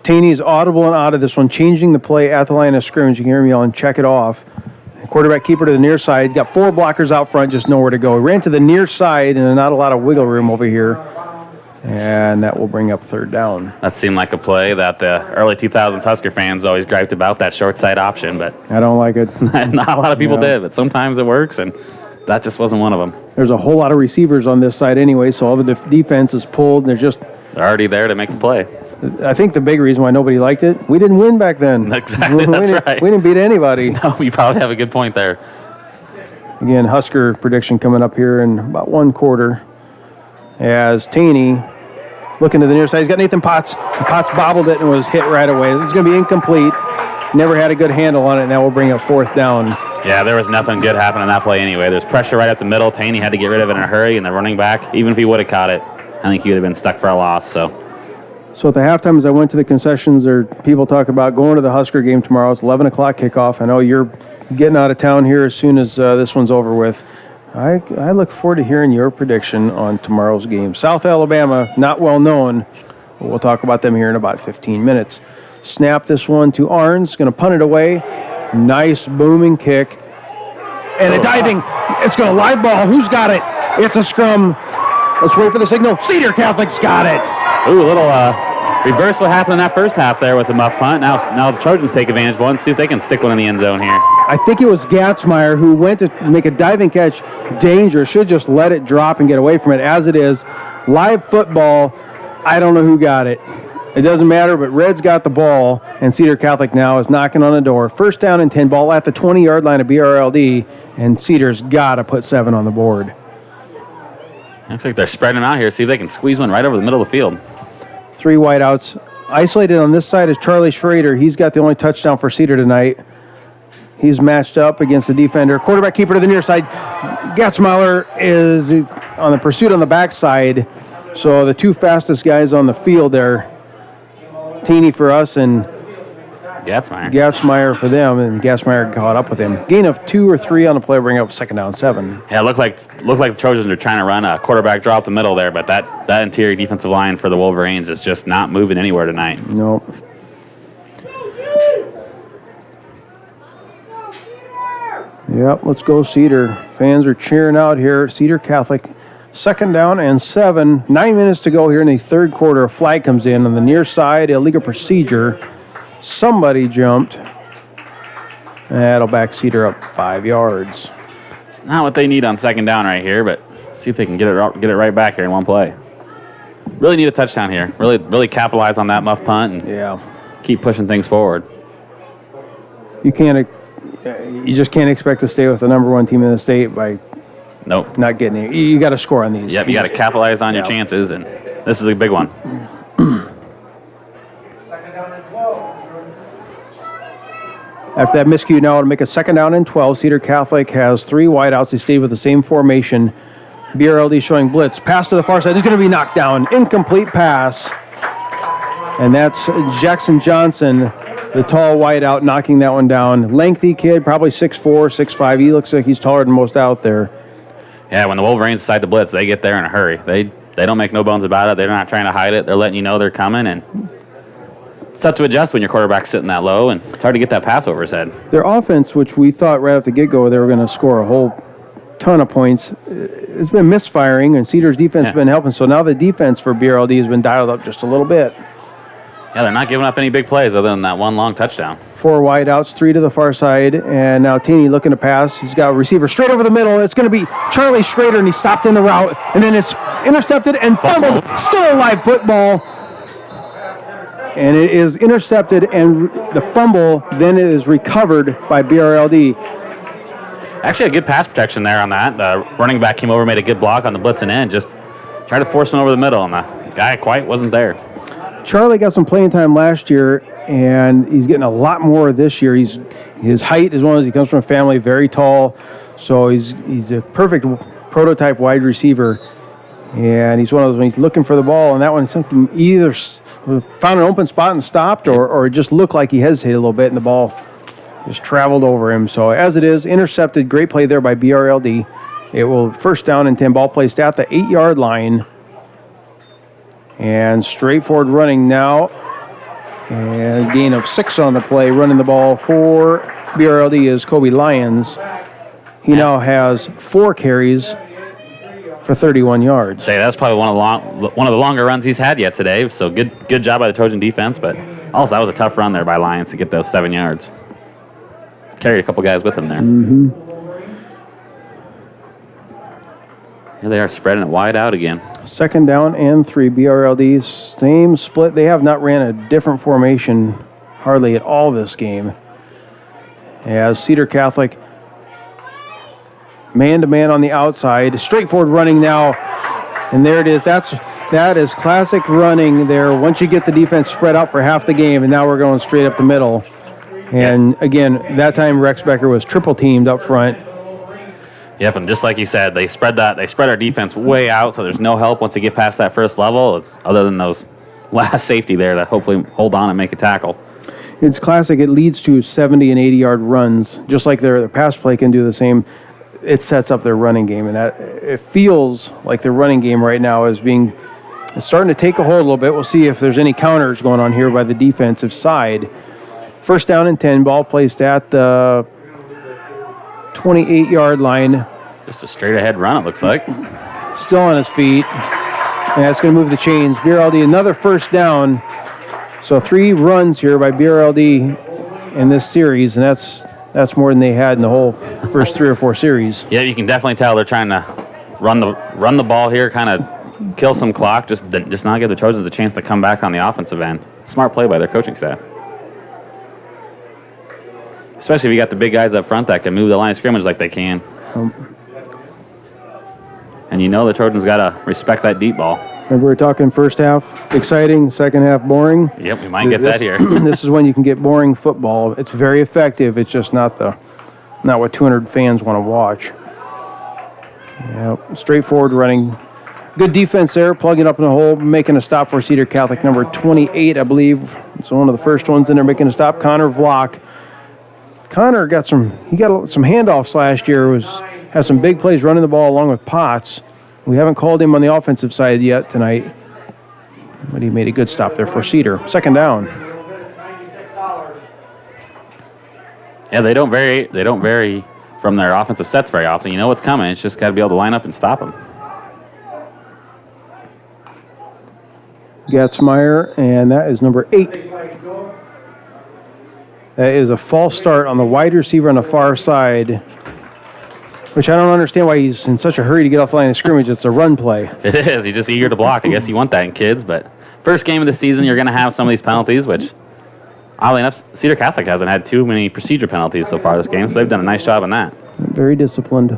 Taney is audible and out of this one, changing the play at the line of scrimmage. You can hear me yelling, check it off. Quarterback keeper to the near side. Got 4 blockers out front, just nowhere to go. He ran to the near side, and not a lot of wiggle room over here. And that will bring up 3rd down. That seemed like a play that the early 2000s Husker fans always griped about, that short side option. But I don't like it. Not a lot of people did, but sometimes it works, and that just wasn't one of them. There's a whole lot of receivers on this side anyway, so all the defense is pulled, and they're already there to make the play. I think the big reason why nobody liked it, we didn't win back then. Exactly, that's right. We didn't beat anybody. No, you probably have a good point there. Again, Husker prediction coming up here in about 1 quarter. As Taney looking to the near side. He's got Nathan Potts. Potts bobbled it and was hit right away. It's going to be incomplete. Never had a good handle on it, and that will bring up 4th down. Yeah, there was nothing good happening in that play anyway. There's pressure right at the middle. Taney had to get rid of it in a hurry, and the running back, even if he would have caught it, I think he would have been stuck for a loss. So at the halftime, as I went to the concessions, there people talk about going to the Husker game tomorrow. It's 11 o'clock kickoff. I know you're getting out of town here as soon as this one's over with. I look forward to hearing your prediction on tomorrow's game. South Alabama, not well known. But we'll talk about them here in about 15 minutes. Snap this one to Arns. Going to punt it away. Nice booming kick. And a diving. It's going to live ball. Who's got it? It's a scrum. Let's wait for the signal. Cedar Catholic's got it. Ooh, a little reverse what happened in that first half there with the muff punt. Now the Trojans take advantage of one. See if they can stick one in the end zone here. I think it was Gatzmeyer who went to make a diving catch. Danger. Should just let it drop and get away from it. As it is, live football. I don't know who got it. It doesn't matter, but Red's got the ball, and Cedar Catholic now is knocking on the door. 1st down and 10, ball at the 20-yard line of BRLD, and Cedar's got to put 7 on the board. Looks like they're spreading them out here. See if they can squeeze one right over the middle of the field. 3 wideouts. Isolated on this side is Charlie Schrader. He's got the only touchdown for Cedar tonight. He's matched up against the defender. Quarterback keeper to the near side. Gatzmeiler is on the pursuit on the backside. So the two fastest guys on the field there, Taney for us and Gatzmeyer for them, and Gatzmeyer caught up with him. Gain of 2 or 3 on the play, bring up second down 7. Yeah, it looked like the Trojans are trying to run a quarterback draw up the middle there, but that interior defensive line for the Wolverines is just not moving anywhere tonight. Nope. Yep, let's go Cedar. Fans are cheering out here. Cedar Catholic, second down and 7. 9 minutes to go here in the third quarter. A flag comes in on the near side, illegal procedure. Somebody jumped. That'll back Cedar up 5 yards. It's not what they need on second down right here, but see if they can get it right back here in one play. Really need a touchdown here. Really capitalize on that muff punt and keep pushing things forward. You just can't expect to stay with the number 1 team in the state by not getting it. You got to score on these. Yep, you got to capitalize on your chances, and this is a big one. After that miscue, now to make a second down and 12. Cedar Catholic has 3 wideouts. They stayed with the same formation. BRLD showing blitz. Pass to the far side. It's going to be knocked down. Incomplete pass. And that's Jackson Johnson, the tall wideout, knocking that one down. Lengthy kid, probably 6'4", 6'5". He looks like he's taller than most out there. Yeah, when the Wolverines decide to blitz, they get there in a hurry. They don't make no bones about it. They're not trying to hide it. They're letting you know they're coming, and it's tough to adjust when your quarterback's sitting that low, and it's hard to get that pass over his head. Their offense, which we thought right off the get-go they were going to score a whole ton of points, it's been misfiring, and Cedar's defense has been helping. So now the defense for BRLD has been dialed up just a little bit. Yeah, they're not giving up any big plays other than that one long touchdown. 4 wideouts, 3 to the far side, and now Taney looking to pass. He's got a receiver straight over the middle. It's going to be Charlie Schrader, and he stopped in the route, and then it's intercepted and fumbled. Still a live football. And it is intercepted, and the fumble then is recovered by BRLD. Actually, a good pass protection there on that. The running back came over, made a good block on the blitz and end, just tried to force him over the middle, and the guy quite wasn't there. Charlie got some playing time last year, and he's getting a lot more this year. His height is one of those. He comes from a family very tall, so he's a perfect prototype wide receiver. And he's one of those when he's looking for the ball, and that one something either found an open spot and stopped, or it just looked like he hesitated a little bit, and the ball just traveled over him. So as it is, intercepted. Great play there by BRLD. It will first down and 10. Ball placed at the 8-yard line. And straightforward running now. And a gain of 6 on the play. Running the ball for BRLD is Kobe Lyons. He now has 4 carries for 31 yards. Say that's probably one of the longer runs he's had yet today. So good job by the Trojan defense, but also that was a tough run there by Lyons to get those 7 yards. Carried a couple guys with him there. Here they are spreading it wide out again. Second down and 3. BRLD, same split. They have not ran a different formation hardly at all this game. As Cedar Catholic man-to-man on the outside. Straightforward running now. And there it is. That is classic running there. Once you get the defense spread out for half the game, and now we're going straight up the middle. And again, that time Rex Becker was triple teamed up front. Yep, and just like you said, they spread our defense way out, so there's no help once they get past that first level. It's other than those last safety there to hopefully hold on and make a tackle. It's classic. It leads to 70 and 80-yard runs, just like their pass play can do the same. It sets up their running game, and it feels like their running game right now is starting to take a hold a little bit. We'll see if there's any counters going on here by the defensive side. First down and 10, ball placed at the 28-yard line. Just a straight-ahead run, it looks like. Still on his feet. And that's going to move the chains. BRLD, another first down. So 3 runs here by BRLD in this series, and that's more than they had in the whole first 3 or 4 series. Yeah, you can definitely tell they're trying to run the ball here, kind of kill some clock, just not give the Trojans a chance to come back on the offensive end. Smart play by their coaching staff. Especially if you got the big guys up front that can move the line of scrimmage like they can. And you know the Trojans got to respect that deep ball. Remember we were talking first half exciting, second half boring? Yep, we might get that here. This is when you can get boring football. It's very effective. It's just not what 200 fans want to watch. Yep, straightforward running. Good defense there, plugging up in the hole, making a stop for Cedar Catholic, number 28, I believe. It's one of the first ones in there making a stop. Connor Vlock. Connor got some handoffs last year. Has some big plays running the ball along with Potts. We haven't called him on the offensive side yet tonight, but he made a good stop there for Cedar. Second down. Yeah, they don't vary from their offensive sets very often. You know what's coming. It's just got to be able to line up and stop them. Gatzmeyer, and that is number 8. That is a false start on the wide receiver on the far side, which I don't understand why he's in such a hurry to get off the line of scrimmage. It's a run play. It is. He's just eager to block. I guess you want that in kids, but first game of the season, you're going to have some of these penalties, which, oddly enough, Cedar Catholic hasn't had too many procedure penalties so far this game, so they've done a nice job on that. Very disciplined.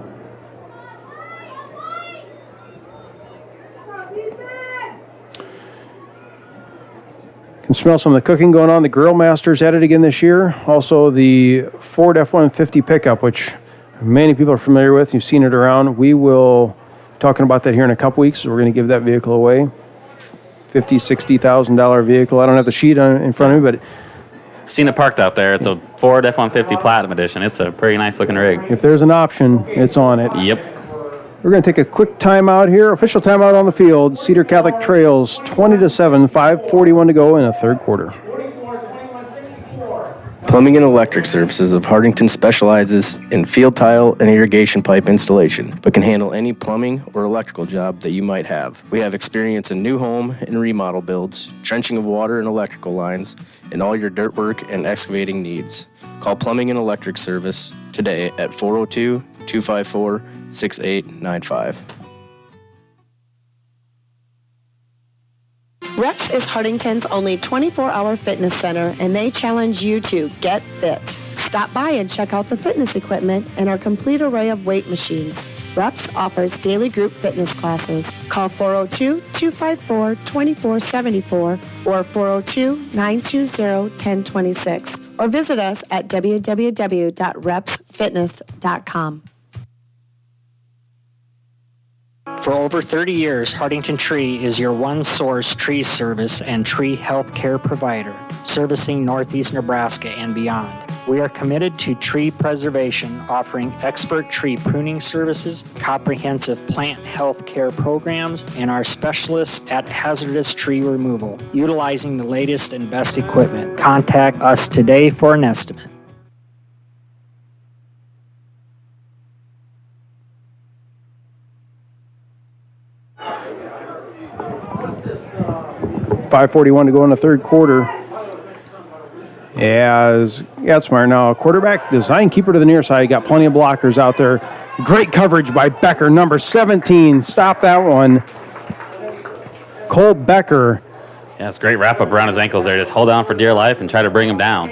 Can smell some of the cooking going on. The Grill Master's at it again this year. Also the Ford F-150 pickup, which many people are familiar with. You've seen it around. We will be talking about that here in a couple weeks. So we're going to give that vehicle away. $50,000, $60,000 vehicle. I don't have the sheet in front of me, but seen it parked out there. It's a Ford F-150 Platinum Edition. It's a pretty nice looking rig. if there's an option, it's on it. Yep. We're going to take a quick timeout here. Official timeout on the field. Cedar Catholic trails 20-7, 5:41 to go in the third quarter. Plumbing and Electric Services of Hardington specializes in field tile and irrigation pipe installation, but can handle any plumbing or electrical job that you might have. We have experience in new home and remodel builds, trenching of water and electrical lines, and all your dirt work and excavating needs. Call Plumbing and Electric Service today at 402-254-6895. Reps is Hardington's only 24-hour fitness center, and they challenge you to get fit. Stop by and check out the fitness equipment and our complete array of weight machines. Reps offers daily group fitness classes. Call 402-254-2474 or 402-920-1026 or visit us at www.repsfitness.com. For over 30 years, Hardington Tree is your one-source tree service and tree health care provider, servicing Northeast Nebraska and beyond. We are committed to tree preservation, offering expert tree pruning services, comprehensive plant health care programs, and our specialists at hazardous tree removal, utilizing the latest and best equipment. Contact us today for an estimate. .541 to go in the third quarter. As Gatzmeyer now, quarterback design keeper to the near side. Got plenty of blockers out there. Great coverage by Becker, number 17. Stop that one. Cole Becker. Yeah, it's a great wrap up around his ankles there. Just hold on for dear life and try to bring him down.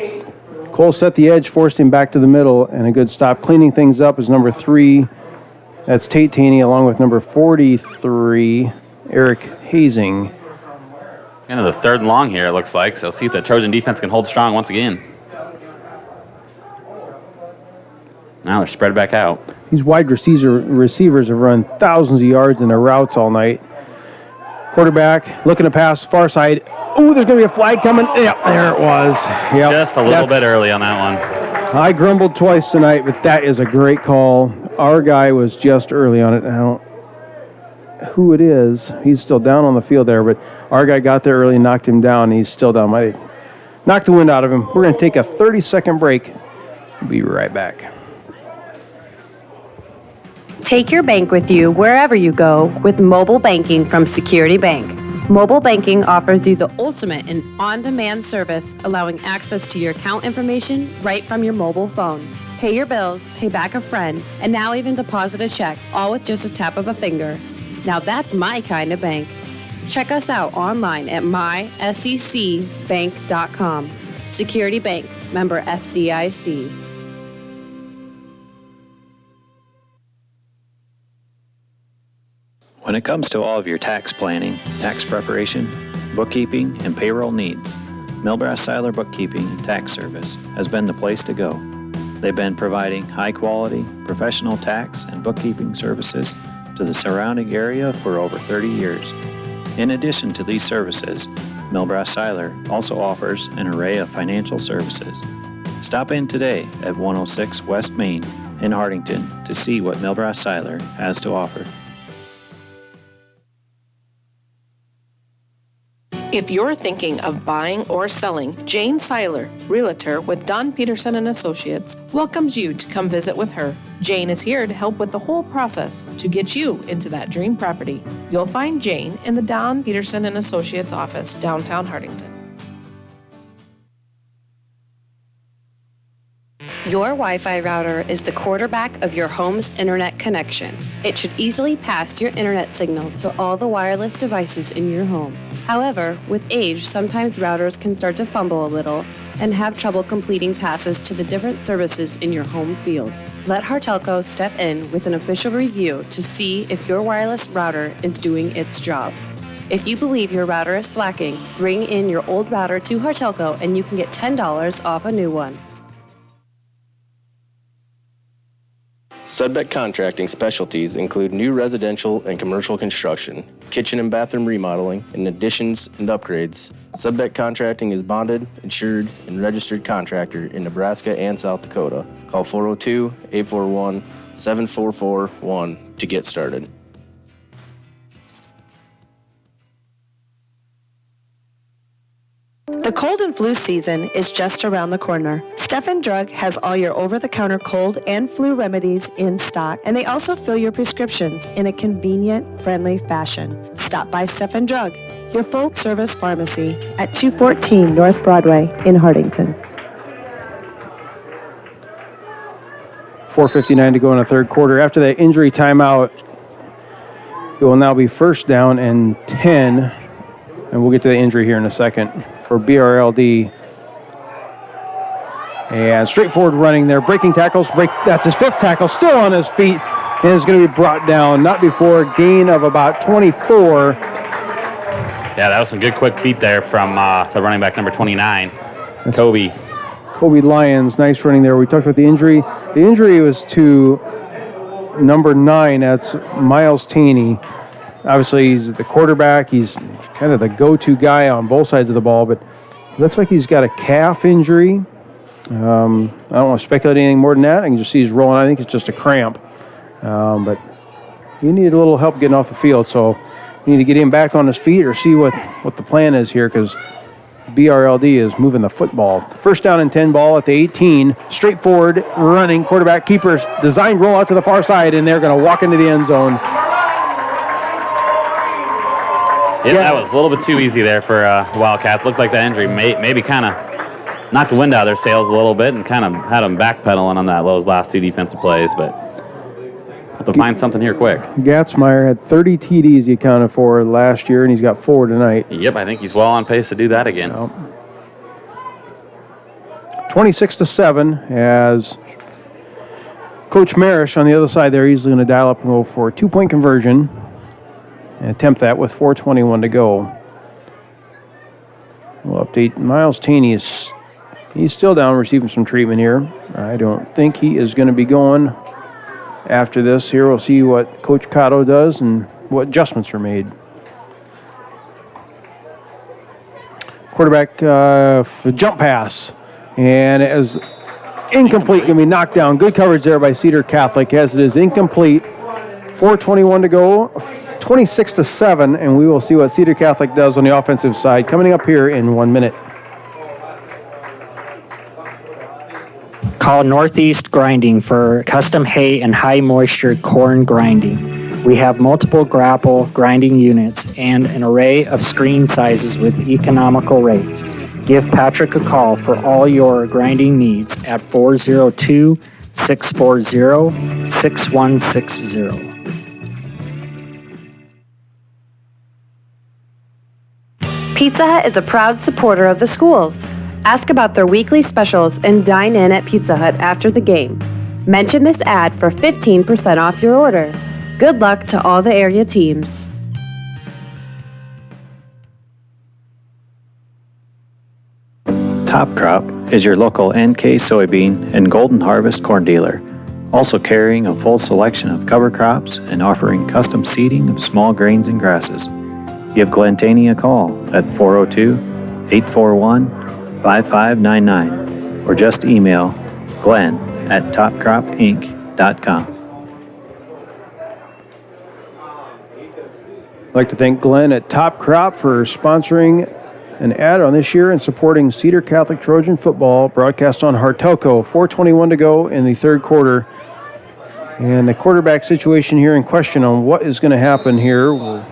Cole set the edge, forced him back to the middle, and a good stop. Cleaning things up is number 3. That's Tate Taney, along with number 43, Eric Hazing. Into the third and long here, it looks like. So see if the Trojan defense can hold strong once again. Now they're spread back out. These wide receivers have run thousands of yards in their routes all night. Quarterback looking to pass far side. Oh, there's going to be a flag coming. Yep, there it was. Yep. Just a little bit early on that one. I grumbled twice tonight, but that is a great call. Our guy was just early on it. I don't who it is. He's still down on the field there, but our guy got there early and knocked him down, and he's still down. Might knock the wind out of him. We're going to take a 30-second break. We'll be right back. Take your bank with you wherever you go with mobile banking from Security Bank. Mobile banking offers you the ultimate in on-demand service, allowing access to your account information right from your mobile phone. Pay your bills, pay back a friend, and now even deposit a check, all with just a tap of a finger. Now that's my kind of bank. Check us out online at mysecbank.com. Security Bank, member FDIC. When it comes to all of your tax planning, tax preparation, bookkeeping, and payroll needs, Milbrass Seiler Bookkeeping and Tax Service has been the place to go. They've been providing high-quality, professional tax and bookkeeping services to the surrounding area for over 30 years. In addition to these services, Millbrass Siler also offers an array of financial services. Stop in today at 106 West Main in Hardington to see what Millbrass Siler has to offer. If you're thinking of buying or selling, Jane Seiler, Realtor with Don Peterson and Associates, welcomes you to come visit with her. Jane is here to help with the whole process to get you into that dream property. You'll find Jane in the Don Peterson and Associates office, downtown Hardington. Your Wi-Fi router is the quarterback of your home's internet connection. It should easily pass your internet signal to all the wireless devices in your home. However, with age, sometimes routers can start to fumble a little and have trouble completing passes to the different services in your home field. Let Hartelco step in with an official review to see if your wireless router is doing its job. If you believe your router is slacking, bring in your old router to Hartelco and you can get $10 off a new one. Sudbeck Contracting specialties include new residential and commercial construction, kitchen and bathroom remodeling, and additions and upgrades. Sudbeck Contracting is bonded, insured, and registered contractor in Nebraska and South Dakota. Call 402-841-7441 to get started. The cold and flu season is just around the corner. Stephen Drug has all your over-the-counter cold and flu remedies in stock, and they also fill your prescriptions in a convenient, friendly fashion. Stop by Stephen Drug, your full-service pharmacy at 214 North Broadway in Hardington. 4:59 to go in the third quarter. After that injury timeout, it will now be first down and 10, and we'll get to the injury here in a second for BRLD. And straightforward running there, breaking tackles, that's his fifth tackle, still on his feet, and is going to be brought down, not before a gain of about 24. Yeah, that was some good quick feet there from the running back number 29, Kobe Lyons, nice running there. We talked about the injury. The injury was to number 9, that's Miles Taney. Obviously, he's the quarterback. He's kind of the go-to guy on both sides of the ball, but it looks like he's got a calf injury. I don't want to speculate anything more than that. I can just see he's rolling. I think it's just a cramp. But you need a little help getting off the field, so you need to get him back on his feet or see what the plan is here, because BRLD is moving the football. First down and 10 ball at the 18. Straightforward running. Quarterback keepers designed roll out to the far side, and they're going to walk into the end zone. Yeah, that was a little bit too easy there for Wildcats. Looked like that injury maybe kind of knocked the wind out of their sails a little bit and kind of had them backpedaling on those last two defensive plays, but have to find something here quick. Gatzmeyer had 30 TDs he accounted for last year, and he's got 4 tonight. Yep, I think he's well on pace to do that again. 26-7 as Coach Marish on the other side there, he's going to dial up and go for a 2-point conversion and attempt that with 4:21 to go. We'll update. Miles Taney he's still down receiving some treatment here. I don't think he is going to be going after this. Here we'll see what Coach Cotto does and what adjustments are made. Quarterback jump pass, and it is incomplete. Going to be knocked down. Good coverage there by Cedar Catholic as it is incomplete. 4:21 to go, 26-7, and we will see what Cedar Catholic does on the offensive side coming up here in 1 minute. Call Northeast Grinding for custom hay and high moisture corn grinding. We have multiple grapple grinding units and an array of screen sizes with economical rates. Give Patrick a call for all your grinding needs at 402-640-6160. Pizza Hut is a proud supporter of the schools. Ask about their weekly specials and dine in at Pizza Hut after the game. Mention this ad for 15% off your order. Good luck to all the area teams. Top Crop is your local NK soybean and Golden Harvest corn dealer. Also carrying a full selection of cover crops and offering custom seeding of small grains and grasses. Give Glenn Taney a call at 402-841-5599 or just email glenn@topcropinc.com. I'd like to thank Glenn at Top Crop for sponsoring an ad on this year and supporting Cedar Catholic Trojan football, broadcast on Hartelco. 4:21 to go in the third quarter. And the quarterback situation here in question on what is going to happen here. We'll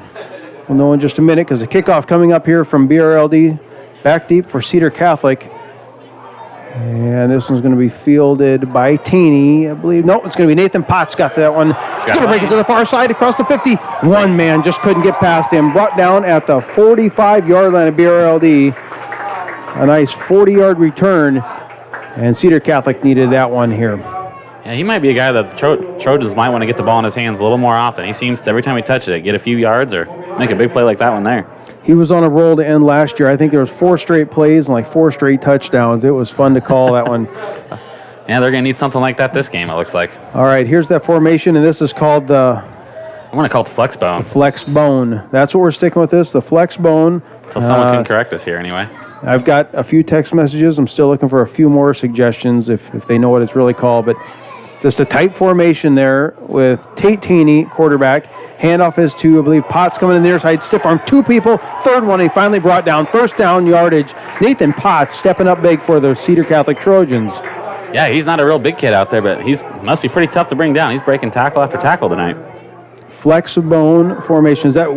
know in just a minute because the kickoff coming up here from BRLD, back deep for Cedar Catholic. And this one's going to be fielded by Taney, I believe. No, it's going to be Nathan Potts got that one. He's going to break it to the far side across the 50. One man just couldn't get past him. Brought down at the 45-yard line of BRLD. A nice 40-yard return. And Cedar Catholic needed that one here. Yeah, he might be a guy that the Trojans might want to get the ball in his hands a little more often. He seems to, every time he touches it, get a few yards or make a big play like that one there. He was on a roll to end last year. I think there was 4 straight plays and like 4 straight touchdowns. It was fun to call that one. Yeah, they're going to need something like that this game, it looks like. All right, here's that formation, and this is called the... I'm going to call it the flex bone. The flex bone. That's what we're sticking with this, the flex bone. Until someone can correct us here anyway. I've got a few text messages. I'm still looking for a few more suggestions if they know what it's really called, but... Just a tight formation there with Tate Taney, quarterback. Handoff is to, I believe, Potts coming in the near side. Stiff arm, 2 people. Third one, he finally brought down. First down yardage. Nathan Potts stepping up big for the Cedar Catholic Trojans. Yeah, he's not a real big kid out there, but he must be pretty tough to bring down. He's breaking tackle after tackle tonight. Flex bone formation. Is that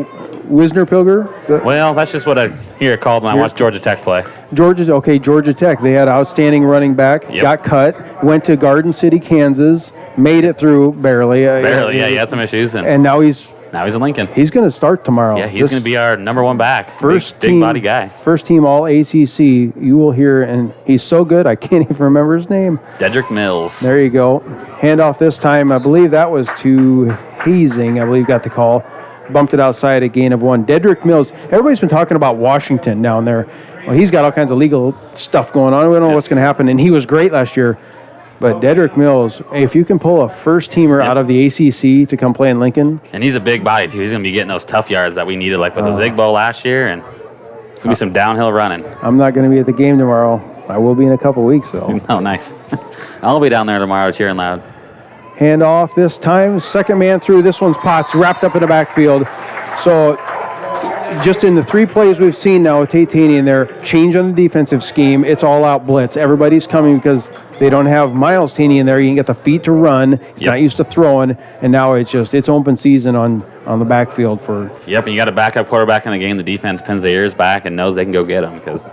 Wisner Pilger? Well, that's just what I hear it called when I watch Georgia Tech play. Georgia Tech. They had outstanding running back. Yep. Got cut. Went to Garden City, Kansas. Made it through barely. Yeah, he had some issues. And now he's in Lincoln. He's going to start tomorrow. Yeah, he's going to be our number 1 back. Big body guy. First team all ACC. You will hear, and he's so good, I can't even remember his name. Dedrick Mills. There you go. Handoff this time. I believe that was to Hazing. I believe got the call. Bumped it outside, a gain of 1. Dedrick Mills. Everybody's been talking about Washington down there. Well, he's got all kinds of legal stuff going on. We don't know what's going to happen, and he was great last year. But Dedrick Mills, if you can pull a first-teamer out of the ACC to come play in Lincoln. And he's a big body, too. He's going to be getting those tough yards that we needed, like with the Zigbo last year, and it's going to be some downhill running. I'm not going to be at the game tomorrow. I will be in a couple weeks, though. Oh, nice. I'll be down there tomorrow cheering loud. Handoff this time. Second man through. This one's Potts wrapped up in the backfield. So just in the 3 plays we've seen now with Tate Taney in there, change on the defensive scheme. It's all out blitz. Everybody's coming because they don't have Miles Taney in there. You can get the feet to run. He's not used to throwing. And now it's open season on the backfield for. Yep, and you got a backup quarterback in the game. The defense pins their ears back and knows they can go get him because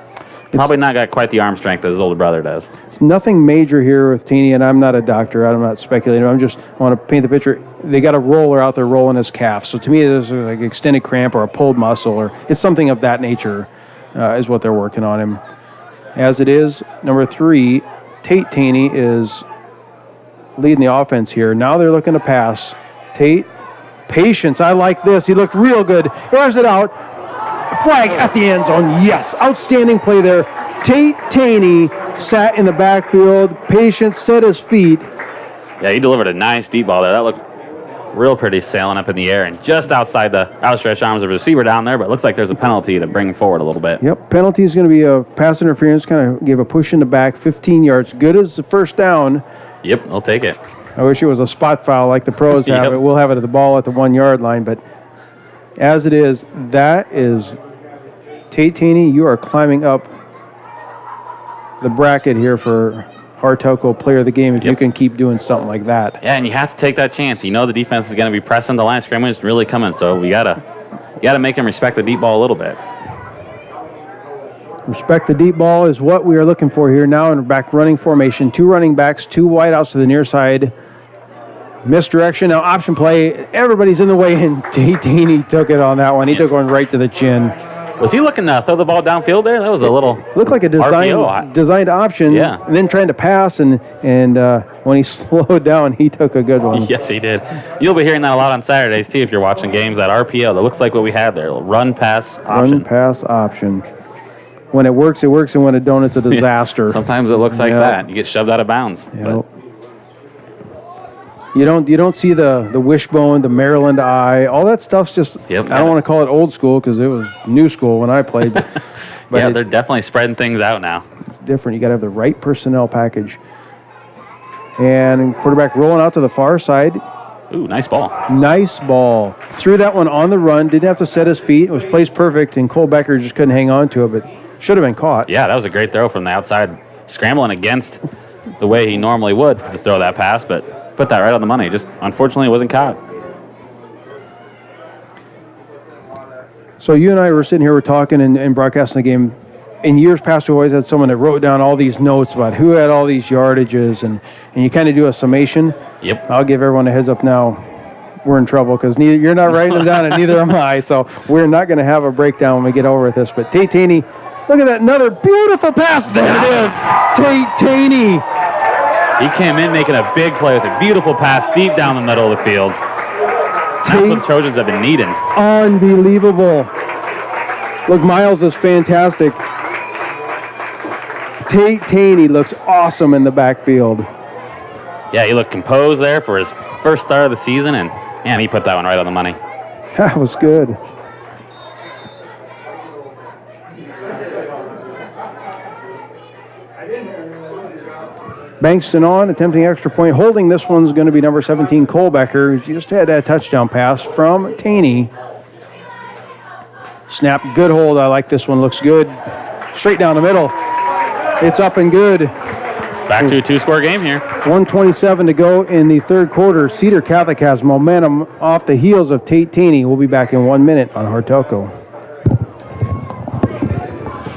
probably not got quite the arm strength that his older brother does. It's nothing major here with Taney, and I'm not a doctor. I'm not speculating. I want to paint the picture. They got a roller out there rolling his calf. So to me, there's like extended cramp or a pulled muscle, or it's something of that nature is what they're working on him. As it is, number 3, Tate Taney is leading the offense here. Now they're looking to pass. Tate, patience. I like this. He looked real good. Airs it out. Flag at the end zone. Yes, outstanding play there. Tate Taney sat in the backfield, patient, set his feet. Yeah, he delivered a nice deep ball there. That looked real pretty sailing up in the air and just outside the outstretched arms of the receiver down there, but it looks like there's a penalty to bring forward a little bit. Yep, penalty is going to be a pass interference, kind of gave a push in the back, 15 yards. Good as the first down. Yep, they'll take it. I wish it was a spot foul like the pros have it. We'll have it at the ball at the 1 yard line, but as it is, that is Tate Taney. You are climbing up the bracket here for Hartelco Player of the Game if you can keep doing something like that. Yeah, and you have to take that chance. You know the defense is going to be pressing the line of scrimmage, really coming, so you gotta make them respect the deep ball a little bit. Respect the deep ball is what we are looking for here now in back running formation. 2 running backs, 2 wideouts to the near side. Misdirection. Now option play. Everybody's in the way, and Tate Taney took it on that one. He took one right to the chin. Was he looking to throw the ball downfield there? That was a little looked like a designed option. Yeah. And then trying to pass, and when he slowed down, he took a good one. Yes, he did. You'll be hearing that a lot on Saturdays too if you're watching games. That RPO that looks like what we have there. Run pass option. Run pass option. When it works, it works, and when it don't, it's a disaster. Sometimes it looks like that. You get shoved out of bounds. Yep. You don't see the wishbone, the Maryland eye, all that stuff's just. Yep. I don't want to call it old school because it was new school when I played. But yeah, they're definitely spreading things out now. It's different. You got to have the right personnel package. And quarterback rolling out to the far side. Ooh, nice ball. Nice ball. Threw that one on the run. Didn't have to set his feet. It was placed perfect, and Cole Becker just couldn't hang on to it, but should have been caught. Yeah, that was a great throw from the outside, scrambling against the way he normally would to throw that pass, but put that right on the money. Just unfortunately, it wasn't caught. So you and I were sitting here, we're talking and broadcasting the game. In years past, we always had someone that wrote down all these notes about who had all these yardages, and you kind of do a summation. Yep. I'll give everyone a heads up now. We're in trouble because you're not writing them down, and neither am I. So we're not going to have a breakdown when we get over with this. But Tate Taney, look at that, another beautiful pass. There it is, Tate Taney. He came in making a big play with a beautiful pass deep down the middle of the field. That's what the Trojans have been needing. Unbelievable. Look, Miles is fantastic. Tate Taney looks awesome in the backfield. Yeah, he looked composed there for his first start of the season, and man, he put that one right on the money. That was good. Bankston on, attempting extra point. Holding this one's going to be number 17, Cole Becker. He just had that touchdown pass from Taney. Snap, good hold. I like this one. Looks good. Straight down the middle. It's up and good. Back to a two-score game here. 1:27 to go in the third quarter. Cedar Catholic has momentum off the heels of Tate Taney. We'll be back in 1 minute on Hartelco.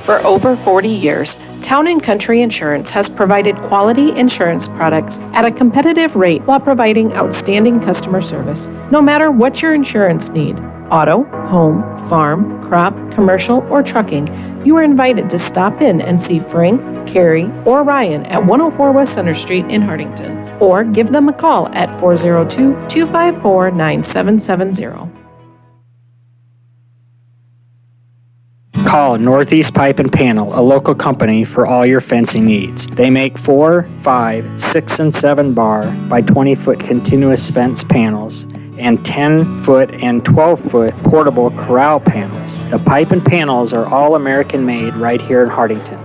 For over 40 years, Town & Country Insurance has provided quality insurance products at a competitive rate while providing outstanding customer service. No matter what your insurance need, auto, home, farm, crop, commercial, or trucking, you are invited to stop in and see Frank, Carrie, or Ryan at 104 West Center Street in Hardington, or give them a call at 402-254-9770. Call Northeast Pipe and Panel, a local company for all your fencing needs. They make 4, 5, 6, and 7 bar by 20-foot continuous fence panels and 10-foot and 12-foot portable corral panels. The pipe and panels are all American made right here in Hardington.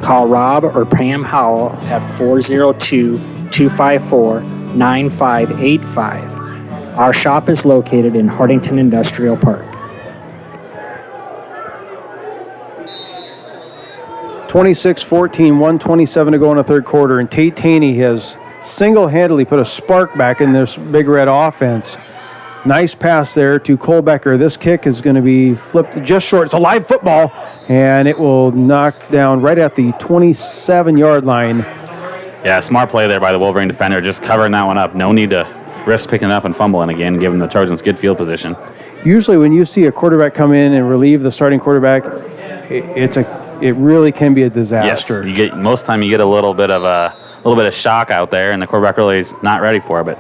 Call Rob or Pam Howell at 402-254-9585. Our shop is located in Hardington Industrial Park. 26-14, 1:27 to go in the third quarter, and Tate Taney has single-handedly put a spark back in this Big Red offense. Nice pass there to Cole Becker. This kick is going to be flipped just short. It's a live football, and it will knock down right at the 27-yard line. Yeah, smart play there by the Wolverine defender, just covering that one up. No need to risk picking it up and fumbling again, giving the Trojans good field position. Usually when you see a quarterback come in and relieve the starting quarterback, it really can be a disaster. Yes, most time you get a little bit of shock out there, and the quarterback really is not ready for it. But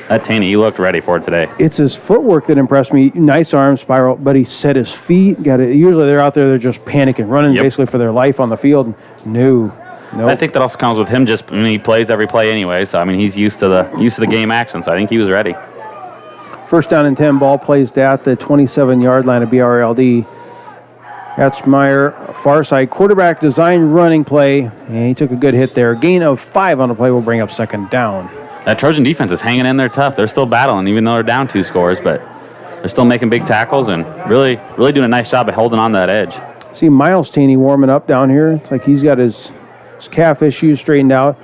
that Taney, he looked ready for it today. It's his footwork that impressed me. Nice arm spiral, but he set his feet. Got it. Usually they're out there, they're just panicking, running basically for their life on the field. No. I think that also comes with him. He plays every play anyway, so I mean he's used to the game action. So I think he was ready. First down and 10. Ball placed at the 27-yard line of BRLD. Meyer, far side quarterback design running play, and he took a good hit there. Gain of 5 on the play will bring up second down. That Trojan defense is hanging in there tough. They're still battling, even though they're down 2 scores, but they're still making big tackles and really doing a nice job of holding on to that edge. See Miles Taney warming up down here. It's like he's got his calf issues straightened out.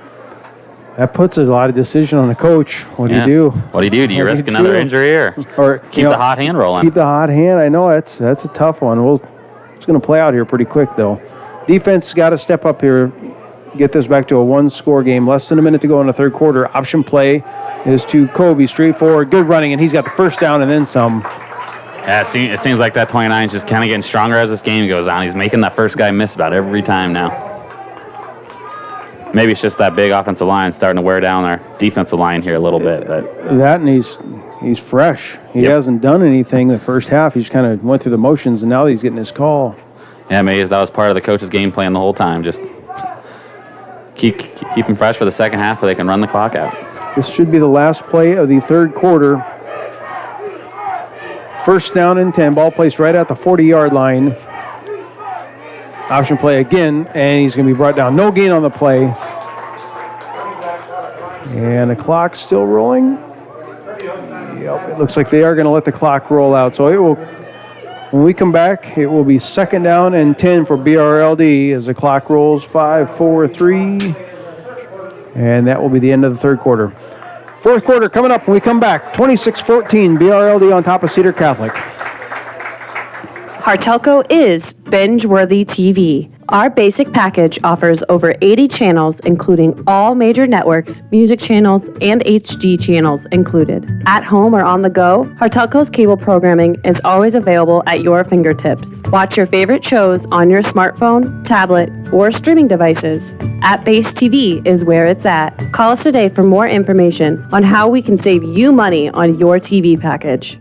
That puts a lot of decision on the coach. What do you do? What do you do? Do you risk another injury or keep the hot hand rolling? Keep the hot hand. I know that's a tough one. It's going to play out here pretty quick, though. Defense got to step up here, get this back to a 1-score game. Less than a minute to go in the third quarter. Option play is to Kobe. Straightforward, good running, and he's got the first down and then some. Yeah, it seems like that 29 is just kind of getting stronger as this game goes on. He's making that first guy miss about every time now. Maybe it's just that big offensive line starting to wear down our defensive line here a little bit. But that, and he's fresh. He hasn't done anything the first half. He just kind of went through the motions, and now he's getting his call. Yeah, maybe that was part of the coach's game plan the whole time. Just keep him fresh for the second half where they can run the clock out. This should be the last play of the third quarter. First down and 10. Ball placed right at the 40-yard line. Option play again, and he's going to be brought down. No gain on the play. And the clock's still rolling. Yep, it looks like they are going to let the clock roll out. So it will, when we come back, it will be second down and 10 for BRLD as the clock rolls 5, 4, 3. And that will be the end of the third quarter. Fourth quarter coming up when we come back. 26-14, BRLD on top of Cedar Catholic. Hartelco is binge-worthy TV. Our basic package offers over 80 channels, including all major networks, music channels, and HD channels included. At home or on the go, Hartelco's cable programming is always available at your fingertips. Watch your favorite shows on your smartphone, tablet, or streaming devices. At Base TV is where it's at. Call us today for more information on how we can save you money on your TV package.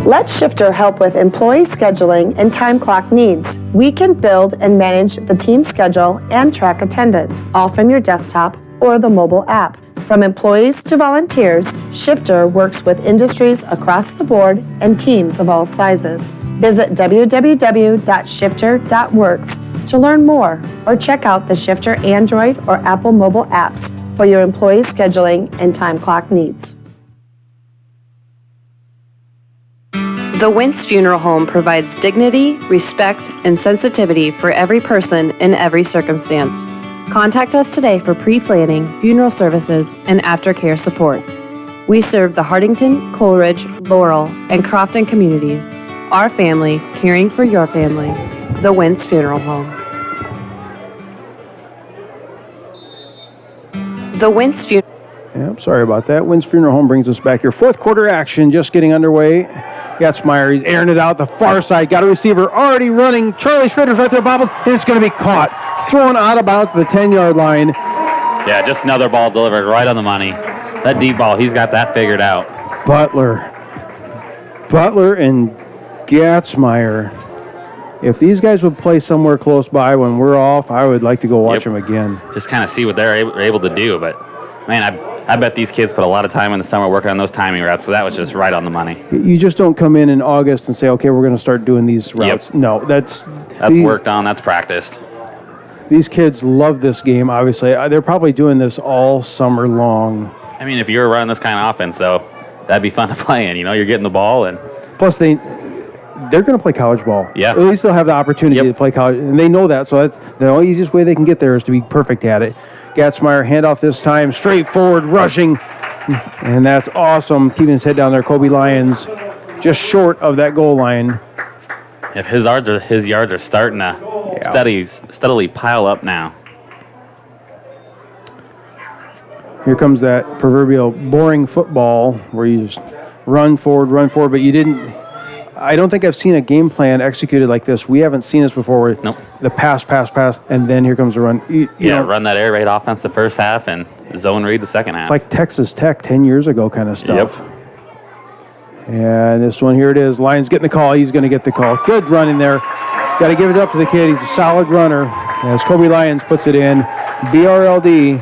Let Shifter help with employee scheduling and time clock needs. We can build and manage the team schedule and track attendance, all from your desktop or the mobile app. From employees to volunteers, Shifter works with industries across the board and teams of all sizes. Visit www.shifter.works to learn more or check out the Shifter Android or Apple mobile apps for your employee scheduling and time clock needs. The Wentz Funeral Home provides dignity, respect, and sensitivity for every person in every circumstance. Contact us today for pre-planning, funeral services, and aftercare support. We serve the Hardington, Coleridge, Laurel, and Crofton communities. Our family, caring for your family. The Wentz Funeral Home. The Wentz Funeral. Yep, sorry about that. Wentz Funeral Home brings us back here. Fourth quarter action just getting underway. Gatzmeyer, he's airing it out the far side. Got a receiver already running. Charlie Schrader's right there, bobbled, and it's going to be caught. Thrown out of bounds to the 10-yard line. Yeah, just another ball delivered right on the money. That deep ball, he's got that figured out. Butler and Gatzmeyer. If these guys would play somewhere close by when we're off, I would like to go watch them again. Just kind of see what they're able to do. But, man, I bet these kids put a lot of time in the summer working on those timing routes, so that was just right on the money. You just don't come in August and say, okay, we're going to start doing these routes. Yep. No, that's worked on, that's practiced. These kids love this game, obviously. They're probably doing this all summer long. I mean, if you were running this kind of offense, though, that'd be fun to play in. You know, you're getting the ball. And plus, they're going to play college ball. Yeah. At least they'll have the opportunity to play college, and they know that, so that's the only easiest way they can get there is to be perfect at it. Gatzmeyer, handoff this time, straight forward, rushing, and that's awesome. Keeping his head down there. Kobe Lyons just short of that goal line. If his yards are starting to steadily pile up now. Here comes that proverbial boring football where you just run forward, but you didn't. I don't think I've seen a game plan executed like this. We haven't seen this before. Nope. The pass, and then here comes the run. You know, run that air raid offense the first half and zone read the second half. It's like Texas Tech 10 years ago kind of stuff. Yep. And this one, here it is. Lyons getting the call. He's going to get the call. Good run in there. Got to give it up to the kid. He's a solid runner. As Kobe Lyons puts it in. BRLD,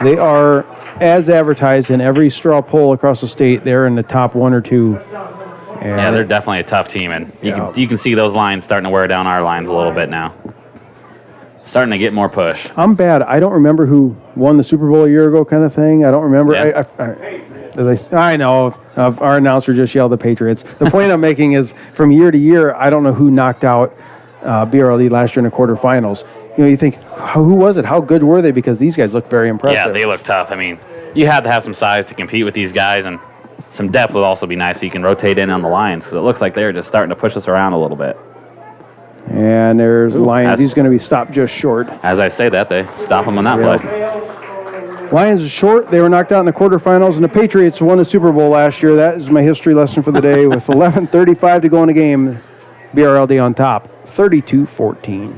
they are, as advertised in every straw poll across the state, they're in the top 1 or 2. And yeah, they're definitely a tough team, and you can see those lines starting to wear down our lines a little bit now. Starting to get more push. I'm bad. I don't remember who won the Super Bowl a year ago kind of thing. I don't remember. Yeah. I know. Our announcer just yelled the Patriots. The point I'm making is from year to year, I don't know who knocked out BRLD last year in the quarterfinals. You know, you think, who was it? How good were they? Because these guys look very impressive. Yeah, they look tough. I mean, you had to have some size to compete with these guys, and some depth would also be nice so you can rotate in on the lines because it looks like they're just starting to push us around a little bit. And there's Lyons. He's going to be stopped just short. As I say that, they stop him on that play. Lions is short. They were knocked out in the quarterfinals, and the Patriots won the Super Bowl last year. That is my history lesson for the day. With 11:35 to go in the game, BRLD on top, 32-14.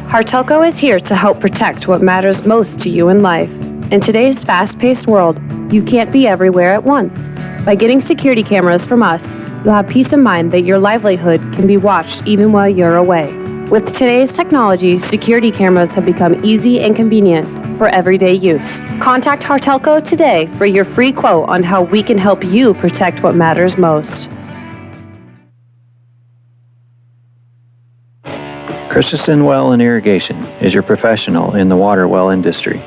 Hartelco is here to help protect what matters most to you in life. In today's fast-paced world, you can't be everywhere at once. By getting security cameras from us, you'll have peace of mind that your livelihood can be watched even while you're away. With today's technology, security cameras have become easy and convenient for everyday use. Contact Hartelco today for your free quote on how we can help you protect what matters most. Christensen Well and Irrigation is your professional in the water well industry.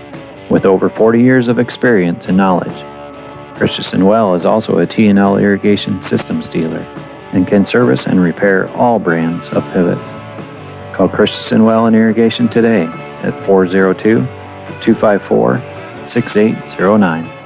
With over 40 years of experience and knowledge, Christensen Well is also a T&L irrigation systems dealer and can service and repair all brands of pivots. Call Christensen Well and Irrigation today at 402-254-6809.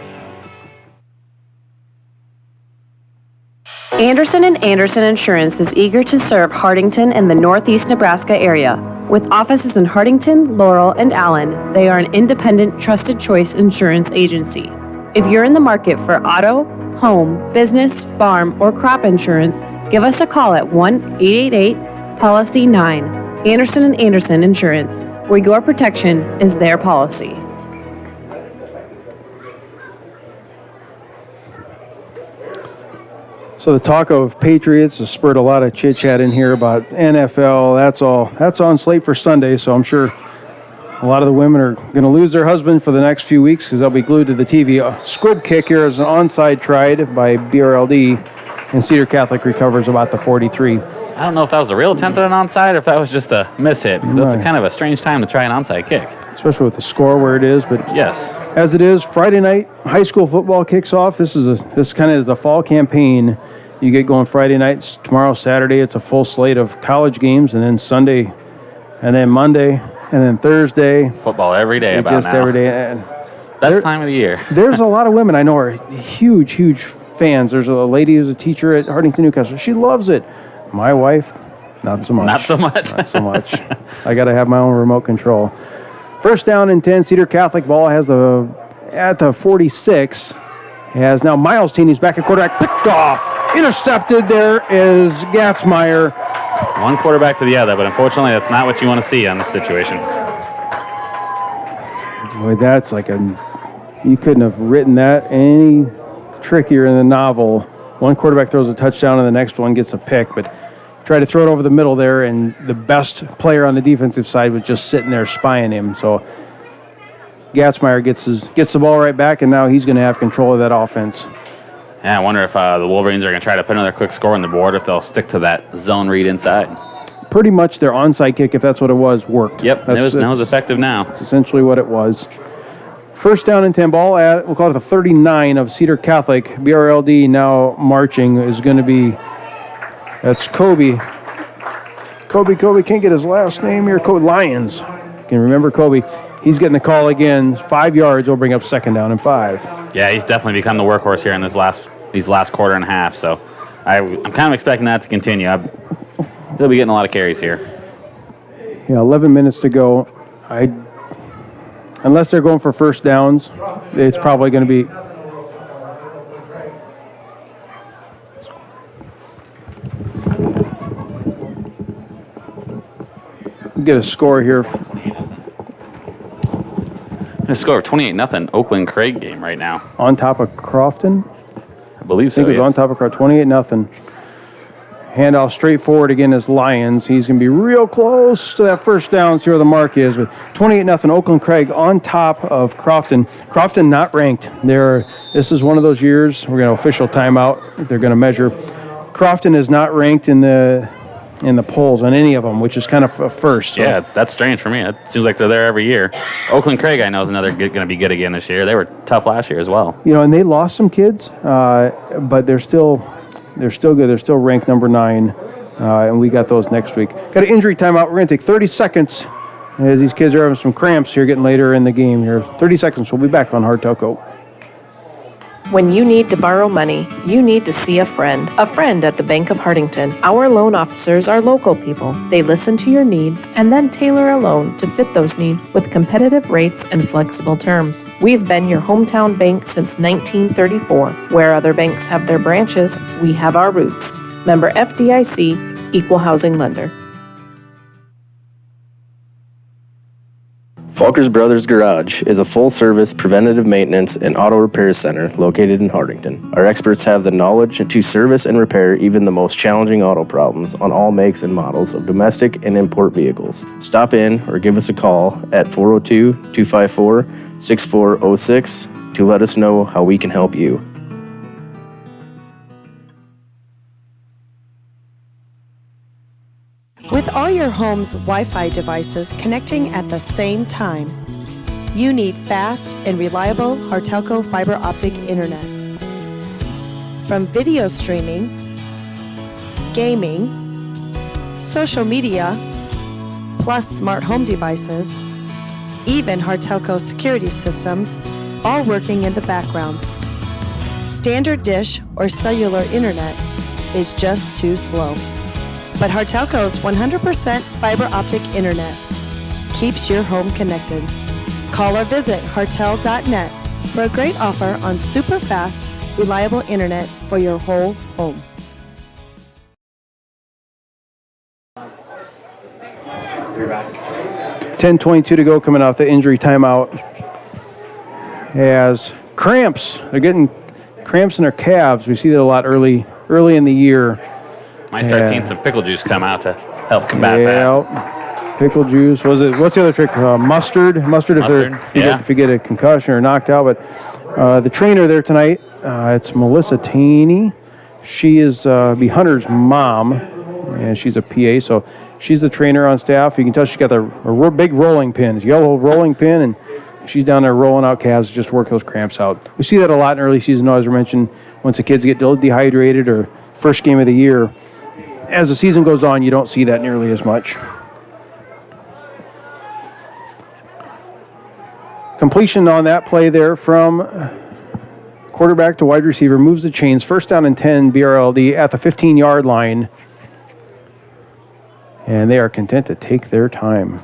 Anderson & Anderson Insurance is eager to serve Hardington and the Northeast Nebraska area. With offices in Hardington, Laurel, and Allen, they are an independent, trusted choice insurance agency. If you're in the market for auto, home, business, farm, or crop insurance, give us a call at 1-888-POLICY-9. Anderson & Anderson Insurance, where your protection is their policy. So the talk of Patriots has spurred a lot of chit-chat in here about NFL. That's on slate for Sunday, so I'm sure a lot of the women are going to lose their husband for the next few weeks because they'll be glued to the TV. Squib kick here is an onside tried by BRLD, and Cedar Catholic recovers about the 43. I don't know if that was a real attempt at an onside or if that was just a mishit, because that's kind of a strange time to try an onside kick. Especially with the score where it is, but yes, as it is, Friday night high school football kicks off. This kind of is a fall campaign. You get going Friday nights. Tomorrow, Saturday, it's a full slate of college games, and then Sunday, and then Monday, and then Thursday. Football every day. Every day. And best time of the year. There's a lot of women I know are huge fans. There's a lady who's a teacher at Hardington Newcastle. She loves it. My wife, not so much. Not so much. Not so much. I got to have my own remote control. First down and 10. Cedar Catholic ball has at the 46. Has now Miles Teeney's back at quarterback. Picked off. Intercepted. There is Gatzmeyer. One quarterback to the other, but unfortunately that's not what you want to see on this situation. Boy, that's like you couldn't have written that any trickier in the novel. One quarterback throws a touchdown and the next one gets a pick, but tried to throw it over the middle there, and the best player on the defensive side was just sitting there spying him. So Gatzmeyer gets the ball right back, and now he's going to have control of that offense. Yeah, I wonder if the Wolverines are going to try to put another quick score on the board, if they'll stick to that zone read inside. Pretty much their onside kick, if that's what it was, worked. Yep, it was effective now. It's essentially what it was. First down and 10 ball at, we'll call it the 39 of Cedar Catholic. BRLD now marching is going to be, that's Kobe. Kobe can't get his last name here. Lyons. Can remember Kobe. He's getting the call again. 5 yards will bring up second down and 5. Yeah, he's definitely become the workhorse here in these last quarter and a half. So I'm kind of expecting that to continue. He'll be getting a lot of carries here. Yeah, 11 minutes to go. Unless they're going for first downs, it's probably going to be. Get a score here. A score of 28-0 Oakland Craig game right now. On top of Crofton? I believe so. I think it was on top of Crofton. 28-0. Handoff straight forward again is Lyons. He's going to be real close to that first down. See where the mark is. But 28-0 Oakland Craig on top of Crofton. Crofton not ranked. This is one of those years. We're going to official timeout if they're going to measure. Crofton is not ranked in the polls on any of them, which is kind of a first. So. Yeah, that's strange for me. It seems like they're there every year. Oakland Craig, I know, is going to be good again this year. They were tough last year as well. And they lost some kids, but they're still good. They're still ranked number 9, and we got those next week. Got an injury timeout. We're going to take 30 seconds as these kids are having some cramps here getting later in the game here. 30 seconds. We'll be back on Hard Tailcoat. When you need to borrow money, you need to see a friend at the Bank of Hardington. Our loan officers are local people. They listen to your needs and then tailor a loan to fit those needs with competitive rates and flexible terms. We've been your hometown bank since 1934. Where other banks have their branches, we have our roots. Member FDIC, Equal Housing Lender. Falkers Brothers Garage is a full-service preventative maintenance and auto repair center located in Hardington. Our experts have the knowledge to service and repair even the most challenging auto problems on all makes and models of domestic and import vehicles. Stop in or give us a call at 402-254-6406 to let us know how we can help you. With all your home's Wi-Fi devices connecting at the same time, you need fast and reliable Hartelco fiber optic internet. From video streaming, gaming, social media, plus smart home devices, even Hartelco security systems, all working in the background. Standard dish or cellular internet is just too slow. But Hartelco's 100% fiber optic internet keeps your home connected. Call or visit hartel.net for a great offer on super fast, reliable internet for your whole home. .10:22 to go coming off the injury timeout. As cramps, they're getting cramps in their calves. We see that a lot early in the year. Might start seeing some pickle juice come out to help combat that. Pickle juice. What's the other trick? Mustard if you get a concussion or knocked out. But the trainer there tonight, it's Melissa Taney. She is B. Hunter's mom, and she's a PA, so she's the trainer on staff. You can tell she's got a big rolling pin, yellow rolling pin, and she's down there rolling out calves just to work those cramps out. We see that a lot in early season, as we mentioned, once the kids get dehydrated or first game of the year. As the season goes on, you don't see that nearly as much. Completion on that play there from quarterback to wide receiver, moves the chains. First down and 10, BRLD at the 15-yard line. And they are content to take their time.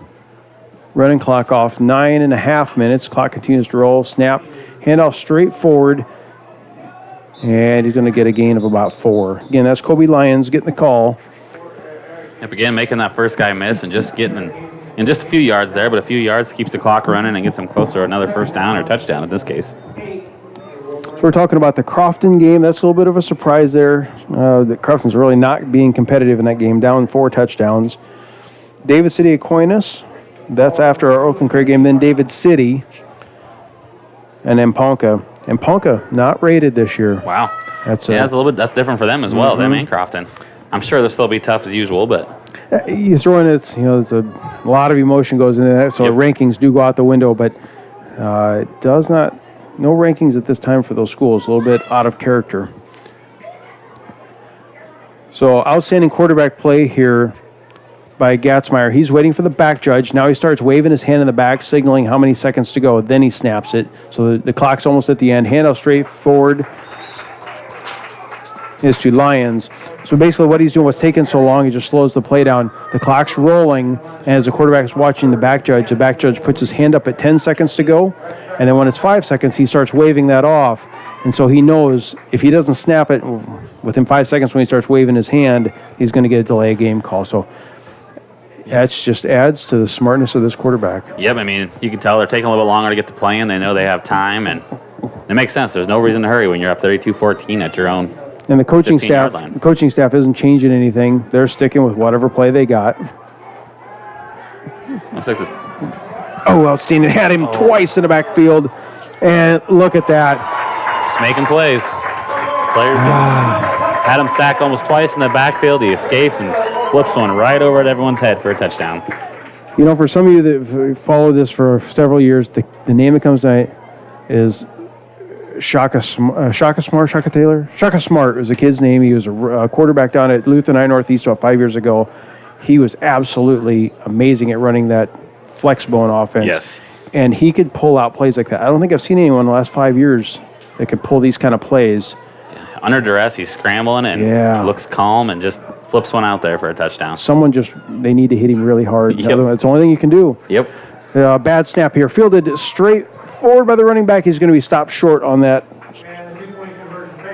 Running clock off 9.5 minutes. Clock continues to roll. Snap, handoff straight forward. And he's going to get a gain of about 4. Again, that's Kobe Lyons getting the call. Yep, again, making that first guy miss and just getting in just a few yards there, but a few yards keeps the clock running and gets him closer to another first down or touchdown in this case. So we're talking about the Crofton game. That's a little bit of a surprise there. That Crofton's really not being competitive in that game, down 4 touchdowns. David City Aquinas, that's after our Oakland Craig game. Then David City, and then Ponca. And Ponca not rated this year. Wow. That's a little bit. That's different for them as well. Them and Crofton. I'm sure they'll still be tough as usual, but you throw in it's a lot of emotion goes into that. So rankings do go out the window, but it does not. No rankings at this time for those schools. A little bit out of character. So outstanding quarterback play here by Gatzmeyer. He's waiting for the back judge. Now he starts waving his hand in the back, signaling how many seconds to go. Then he snaps it. So the clock's almost at the end. Handoff straight forward is to Lyons. So basically what he's doing, what's taking so long, he just slows the play down. The clock's rolling, and as the quarterback is watching the back judge puts his hand up at 10 seconds to go. And then when it's 5 seconds, he starts waving that off. And so he knows if he doesn't snap it within 5 seconds when he starts waving his hand, he's going to get a delay game call. So that just adds to the smartness of this quarterback. Yep, I mean, you can tell they're taking a little bit longer to get to playing. They know they have time, and it makes sense. There's no reason to hurry when you're up 32-14 at your own. And the coaching staff isn't changing anything. They're sticking with whatever play they got. Looks like outstanding. Had him twice in the backfield. And look at that. Just making plays. Players had him sacked almost twice in the backfield. He escapes and flips one right over at everyone's head for a touchdown. You know, for some of you that followed this for several years, the name that comes to mind is Shaka Taylor. Shaka Smart was a kid's name. He was a quarterback down at Lutheran I Northeast about 5 years ago. He was absolutely amazing at running that flex bone offense. Yes. And he could pull out plays like that. I don't think I've seen anyone in the last 5 years that could pull these kind of plays. Under duress, he's scrambling and looks calm and just flips one out there for a touchdown. They need to hit him really hard. Yep. That's the only thing you can do. Yep. Bad snap here. Fielded straight forward by the running back. He's going to be stopped short on that.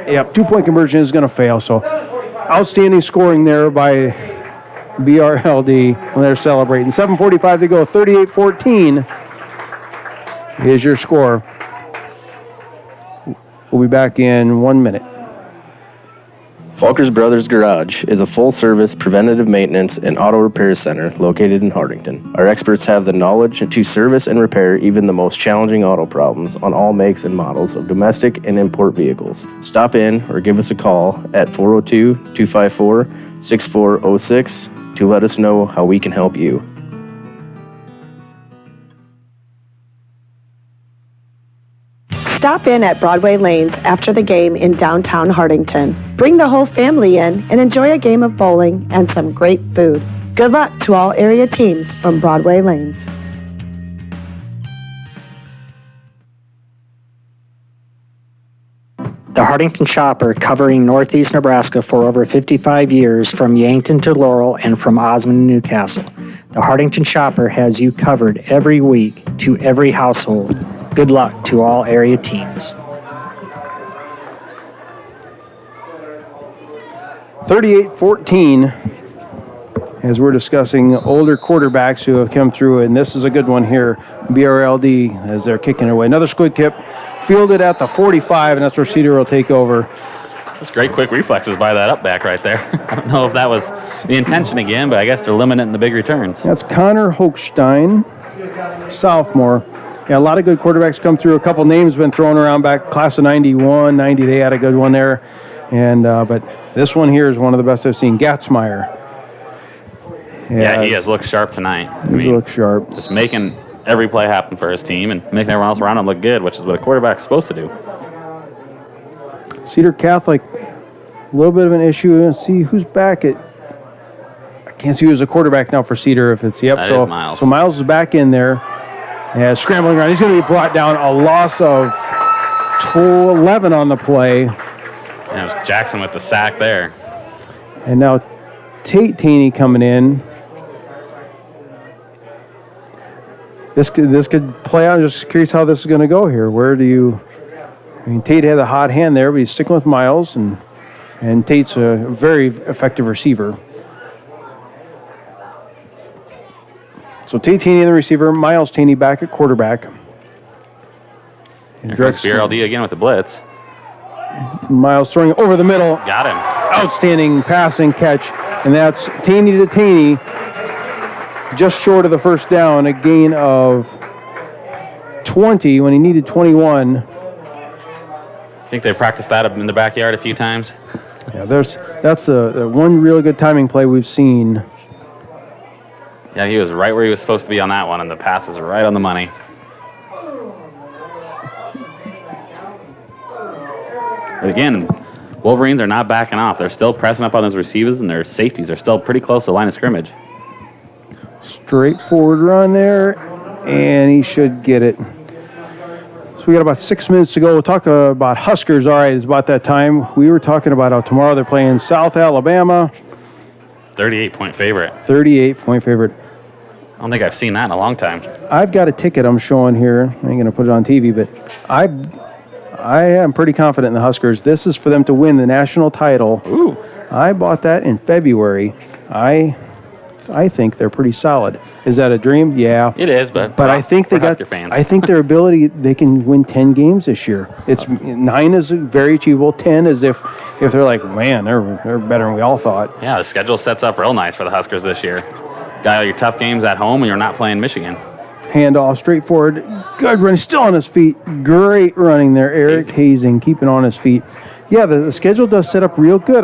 Yep, 2-point conversion is going to fail. So outstanding scoring there by BRLD when they're celebrating. 7:45 to go, 38-14. is your score. We'll be back in 1 minute. Falkers Brothers Garage is a full-service preventative maintenance and auto repair center located in Hardington. Our experts have the knowledge to service and repair even the most challenging auto problems on all makes and models of domestic and import vehicles. Stop in or give us a call at 402-254-6406 to let us know how we can help you. Stop in at Broadway Lanes after the game in downtown Hardington. Bring the whole family in and enjoy a game of bowling and some great food. Good luck to all area teams from Broadway Lanes. The Hardington Shopper, covering northeast Nebraska for over 55 years, from Yankton to Laurel and from Osmond to Newcastle. The Hardington Shopper has you covered every week to every household. Good luck to all area teams. 38-14, as we're discussing older quarterbacks who have come through, and this is a good one here. BRLD, as they're kicking it away. Another squid kick, fielded at the 45, and that's where Cedar will take over. That's great quick reflexes by that up back right there. I don't know if that was the intention again, but I guess they're limiting the big returns. That's Connor Hochstein, sophomore. Yeah, a lot of good quarterbacks come through. A couple names been thrown around back. Class of 91, 90, they had a good one there. And but this one here is one of the best I've seen. Gatzmeyer. Yeah, he has looked sharp tonight. He's looked sharp. Just making every play happen for his team and making everyone else around him look good, which is what a quarterback's supposed to do. Cedar Catholic, a little bit of an issue. Let's see who's back at. I can't see who's a quarterback now for Cedar. If it's That is Miles. So Miles is back in there. Yeah, scrambling around. He's going to be brought down. A loss of 11 on the play. And it was Jackson with the sack there. And now Tate Taney coming in. This could play out. I'm just curious how this is going to go here. Tate had a hot hand there, but he's sticking with Miles, and Tate's a very effective receiver. So Tate Taney in the receiver, Miles Taney back at quarterback. Here comes BRLD again with the blitz. Miles throwing it over the middle. Got him. Outstanding passing catch, and that's Taney to Taney. Just short of the first down, a gain of 20 when he needed 21. I think they practiced that up in the backyard a few times. Yeah, that's the one really good timing play we've seen. Yeah, he was right where he was supposed to be on that one, and the pass is right on the money. But again, Wolverines are not backing off. They're still pressing up on those receivers, and their safeties are still pretty close to the line of scrimmage. Straightforward run there, and he should get it. So we got about 6 minutes to go. We'll talk about Huskers. All right, it's about that time. We were talking about how tomorrow they're playing South Alabama. 38-point favorite. 38-point favorite. I don't think I've seen that in a long time. I've got a ticket I'm showing here. I ain't going to put it on TV, but I am pretty confident in the Huskers. This is for them to win the national title. Ooh. I bought that in February. I think they're pretty solid. Is that a dream? Yeah. It is, but I think they got. Husker fans. I think their ability, they can win 10 games this year. It's 9 is very achievable. 10 is if they're like, man, they're better than we all thought. Yeah, the schedule sets up real nice for the Huskers this year. Got all your tough games at home, and you're not playing Michigan. Handoff, straightforward, good run, still on his feet. Great running there, Eric Hazing, keeping on his feet. Yeah, the schedule does set up real good.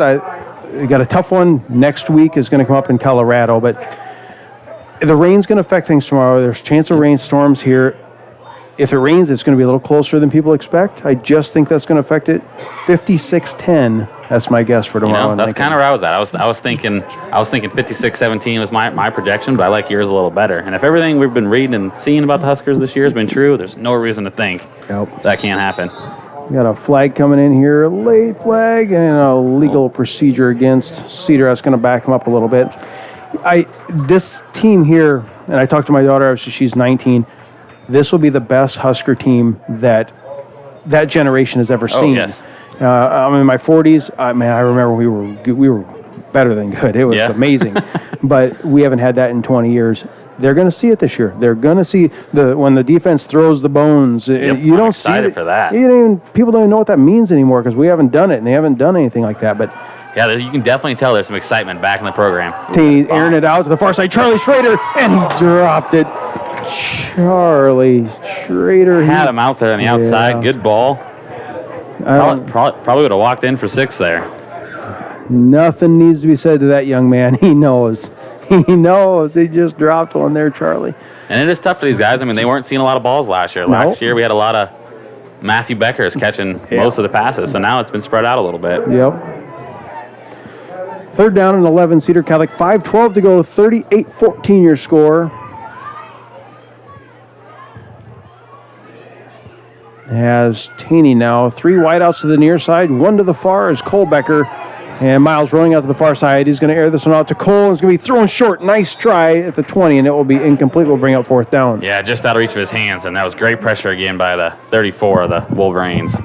We got a tough one next week. Is going to come up in Colorado, but the rain's going to affect things tomorrow. There's a chance of rainstorms here. If it rains, it's going to be a little closer than people expect. I just think that's going to affect it. 56-10. That's my guess for tomorrow. That's kind of where I was at. I was thinking 56-17 was my projection, but I like yours a little better. And if everything we've been reading and seeing about the Huskers this year has been true, there's no reason to think that can't happen. We got a flag coming in here, a late flag, and a legal procedure against Cedar. That's going to back him up a little bit. This team here, and I talked to my daughter, she's 19. This will be the best Husker team that generation has ever seen. Oh, yes. I'm in my 40s. I remember we were better than good. It was amazing. But we haven't had that in 20 years. they're going to see it this year. They're going to see when the defense throws the bones. Yep, You I'm don't excited see for that. People don't even know what that means anymore because we haven't done it and they haven't done anything like that. But Yeah, you can definitely tell there's some excitement back in the program. Taney airing it out to the far side. Charlie Schrader, and he dropped it. Charlie Schrader Had him out there on the outside. Good ball. Probably would have walked in for 6 there. Nothing needs to be said to that young man. He knows. He knows. He just dropped one there, Charlie. And it is tough for these guys. I mean, they weren't seeing a lot of balls last year. Last year, we had a lot of Matthew Beckers catching most of the passes. So now it's been spread out a little bit. Yep. 3rd down and 11, Cedar Catholic. 5:12 to go. 38-14 your score. Has Taney now 3 wideouts to the near side, 1 to the far is Cole Becker. And Miles rolling out to the far side. He's going to air this one out to Cole. It's going to be thrown short. Nice try at the 20, and it will be incomplete. We'll bring up 4th down. Yeah, just out of reach of his hands, and that was great pressure again by the 34 of the Wolverines.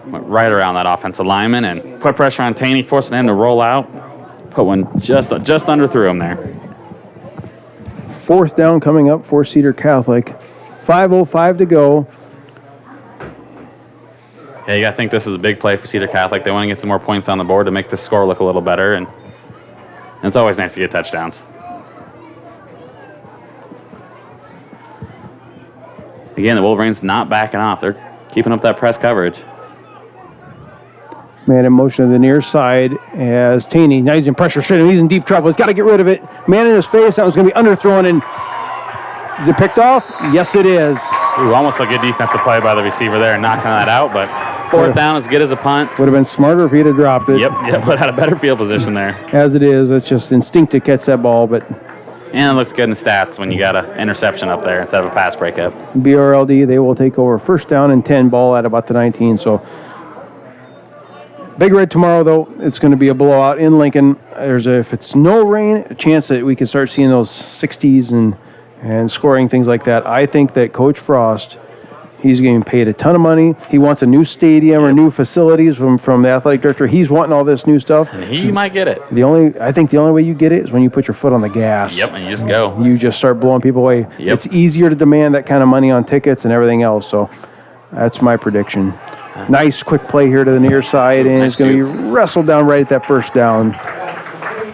Went right around that offensive lineman and put pressure on Taney, forcing him to roll out. Put one just under through him there. 4th down coming up for Cedar Catholic. 5:05 to go. Yeah, you got to think this is a big play for Cedar Catholic. They want to get some more points on the board to make the score look a little better, and it's always nice to get touchdowns. Again, the Wolverines not backing off. They're keeping up that press coverage. Man in motion to the near side as Taney. Now he's in pressure. He's in deep trouble. He's got to get rid of it. Man in his face. That was going to be underthrown. And is it picked off? Yes, it is. Ooh, almost a good defensive play by the receiver there, knocking that out, but 4th down as good as a punt. Would have been smarter if he'd have dropped it. Yep, but had a better field position there. As it is, it's just instinct to catch that ball, but And it looks good in stats when you got an interception up there instead of a pass breakup. BRLD, they will take over 1st down and 10, ball at about the 19. So Big Red tomorrow, though, it's going to be a blowout in Lincoln. If it's no rain, a chance that we can start seeing those 60s and scoring things like that. I think that Coach Frost, he's getting paid a ton of money. He wants a new stadium or new facilities from the athletic director. He's wanting all this new stuff. And he might get it. I think the only way you get it is when you put your foot on the gas. Yep, and you just go. You just start blowing people away. Yep. It's easier to demand that kind of money on tickets and everything else. So that's my prediction. Nice quick play here to the near side, and it's going to be wrestled down right at that 1st down.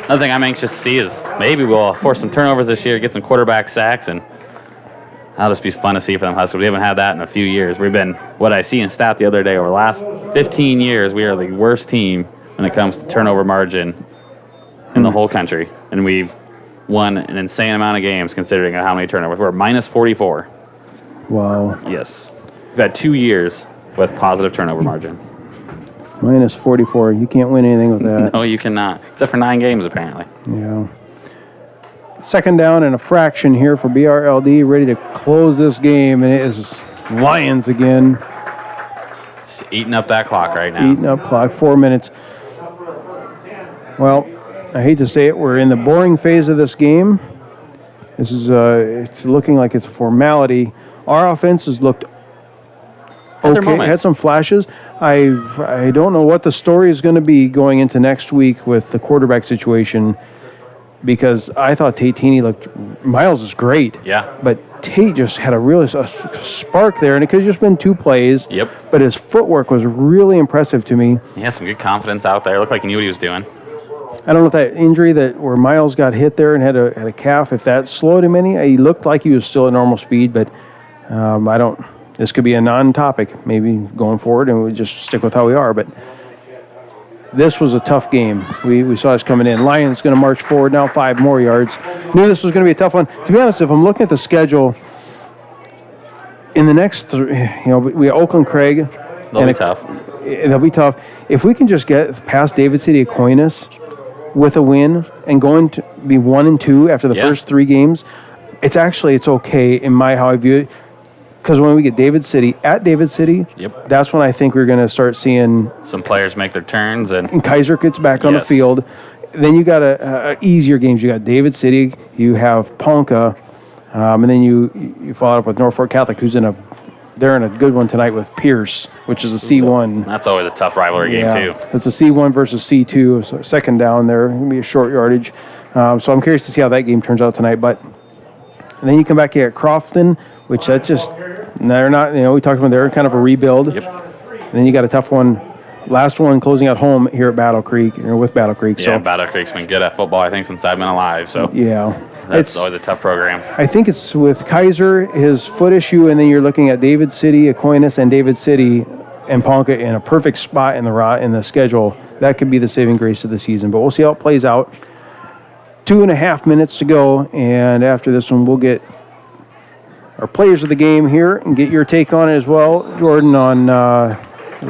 Another thing I'm anxious to see is maybe we'll force some turnovers this year, get some quarterback sacks, and that'll just be fun to see for them Huskers. We haven't had that in a few years. We've been, what I see in stat the other day, over the last 15 years, we are the worst team when it comes to turnover margin in the whole country. And we've won an insane amount of games considering how many turnovers. We're minus 44. Wow. Yes. We've had 2 years with positive turnover margin. Minus 44. You can't win anything with that. No, you cannot. Except for 9 games, apparently. Yeah. 2nd down and a fraction here for BRLD, ready to close this game, and it is Lions again. Just eating up that clock right now. Eating up clock, 4 minutes. Well, I hate to say it, we're in the boring phase of this game. This is it's looking like it's a formality. Our offense has looked okay, had some flashes. I don't know what the story is going to be going into next week with the quarterback situation, because I thought Tate Taney Miles is great. Yeah. But Tate just had a spark there, and it could have just been 2 plays. Yep. But his footwork was really impressive to me. He has some good confidence out there. Looked like he knew what he was doing. I don't know if that injury where Miles got hit there and had a calf, if that slowed him any. He looked like he was still at normal speed, but this could be a non-topic maybe going forward, and we just stick with how we are. But this was a tough game. We saw us coming in. Lions going to march forward now 5 more yards. Knew this was going to be a tough one. To be honest, if I'm looking at the schedule, in the next 3, we have Oakland Craig. They'll be tough. They'll be tough. If we can just get past David City Aquinas with a win and going to be 1-2 after the first 3 games, it's okay in how I view it. Because when we get David City, that's when I think we're going to start seeing some players make their turns, and Kaiser gets back on the field. Then you got a easier games. You got David City, you have Ponca, and then you follow up with Norfolk Catholic, they're in a good one tonight with Pierce, which is a C1. That's always a tough rivalry game too. It's a C1 versus C2, so 2nd down there. It's going to be a short yardage. So I'm curious to see how that game turns out tonight. But And then you come back here at Crofton, which that's just, they're not, we talked about they're kind of a rebuild. Yep. And then you got a tough one, last one closing at home here at Battle Creek, with Battle Creek. Yeah, So Battle Creek's been good at football, I think, since I've been alive. So yeah. that's always a tough program. I think it's with Kaiser, his foot issue, and then you're looking at David City, Aquinas, and David City and Ponca in a perfect spot in the schedule. That could be the saving grace of the season. But we'll see how it plays out. 2.5 minutes to go, and after this one, we'll get our players of the game here and get your take on it as well, Jordan, on the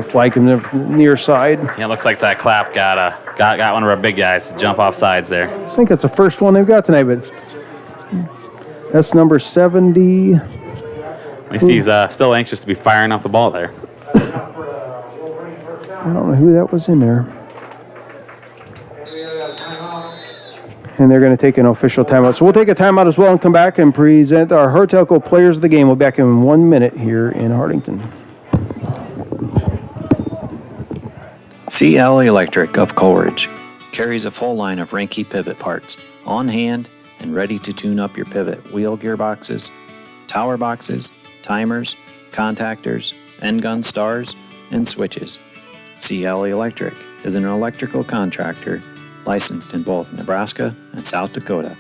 flag from the near side. Yeah, it looks like that clap got one of our big guys to jump off sides there. I think that's the first one they've got tonight, but that's number 70. At least he's still anxious to be firing off the ball there. I don't know who that was in there. And they're going to take an official timeout. So we'll take a timeout as well and come back and present our Hartelco players of the game. We'll be back in 1 minute here in Hardington. CL Electric of Coleridge carries a full line of Ranke pivot parts on hand and ready to tune up your pivot wheel gearboxes, tower boxes, timers, contactors, end gun stars, and switches. CL Electric is an electrical contractor licensed in both Nebraska and South Dakota.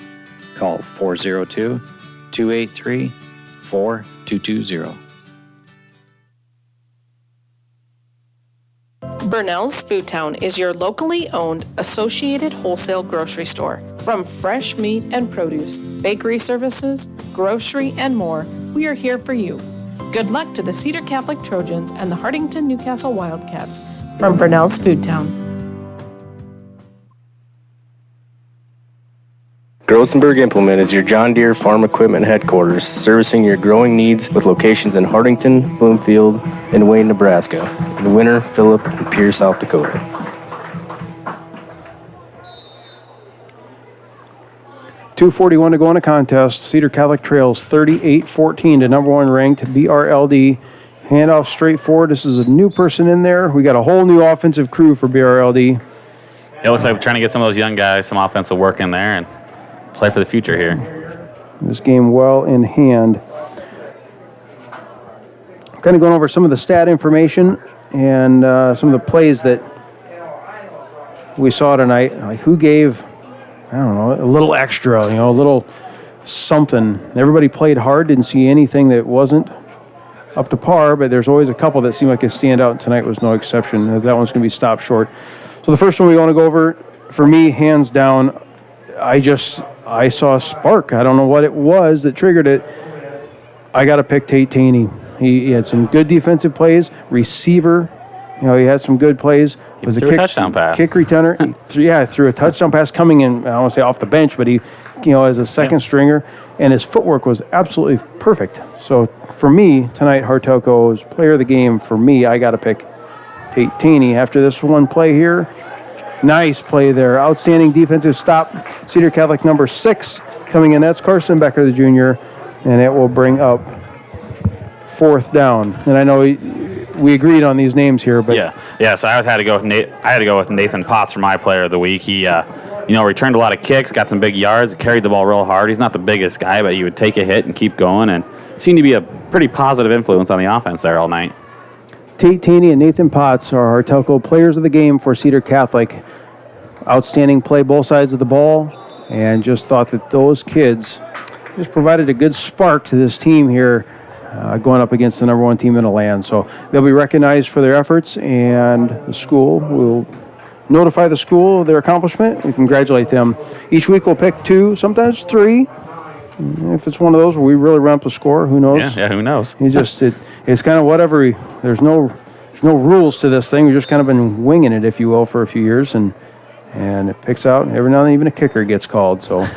Call 402-283-4220. Burnell's Food Town is your locally owned associated wholesale grocery store. From fresh meat and produce, bakery services, grocery, and more, we are here for you. Good luck to the Cedar Catholic Trojans and the Hardington Newcastle Wildcats from Burnell's Food Town. Grosenberg Implement is your John Deere farm equipment headquarters, servicing your growing needs with locations in Hardington, Bloomfield, and Wayne, Nebraska, and Winter, Phillip, and Pierce, South Dakota. .241 to go in a contest. Cedar Catholic trails 38-14 to number 1 ranked BRLD. Handoff straight forward. This is a new person in there. We got a whole new offensive crew for BRLD. It looks like we're trying to get some of those young guys some offensive work in there and play for the future here. This game well in hand. Kind of going over some of the stat information and some of the plays that we saw tonight. Like who gave, I don't know, a little extra, a little something. Everybody played hard, didn't see anything that wasn't up to par, but there's always a couple that seem like a stand out, and tonight was no exception. That one's going to be stopped short. So the first one we want to go over, for me, hands down, I saw a spark. I don't know what it was that triggered it. I got to pick Tate Taney. He had some good defensive plays. Receiver, he had some good plays. He threw a touchdown pass. Kick returner. He threw a touchdown pass coming in, I don't want to say off the bench, but he, as a second stringer, and his footwork was absolutely perfect. So for me, tonight, Hartelco's player of the game, for me, I got to pick Tate Taney. After this one play here, nice play there. Outstanding defensive stop. Cedar Catholic number 6 coming in. That's Carson Becker, the junior, and it will bring up 4th down. And I know we agreed on these names here, but yeah. So I had to go with Nathan Potts for my player of the week. He, returned a lot of kicks, got some big yards, carried the ball real hard. He's not the biggest guy, but he would take a hit and keep going, and seemed to be a pretty positive influence on the offense there all night. Tate Taney and Nathan Potts are Hartelco players of the game for Cedar Catholic. Outstanding play both sides of the ball, and just thought that those kids just provided a good spark to this team here going up against the number 1 team in the land. So they'll be recognized for their efforts, and the school will notify the school of their accomplishment and congratulate them. Each week we'll pick 2, sometimes 3. If it's one of those where we really ramp the score, who knows? Yeah, who knows? It's kind of whatever. There's no rules to this thing. We've just kind of been winging it, if you will, for a few years, and it picks out. Every now and then, even a kicker gets called. So,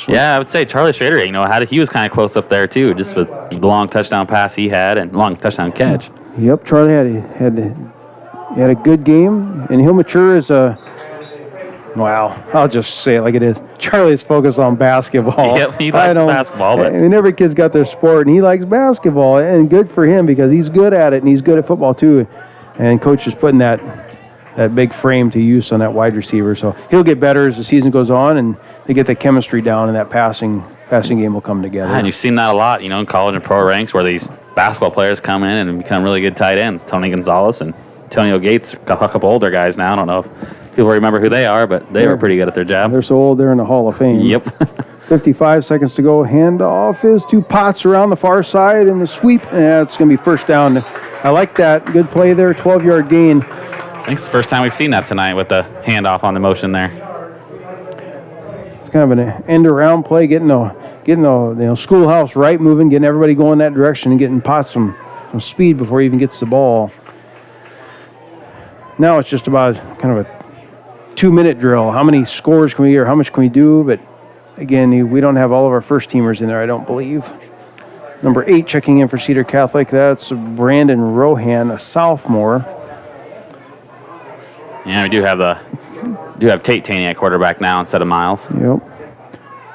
yeah, I would say Charlie Schrader. He was kind of close up there too, just with the long touchdown pass he had and long touchdown catch. Yep, Charlie had a good game, and he'll mature as a. Wow, I'll just say it like it is. Charlie's focused on basketball. Yep, he likes basketball. But every kid's got their sport, and he likes basketball, and good for him because he's good at it, and he's good at football too. And coach is putting that big frame to use on that wide receiver. So he'll get better as the season goes on, and they get the chemistry down and that passing passing game will come together. And you've seen that a lot, in college and pro ranks where these basketball players come in and become really good tight ends. Tony Gonzalez and Antonio Gates, a couple older guys now. I don't know if people remember who they are, but they were pretty good at their job. They're so old, they're in the Hall of Fame. Yep. 55 seconds to go. Handoff is to Potts around the far side, and the sweep. It's going to be first down. I like that. Good play there. 12-yard gain. I think it's the first time we've seen that tonight with the handoff on the motion there. It's kind of an end-around play, getting the schoolhouse right moving, getting everybody going that direction, and getting Potts some speed before he even gets the ball. Now it's just about kind of a 2-minute drill. How many scores can we get, or how much can we do? But again, we don't have all of our first teamers in there, I don't believe. Number 8 checking in for Cedar Catholic. That's Brandon Rohan, a sophomore. Yeah, we do have Tate Taney at quarterback now instead of Miles. Yep.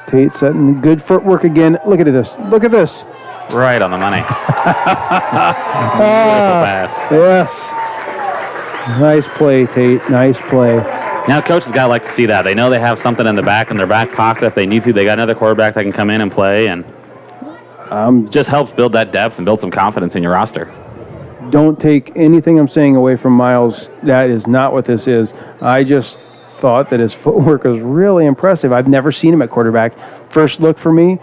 Tate setting good footwork again. Look at this. Look at this. Right on the money. Beautiful pass. Yes. Nice play, Tate. Nice play. Now coaches got to like to see that. They know they have something in their back pocket if they need to. They got another quarterback that can come in and play, and just helps build that depth and build some confidence in your roster. Don't take anything I'm saying away from Miles. That is not what this is. I just thought that his footwork was really impressive. I've never seen him at quarterback. First look for me,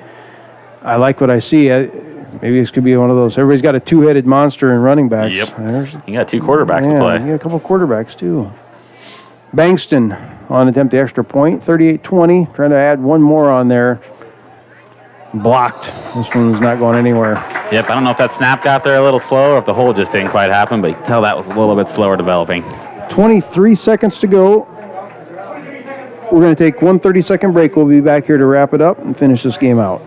I like what I see. Maybe this could be one of those. Everybody's got a two-headed monster in running backs. Yep. You got 2 quarterbacks to play. You got a couple quarterbacks, too. Bankston on attempt the extra point. 38-20. Trying to add one more on there. Blocked. This one's not going anywhere. Yep, I don't know if that snap got there a little slow or if the hole just didn't quite happen, but you can tell that was a little bit slower developing. 23 seconds to go. We're going to take one 30-second break. We'll be back here to wrap it up and finish this game out.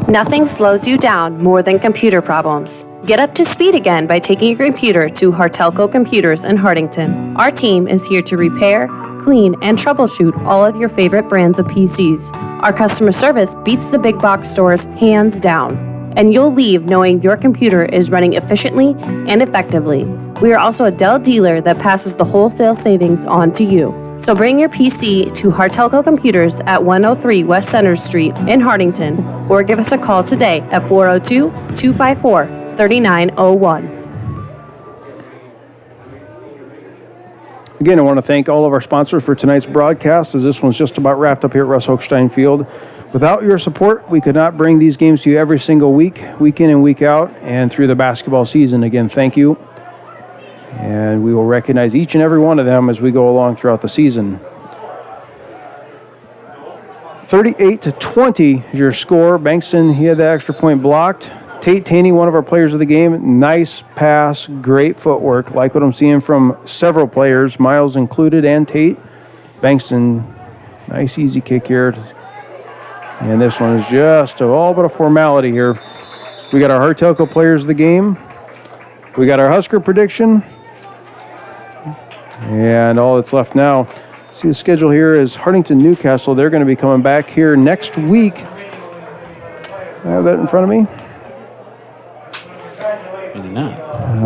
Nothing slows you down more than computer problems. Get up to speed again by taking your computer to Hartelco Computers in Hardington. Our team is here to repair, clean, and troubleshoot all of your favorite brands of PCs. Our customer service beats the big box stores hands down, and you'll leave knowing your computer is running efficiently and effectively. We are also a Dell dealer that passes the wholesale savings on to you. So bring your PC to Hartelco Computers at 103 West Center Street in Hardington, or give us a call today at 402-254-3901. Again, I want to thank all of our sponsors for tonight's broadcast, as this one's just about wrapped up here at Russ Hochstein Field. Without your support, we could not bring these games to you every single week, week in and week out, and through the basketball season. Again, thank you. And we will recognize each and every one of them as we go along throughout the season. 38-20 is your score. Bankston, he had the extra point blocked. Tate Taney, one of our players of the game. Nice pass, great footwork. Like what I'm seeing from several players, Miles included and Tate. Bankston, nice easy kick here. And this one is just all but a formality here. We got our Hartelco players of the game. We got our Husker prediction. And all that's left now. See the schedule here is Hardington Newcastle. They're going to be coming back here next week. I have that in front of me.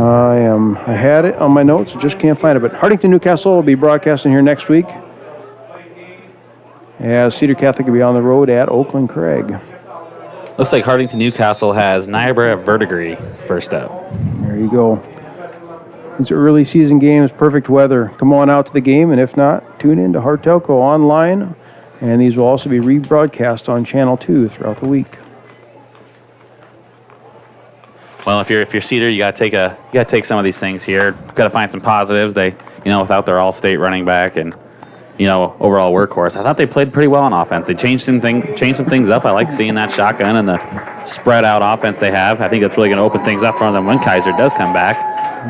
I had it on my notes, just can't find it. But Hardington Newcastle will be broadcasting here next week, as Cedar Catholic will be on the road at Oakland Craig. Looks like Hardington Newcastle has Niagara Verdigris first up. There you go. These early season games, perfect weather. Come on out to the game, and if not, tune in to Hartelco online, and these will also be rebroadcast on Channel 2 throughout the week. Well, if you're Cedar, you got to take some of these things here. Got to find some positives. They, without their all-state running back and overall workhorse, I thought they played pretty well on offense. They changed some things up. I like seeing that shotgun and the spread out offense they have. I think that's really going to open things up for them when Kaiser does come back.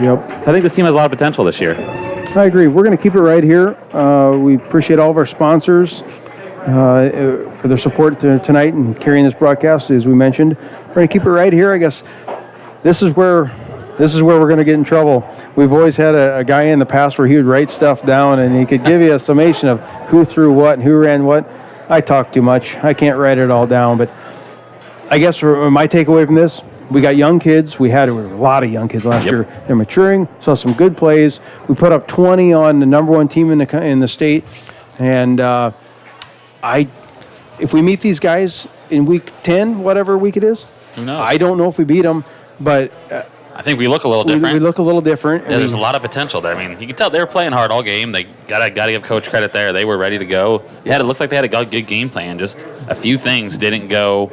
Yep. I think this team has a lot of potential this year. I agree. We're going to keep it right here. We appreciate all of our sponsors for their support tonight and carrying this broadcast, as we mentioned. We're going to keep it right here. I guess this is where we're going to get in trouble. We've always had a guy in the past where he would write stuff down and he could give you a summation of who threw what and who ran what. I talk too much. I can't write it all down. But I guess for my takeaway from this, we got young kids. We had a lot of young kids last year. They're maturing. Saw some good plays. We put up 20 on the number one team in the state, and I if we meet these guys in week 10, whatever week it is, Who knows? I don't know if we beat them, but I think we look a little different. we look a little different. Yeah, there's a lot of potential there. I mean, you can tell they were playing hard all game. They gotta give Coach credit there. They were ready to go. It looks like they had a good game plan. Just a few things didn't go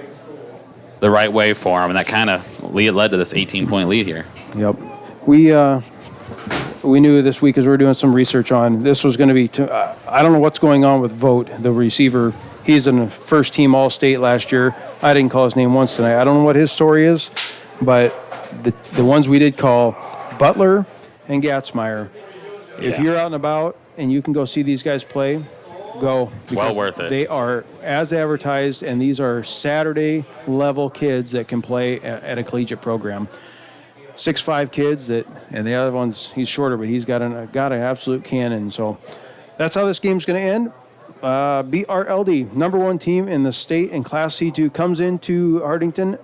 the right way for them, and that kind of led to this 18-point lead here. Yep. We knew this week as we were doing some research on this was going to be. I don't know what's going on with Vogt, the receiver. He's in the first team All-State last year. I didn't call his name once tonight. I don't know what his story is, but the ones we did call, Butler and Gatzmeyer. If you're out and about and you can go see these guys play, go. Well worth it. They are as advertised, and these are Saturday level kids that can play at a collegiate program. 6'5" kids and the other one's he's shorter, but he's got an absolute cannon. So that's how this game's going to end. BRLD, number 1 team in the state in Class C2, comes into Hardington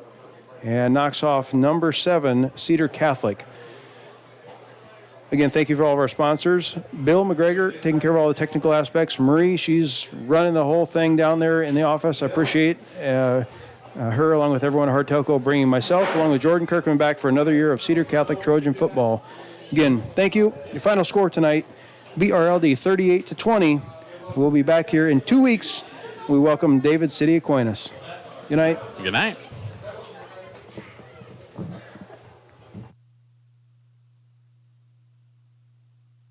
and knocks off number 7 Cedar Catholic. Again, thank you for all of our sponsors. Bill McGregor taking care of all the technical aspects. Marie, she's running the whole thing down there in the office. I appreciate her, along with everyone at Hart Telco, bringing myself, along with Jordan Kirkman, back for another year of Cedar Catholic Trojan football. Again, thank you. Your final score tonight, BRLD 38-20. We'll be back here in 2 weeks. We welcome David City Aquinas. Good night. Good night.